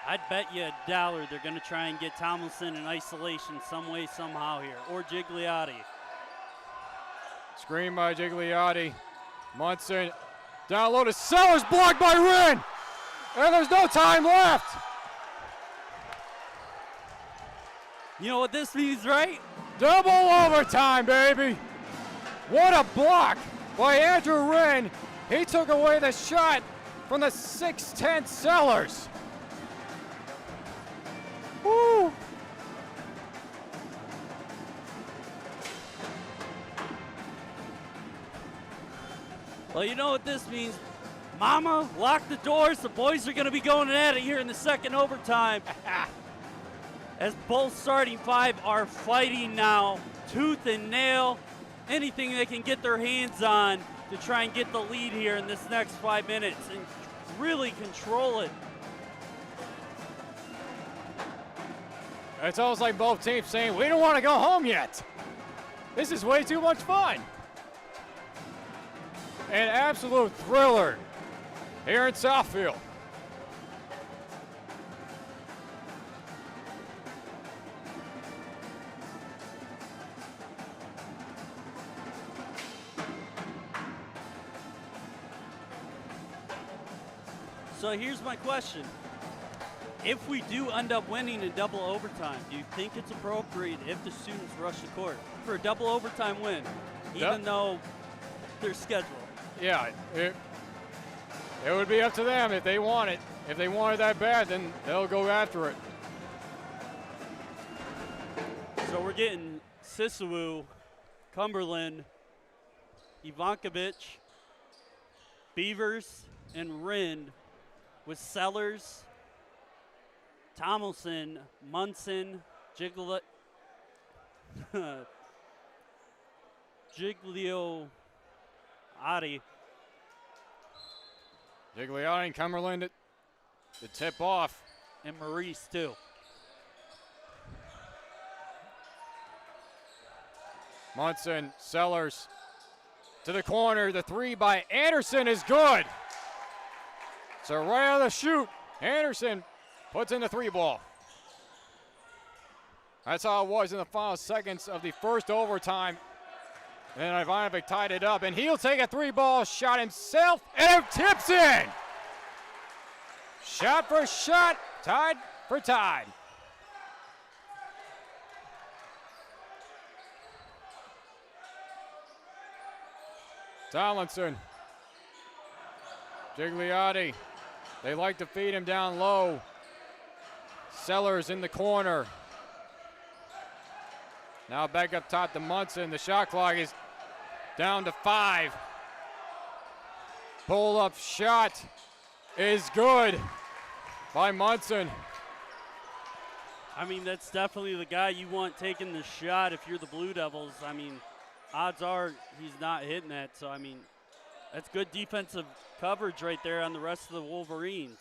B: I'd bet you $1 they're going to try and get Tomlinson in isolation some way, somehow here, or Gigliotti.
A: Screen by Gigliotti. Munson down low to Sellers, blocked by Wren. And there's no time left.
B: You know what this means, right?
A: Double overtime, baby. What a block by Andrew Wren. He took away the shot from the 6'10 Sellers. Woo.
B: Well, you know what this means. Mama, lock the doors. The boys are going to be going at it here in the second overtime. As both starting five are fighting now, tooth and nail, anything they can get their hands on to try and get the lead here in this next 5 minutes and really control it.
A: It's almost like both teams saying, we don't want to go home yet. This is way too much fun. An absolute thriller here in Southfield.
B: So here's my question. If we do end up winning in double overtime, do you think it's appropriate if the students rush the court for a double overtime win, even though they're scheduled?
A: Yeah, it would be up to them if they want it. If they want it that bad, then they'll go after it.
B: So we're getting Sisawu, Cumberland, Ivankovic, Beavers, and Wren with Sellers, Tomlinson, Munson, Gigliotti,
A: Gigliotti and Cumberland to tip off.
B: and Maurice too.
A: Munson, Sellers to the corner. The three by Anderson is good. So right out of the chute, Anderson puts in the 3 ball. That's how it was in the final seconds of the first overtime. And Ivanovic tied it up, and he'll take a 3 ball shot himself, and it tips in. Shot for shot, tied for tied. Tomlinson. Gigliotti. They like to feed him down low. Sellers in the corner. Now back up top to Munson. The shot clock is down to 5. Pull up shot is good by Munson.
B: I mean, that's definitely the guy you want taking the shot if you're the Blue Devils. I mean, odds are he's not hitting that. So, I mean, that's good defensive coverage right there on the rest of the Wolverines.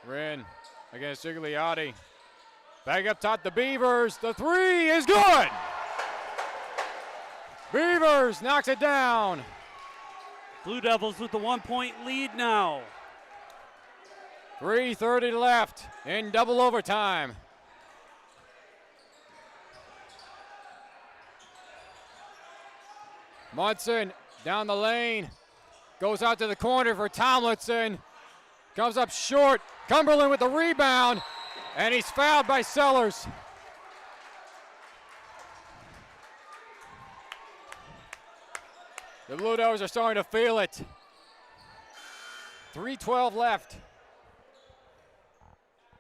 A: Wren against Gigliotti. Back up top, the Beavers. The 3 is good. Beavers knocks it down.
B: Blue Devils with the 1-point lead now.
A: 3:30 left in double overtime. Munson down the lane. Goes out to the corner for Tomlinson. Comes up short. Cumberland with the rebound. And he's fouled by Sellers. The Blue Devils are starting to feel it. 3:12 left.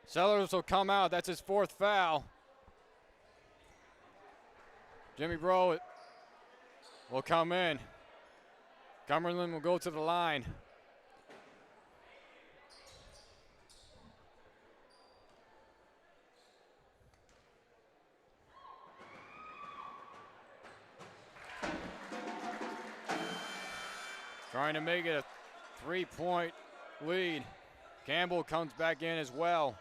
A: Sellers will come out. That's his 4th foul. Jimmy Bro will come in. Cumberland will go to the line. Trying to make it a 3-point lead. Campbell comes back in as well.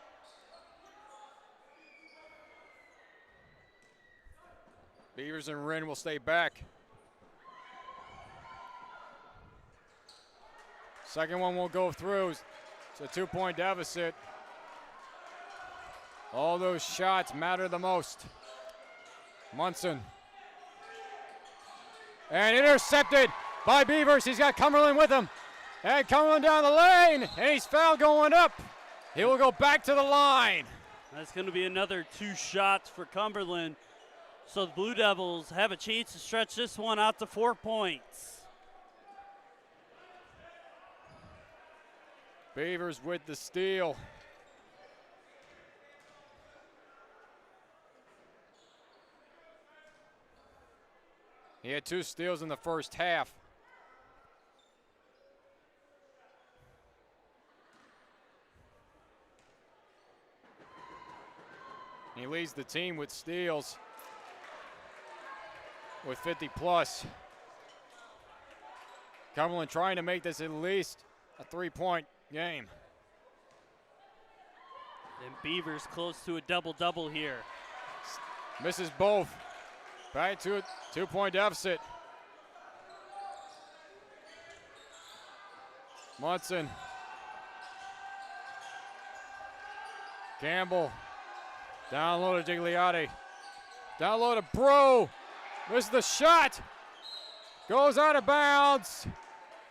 A: Beavers and Wren will stay back. Second one will go through. It's a 2-point deficit. All those shots matter the most. Munson. And intercepted by Beavers. He's got Cumberland with him. And Cumberland down the lane. And he's fouled going up. He will go back to the line.
B: That's going to be another 2 shots for Cumberland. So the Blue Devils have a chance to stretch this one out to 4 points.
A: Beavers with the steal. He had 2 steals in the first half. He leads the team with steals with 50 plus. Cumberland trying to make this at least a 3-point game.
B: And Beavers close to a double-double here.
A: Misses both. Back to a 2-point deficit. Munson. Campbell. Down low to Gigliotti. Down low to Bro. Misses the shot. Goes out of bounds.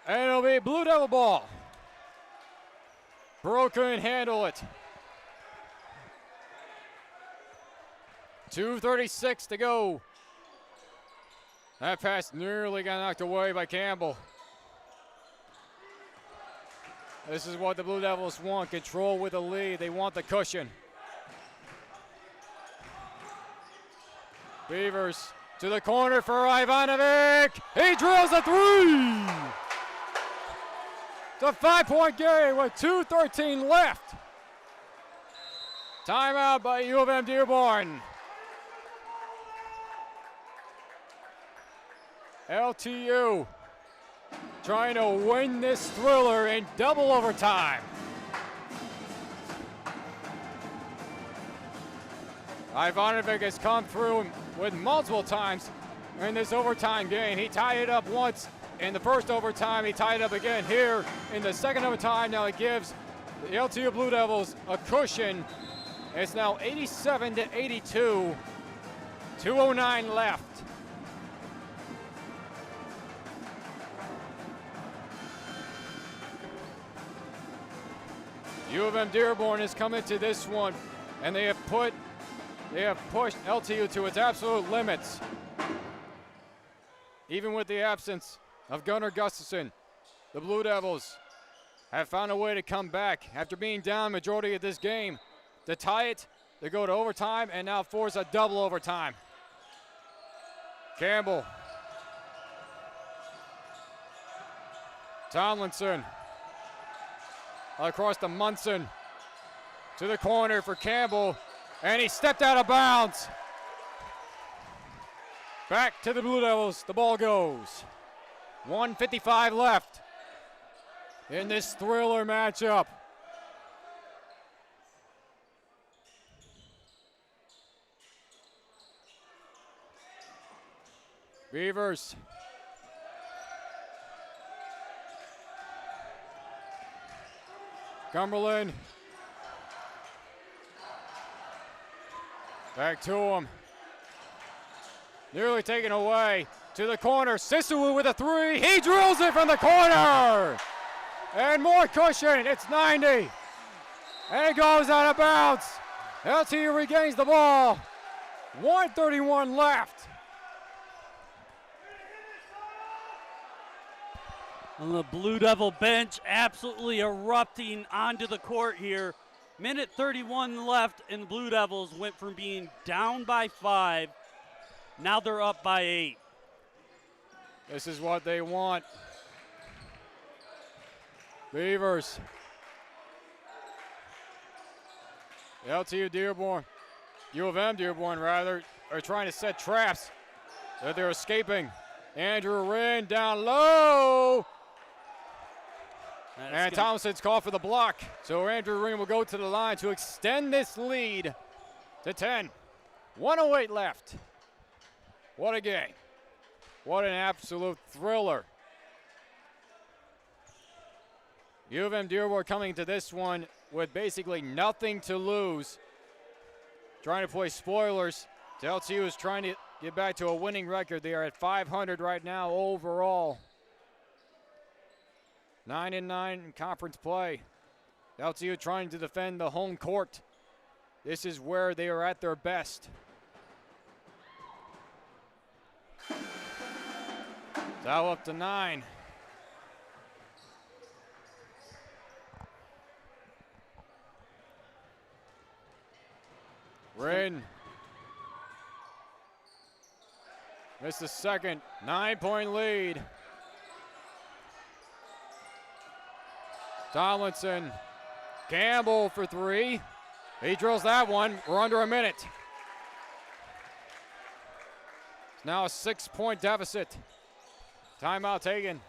A: And it'll be Blue Devil ball. Bro couldn't handle it. 2:36 to go. That pass nearly got knocked away by Campbell. This is what the Blue Devils want, control with the lead. They want the cushion. Beavers to the corner for Ivanovic. He drills a 3. It's a 5-point game with 2:13 left. Timeout by UM-Dearborn. LTU trying to win this thriller in double overtime. Ivanovic has come through with multiple times in this overtime game. He tied it up once in the first overtime. He tied it up again here in the second overtime. Now it gives the LTU Blue Devils a cushion. It's now 87-82. 2:09 left. U of M-Dearborn has come into this one, and they have pushed LTU to its absolute limits. Even with the absence of Gunnar Gustafson, the Blue Devils have found a way to come back after being down majority of this game. To tie it, they go to overtime and now force a double overtime. Campbell. Tomlinson. Across to Munson. To the corner for Campbell. And he stepped out of bounds. Back to the Blue Devils. The ball goes. 1:55 left in this thriller matchup. Beavers. Cumberland. Back to him. Nearly taken away to the corner. Sisu with a three. He drills it from the corner. And more cushion. It's 90. And it goes out of bounds. LTU regains the ball. 1:31 left.
B: And the Blue Devil bench absolutely erupting onto the court here. Minute 31 left, and the Blue Devils went from being down by 5. Now they're up by 8.
A: This is what they want. Beavers. LTU Dearborn, U of M Dearborn rather, are trying to set traps that they're escaping. Andrew Wren down low. And Thompson's called for the block. So Andrew Wren will go to the line to extend this lead to 10. 1:08 left. What a game. What an absolute thriller. U of M Dearborn coming to this one with basically nothing to lose. Trying to play spoilers. LTU is trying to get back to a winning record. They are at 500 right now overall. 9-9 in conference play. LTU trying to defend the home court. This is where they are at their best. Now up to 9. Wren. Missed the second. 9-point lead. Tomlinson. Campbell for 3. He drills that one. We're under a minute. It's now a 6-point deficit. Timeout taken.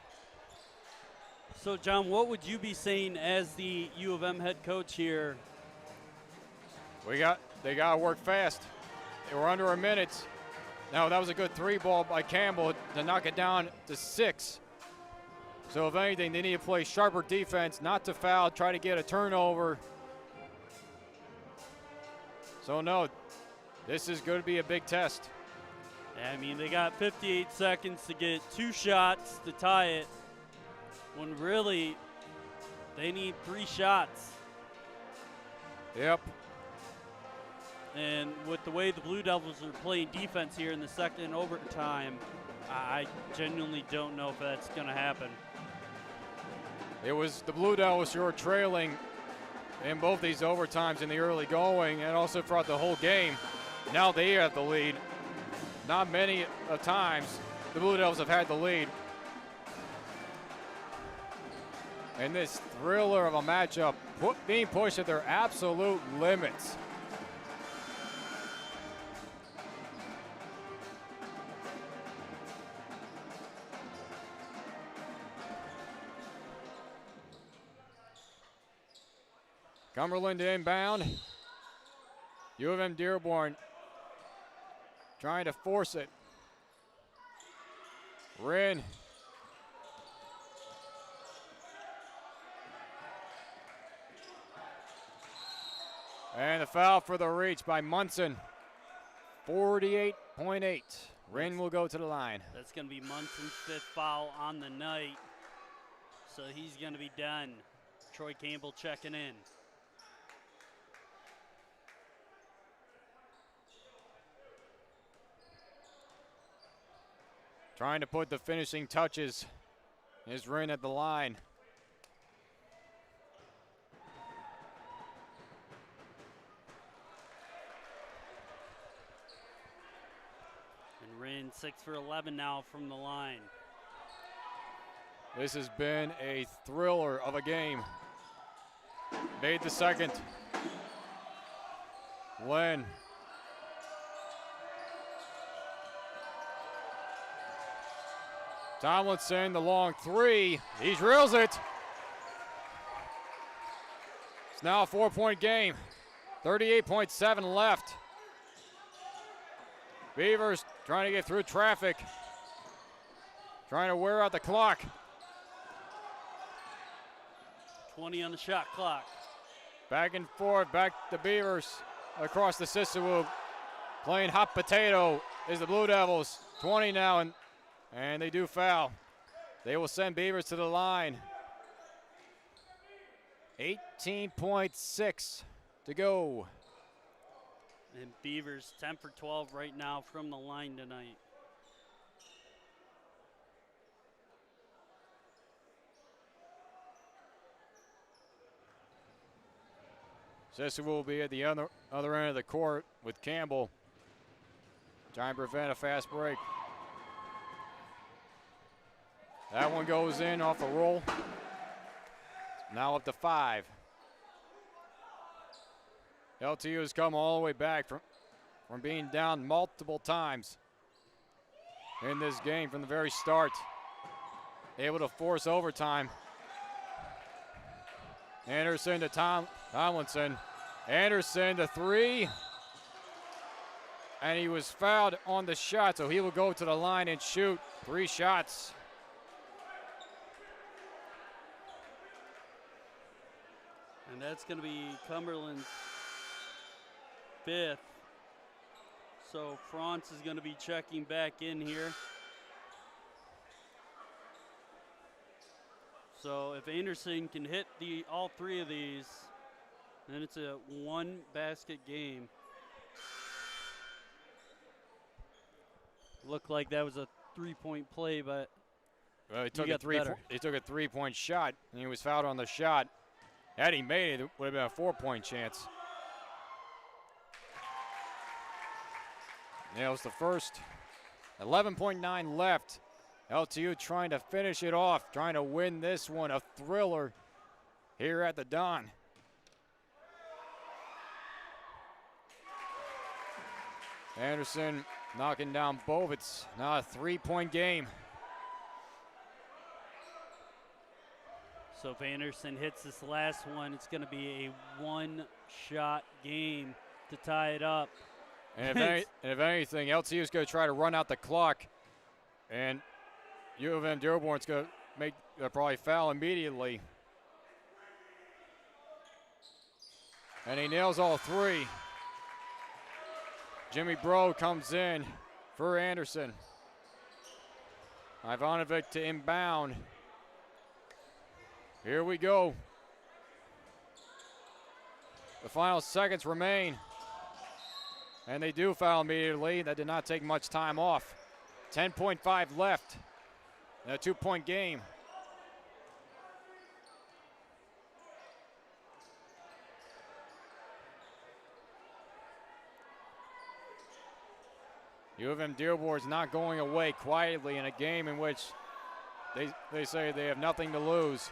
B: So, John, what would you be saying as the U of M head coach here?
A: They got to work fast. They were under a minute. Now, that was a good 3 ball by Campbell to knock it down to 6. So, if anything, they need to play sharper defense, not to foul, try to get a turnover. So, no, this is going to be a big test.
B: I mean, they got 58 seconds to get 2 shots to tie it, when really they need 3 shots.
A: Yep.
B: And with the way the Blue Devils are playing defense here in the second overtime, I genuinely don't know if that's going to happen.
A: It was the Blue Devils who were trailing in both these overtimes in the early going and also throughout the whole game. Now they have the lead. Not many times the Blue Devils have had the lead. And this thriller of a matchup being pushed at their absolute limits. Cumberland inbound. U of M Dearborn trying to force it. Wren And the foul for the reach by Munson. 48.8. Wren will go to the line.
B: That's going to be Munson's 5th foul on the night. So he's going to be done. Troy Campbell checking in.
A: Trying to put the finishing touches is Wren at the line.
B: And Wren 6 for 11 now from the line.
A: This has been a thriller of a game. Made the second. Len. Tomlinson, the long three. He drills it. It's now a 4-point game. 38.7 left. Beavers trying to get through traffic. Trying to wear out the clock.
B: 20 on the shot clock.
A: Back and forth, back to Beavers across the Sissewood. Playing hot potato is the Blue Devils. 20 now, and they do foul. They will send Beavers to the line. 18.6 to go.
B: And Beavers 10 for 12 right now from the line tonight.
A: Sissewood will be at the other end of the court with Campbell. Trying to prevent a fast break. That one goes in off a roll. Now up to 5. LTU has come all the way back from being down multiple times in this game from the very start. Able to force overtime. Anderson to Tomlinson. Anderson to 3. And he was fouled on the shot, so he will go to the line and shoot 3 shots.
B: And that's going to be Cumberland's 5th. So France is going to be checking back in here. So if Anderson can hit all 3 of these, then it's a 1-basket game. Looked like that was a 3-point play, but
A: he took a 3-point shot, and he was fouled on the shot. Had he made it, it would have been a 4-point chance. Nails the first. 11.9 left. LTU trying to finish it off, trying to win this one, a thriller here at the Don. Anderson knocking down Bovitz. Now a 3-point game.
B: So if Anderson hits this last one, it's going to be a 1-shot game to tie it up.
A: And if anything, LTU is going to try to run out the clock, and UM-Dearborn's going to make probably foul immediately. And he nails all 3. Jimmy Bro comes in for Anderson. Ivanovic to inbound. Here we go. The final seconds remain. And they do foul immediately. That did not take much time off. 10.5 left. A 2-point game. UM-Dearborn is not going away quietly in a game in which they say they have nothing to lose.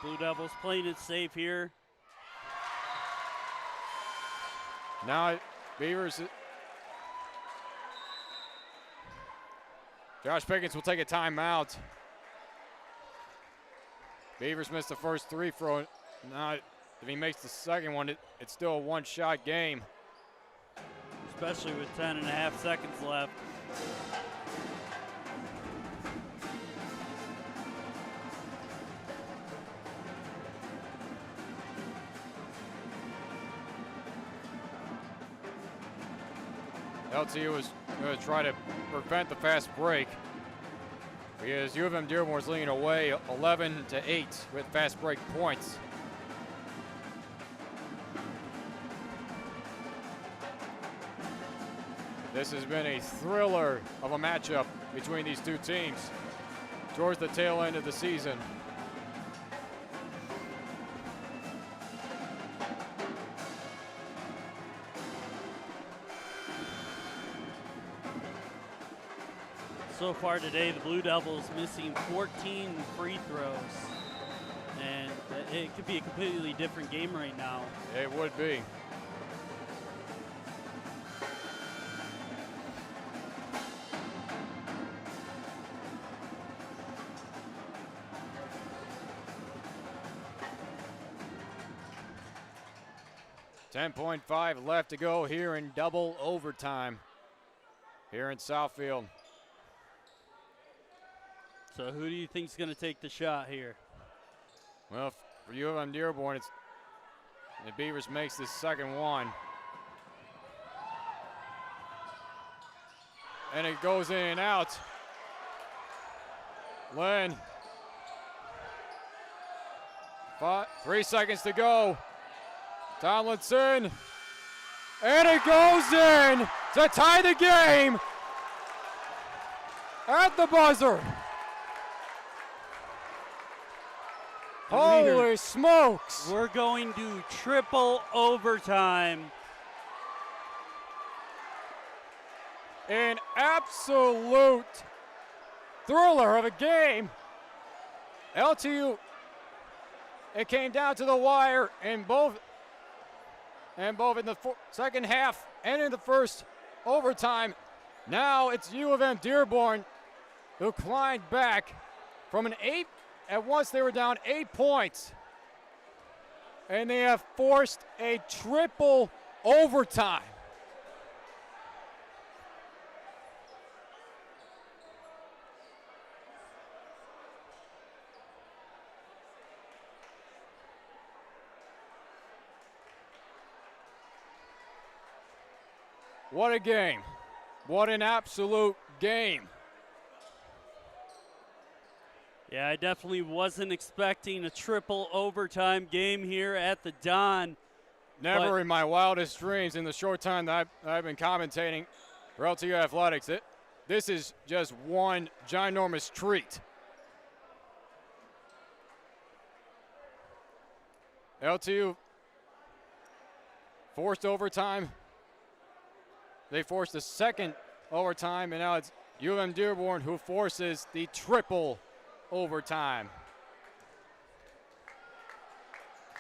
B: Blue Devils playing it safe here.
A: Now Beavers. Josh Pickens will take a timeout. Beavers missed the first 3 throw. Now if he makes the second one, it's still a 1-shot game.
B: Especially with 10.5 seconds left.
A: LTU is going to try to prevent the fast break. Because U of M Dearborn is leading away 11-8 with fast break points. This has been a thriller of a matchup between these two teams towards the tail end of the season.
B: So far today, the Blue Devils missing 14 free throws. And it could be a completely different game right now.
A: It would be. .5 left to go here in double overtime here in Southfield.
B: So who do you think is going to take the shot here?
A: Well, for U of M Dearborn, it's the Beavers makes the second one. And it goes in and out. Lynn. 3 seconds to go. Tomlinson. And it goes in to tie the game at the buzzer. Holy smokes!
B: We're going to triple overtime.
A: An absolute thriller of a game. LTU, it came down to the wire in both in the second half and in the first overtime. Now it's U of M Dearborn who climbed back from an 8. At once they were down 8 points. And they have forced a triple overtime. What a game. What an absolute game.
B: Yeah, I definitely wasn't expecting a triple overtime game here at the Don.
A: Never in my wildest dreams in the short time that I've been commentating for LTU Athletics. This is just one ginormous treat. LTU forced overtime. They forced the second overtime, and now it's U of M Dearborn who forces the triple overtime.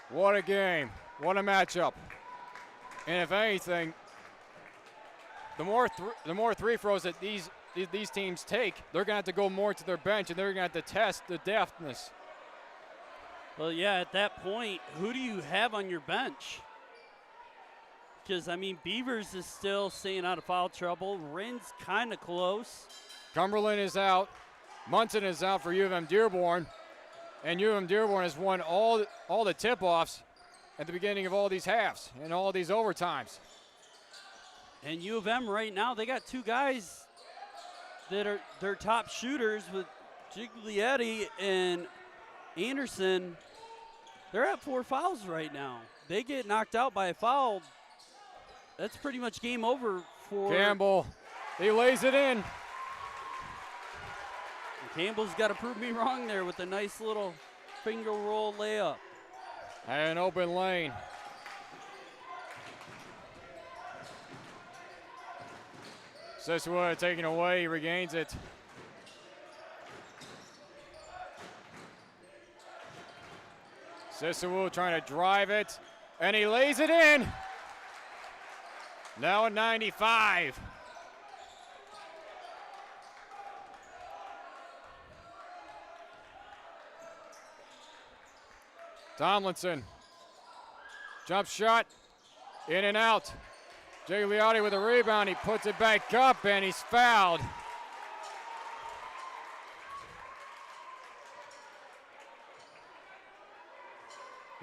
A: What a game. What a matchup. And if anything, the more free throws that these teams take, they're going to have to go more to their bench, and they're going to have to test the deftness.
B: Well, yeah, at that point, who do you have on your bench? Because, I mean, Beavers is still staying out of foul trouble. Rin's kind of close.
A: Cumberland is out. Munson is out for U of M Dearborn, and U of M Dearborn has won all the tip-offs at the beginning of all these halves and all these overtimes.
B: And U of M right now, they got 2 guys that are their top shooters with Giglietti and Anderson. They're at 4 fouls right now. They get knocked out by a foul. That's pretty much game over for
A: Campbell. He lays it in.
B: Campbell's got to prove me wrong there with a nice little finger roll layup.
A: And open lane. Siswood taken away, he regains it. Siswood trying to drive it, and he lays it in. Now at 95. Tomlinson, jump shot, in and out. Gigliotti with a rebound, he puts it back up and he's fouled.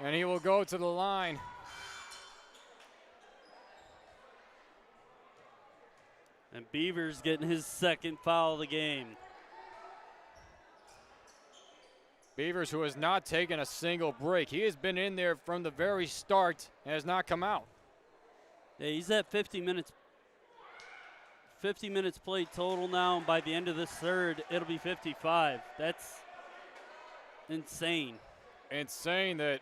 A: And he will go to the line.
B: And Beavers getting his second foul of the game.
A: Beavers, who has not taken a single break. He has been in there from the very start and has not come out.
B: Yeah, he's at 50 minutes. 50 minutes played total now, and by the end of this third, it'll be 55. That's insane.
A: Insane that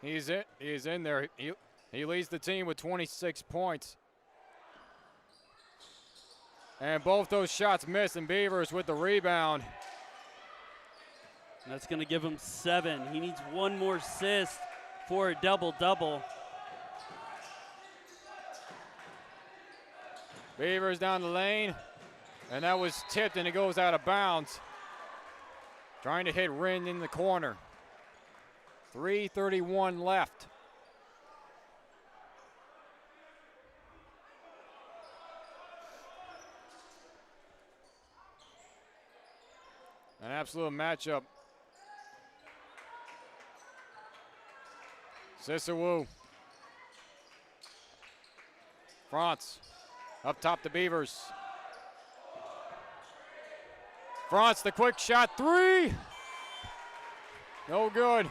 A: he's in there. He leads the team with 26 points. And both those shots missed, and Beavers with the rebound.
B: That's going to give him 7. He needs one more assist for a double-double.
A: Beavers down the lane, and that was tipped, and it goes out of bounds. Trying to hit Rin in the corner. 3:31 left. An absolute matchup. Sisawu. France. Up top the Beavers. France, the quick shot, 3. No good.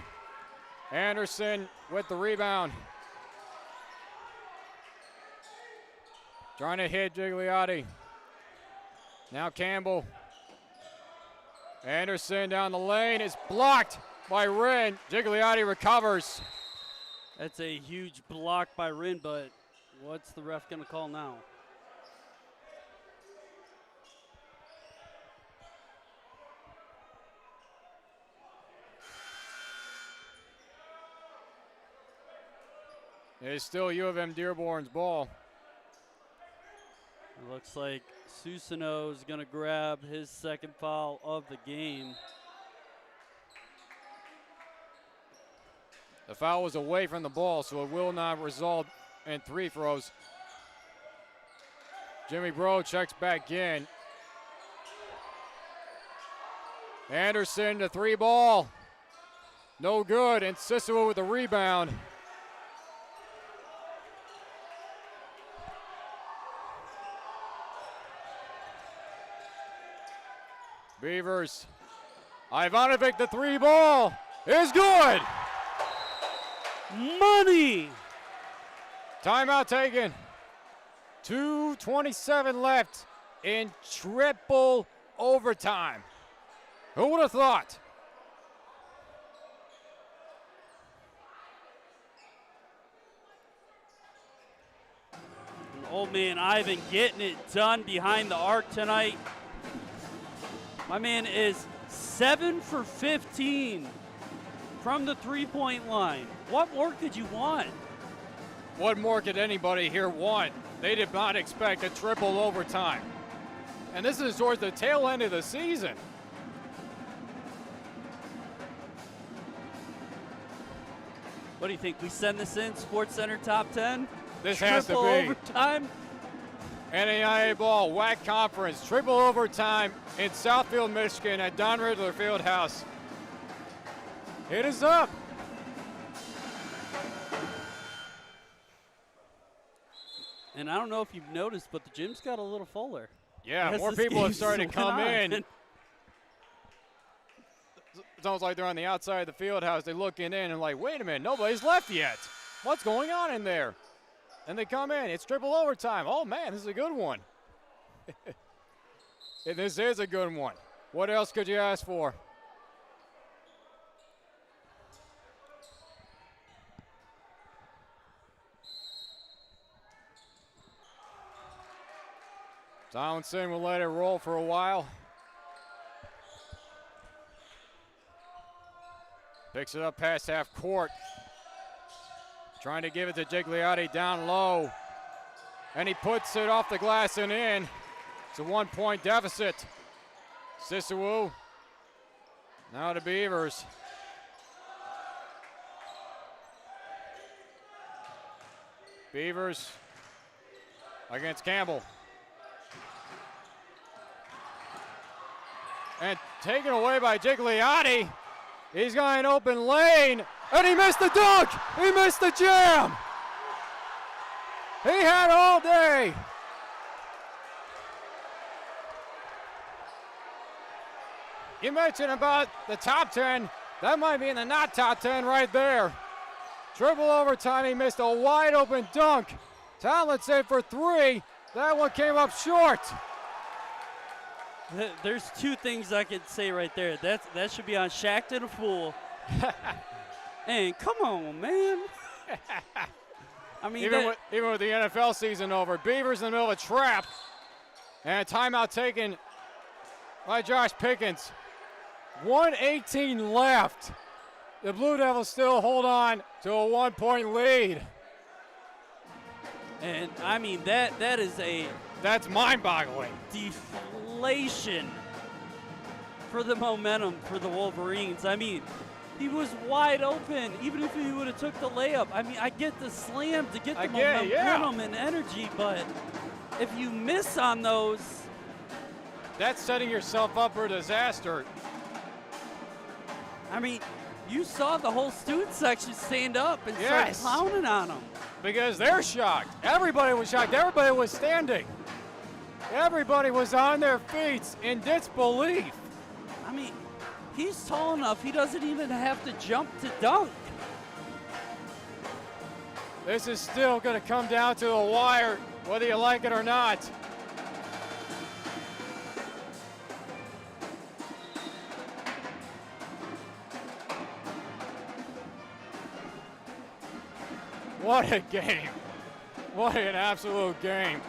A: Anderson with the rebound. Trying to hit Gigliotti. Now Campbell. Anderson down the lane is blocked by Rin. Gigliotti recovers.
B: That's a huge block by Rin, but what's the ref going to call now?
A: It is still U of M Dearborn's ball.
B: It looks like Susano is going to grab his second foul of the game.
A: The foul was away from the ball, so it will not result in 3 throws. Jimmy Bro checks back in. Anderson, the 3 ball. No good, and Sisawa with the rebound. Beavers. Ivanovic, the 3 ball is good.
B: Money!
A: Timeout taken. 2:27 left in triple overtime. Who would have thought?
B: And old man Ivan getting it done behind the arc tonight. My man is 7 for 15 from the three-point line. What more could you want?
A: What more could anybody here want? They did not expect a triple overtime. And this is towards the tail end of the season.
B: What do you think? We send this in, Sports Center top 10?
A: This has to
B: Triple
A: be.
B: overtime?
A: NAIA ball, WAC conference, triple overtime in Southfield, Michigan at Don Ridler Field House. It is up.
B: And I don't know if you've noticed, but the gym's got a little fuller.
A: Yeah,
B: As
A: more
B: this
A: people have
B: game's
A: started to come
B: went on.
A: in. It's almost like they're on the outside of the field house. They're looking in and like, wait a minute, nobody's left yet. What's going on in there? And they come in. It's triple overtime. Oh, man, this is a good one. This is a good one. What else could you ask for? Tomlinson will let it roll for a while. Picks it up past half court. Trying to give it to Gigliotti down low. And he puts it off the glass and in. It's a 1-point deficit. Sisawu. Now to Beavers. Beavers against Campbell. And taken away by Gigliotti. He's got an open lane, and he missed the dunk. He missed the jam. He had all day. you mentioned about the top 10. That might be in the not top 10 right there. Triple overtime, he missed a wide open dunk. Tomlinson for three. That one came up short.
B: There's two things I could say right there. That should be on Shackton a fool. And come on, man. I mean,
A: even with the NFL season over, Beavers in the middle of a trap. And a timeout taken by Josh Pickens. 1:18 left. The Blue Devils still hold on to a 1-point lead.
B: And I mean, that is
A: that's mind-boggling.
B: Deflation for the momentum for the Wolverines. I mean, he was wide open. Even if he would have took the layup, I mean, I get the slam to get the momentum and energy, but if you miss on those,
A: that's setting yourself up for disaster.
B: I mean, you saw the whole student section stand up and start clowning on him.
A: Because they're shocked. Everybody was shocked. Everybody was standing. Everybody was on their feet in disbelief.
B: I mean, he's tall enough, he doesn't even have to jump to dunk.
A: This is still going to come down to the wire, whether you like it or not. What a game. What an absolute game.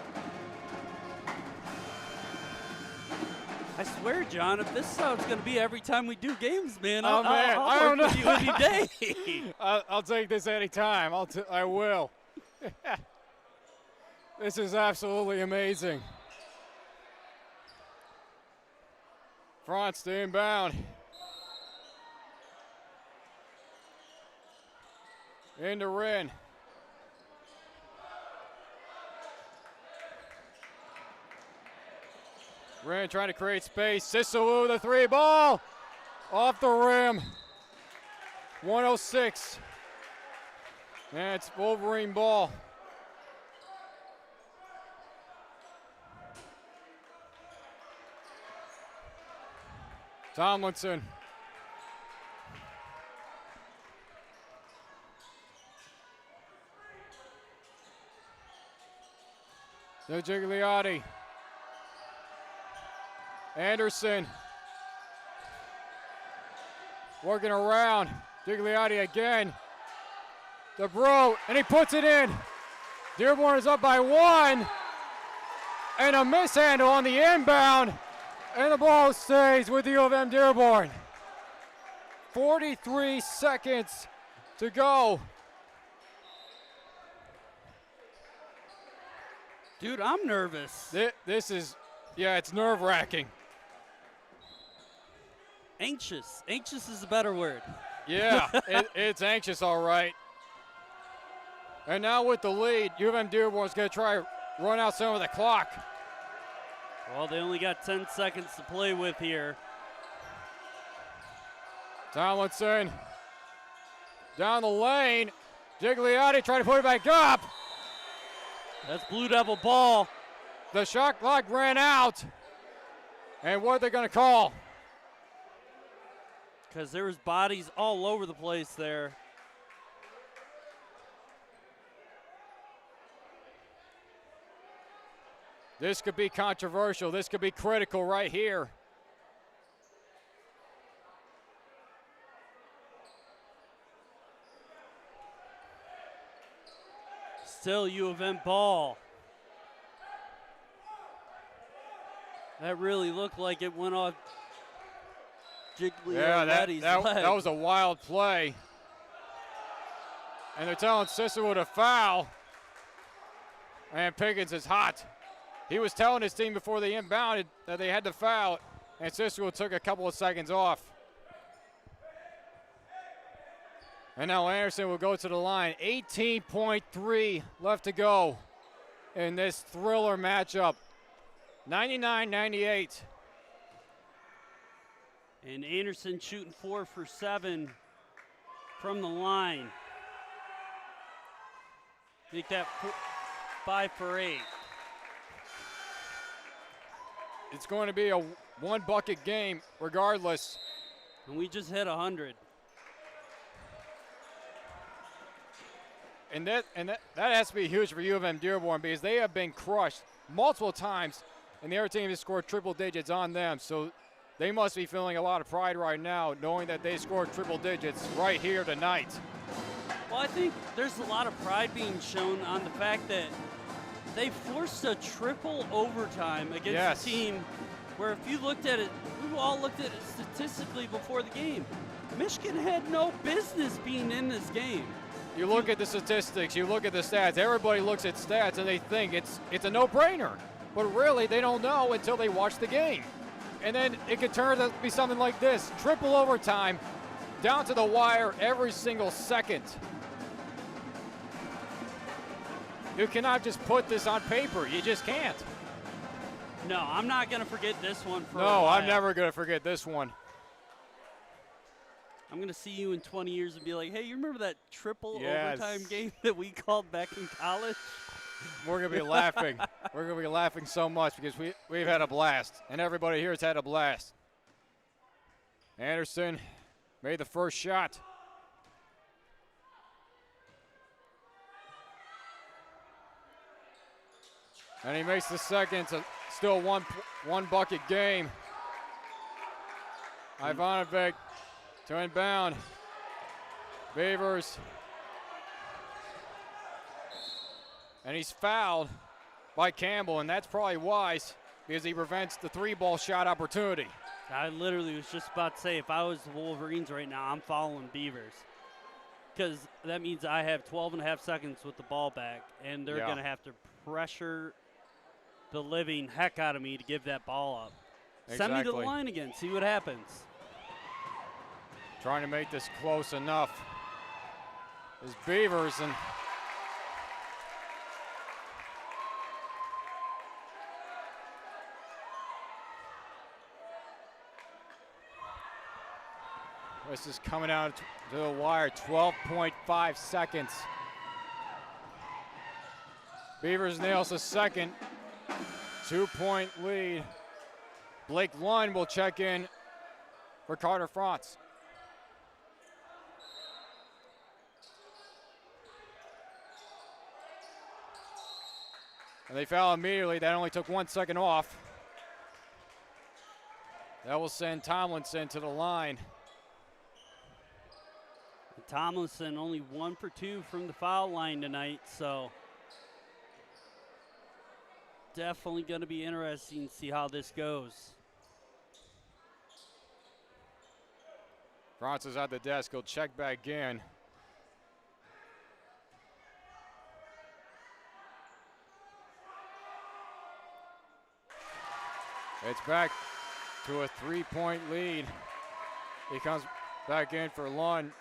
B: I swear, John, if this is how it's going to be every time we do games, man,
A: I'll
B: work with you any day.
A: I'll take this anytime. I will. This is absolutely amazing. Franz to inbound. Into Wren. Wren trying to create space. Sisselu, the three ball. Off the rim. 106. And it's Wolverine ball. Tomlinson. No Gigliotti. Anderson. Working around. Gigliotti again. DeBro, and he puts it in. Dearborn is up by one. And a mishandle on the inbound. And the ball stays with the UM-Dearborn. 43 seconds to go.
B: Dude, I'm nervous.
A: This is, it's nerve-wracking.
B: Anxious. Anxious is a better word.
A: Yeah, it's anxious, all right. And now with the lead, UM-Dearborn is going to try to run out some of the clock.
B: Well, they only got 10 seconds to play with here.
A: Tomlinson down the lane. Gigliotti trying to put it back up.
B: That's Blue Devil ball.
A: The shot clock ran out. And what are they going to call?
B: Because there was bodies all over the place there.
A: This could be controversial. This could be critical right here.
B: Still U of M ball. That really looked like it went off Gigliotti's leg.
A: That was a wild play. And they're telling Cicero to foul. And Pickens is hot. He was telling his team before they inbounded that they had to foul, and Cicero took a couple of seconds off. And now Anderson will go to the line. 18.3 left to go in this thriller matchup. 99-98.
B: And Anderson shooting 4 for 7 from the line. Make that 5 for 8.
A: It's going to be a one bucket game regardless.
B: And we just hit 100.
A: And that has to be huge for U of M Dearborn because they have been crushed multiple times, and the other team has scored triple digits on them. So they must be feeling a lot of pride right now, knowing that they scored triple digits right here tonight.
B: Well, I think there's a lot of pride being shown on the fact that they forced a triple overtime against a team where, if you looked at it, we all looked at it statistically before the game. Michigan had no business being in this game.
A: You look at the statistics, you look at the stats, everybody looks at stats and they think it's a no-brainer. But really, they don't know until they watch the game. And then it could turn out to be something like this. Triple overtime, down to the wire every single second. You cannot just put this on paper. You just can't.
B: No, I'm not going to forget this one for a
A: No,
B: while.
A: I'm never going to forget this one.
B: I'm going to see you in 20 years and be like, hey, you remember that triple overtime game that we called back in college?
A: We're going to be laughing. We're going to be laughing so much because we've had a blast, and everybody here has had a blast. Anderson made the first shot. And he makes the second. So still one bucket game. Ivanovic to inbound. Beavers. And he's fouled by Campbell, and that's probably wise because he prevents the three-ball shot opportunity.
B: I literally was just about to say, if I was the Wolverines right now, I'm following Beavers. Because that means I have 12 and a half seconds with the ball back, and they're going to have to pressure the living heck out of me to give that ball up.
A: Exactly.
B: Send me to the line again, see what happens.
A: Trying to make this close enough is Beavers, and this is coming out to the wire, 12.5 seconds. Beavers nails the second 2-point lead. Blake Lund will check in for Carter Franz. And they foul immediately. That only took 1 second off. That will send Tomlinson to the line.
B: Tomlinson only 1 for 2 from the foul line tonight, so definitely going to be interesting to see how this goes.
A: Franz is at the desk. He'll check back in. It's back to a 3-point lead. He comes back in for Lund,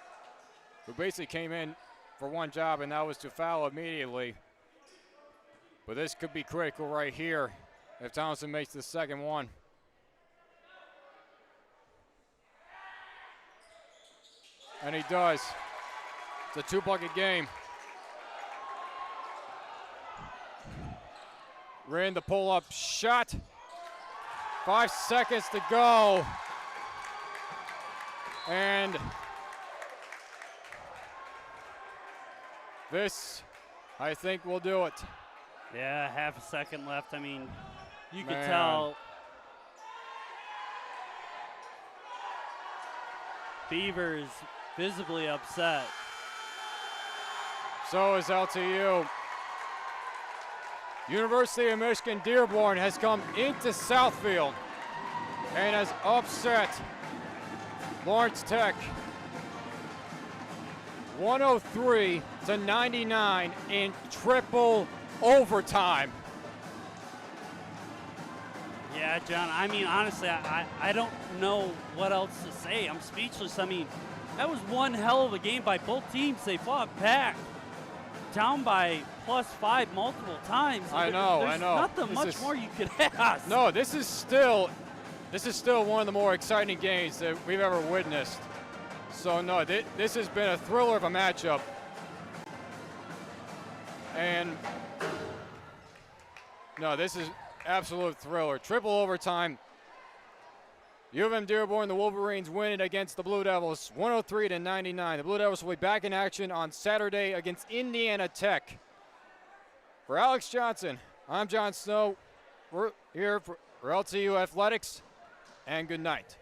A: who basically came in for one job, and that was to foul immediately. But this could be critical right here if Thompson makes the second one. And he does. It's a 2-bucket game. Ran the pull-up shot. 5 seconds to go. And this, I think, will do it.
B: Yeah, half a second left. I mean, you could tell Beavers visibly upset.
A: So is LTU. University of Michigan Dearborn has come into Southfield and has upset Lawrence Tech 103-99 in triple overtime.
B: Yeah, John, I mean, honestly, I don't know what else to say. I'm speechless. I mean, that was one hell of a game by both teams. They fought back. Down by +5 multiple times.
A: There's
B: Nothing much more you could ask.
A: No, this is still one of the more exciting games that we've ever witnessed. So no, this has been a thriller of a matchup. And no, this is absolute thriller. Triple overtime. U of M-Dearborn, the Wolverines win it against the Blue Devils, 103-99. The Blue Devils will be back in action on Saturday against Indiana Tech. For Alex Johnson, I'm John Snow. We're here for LTU Athletics, and good night.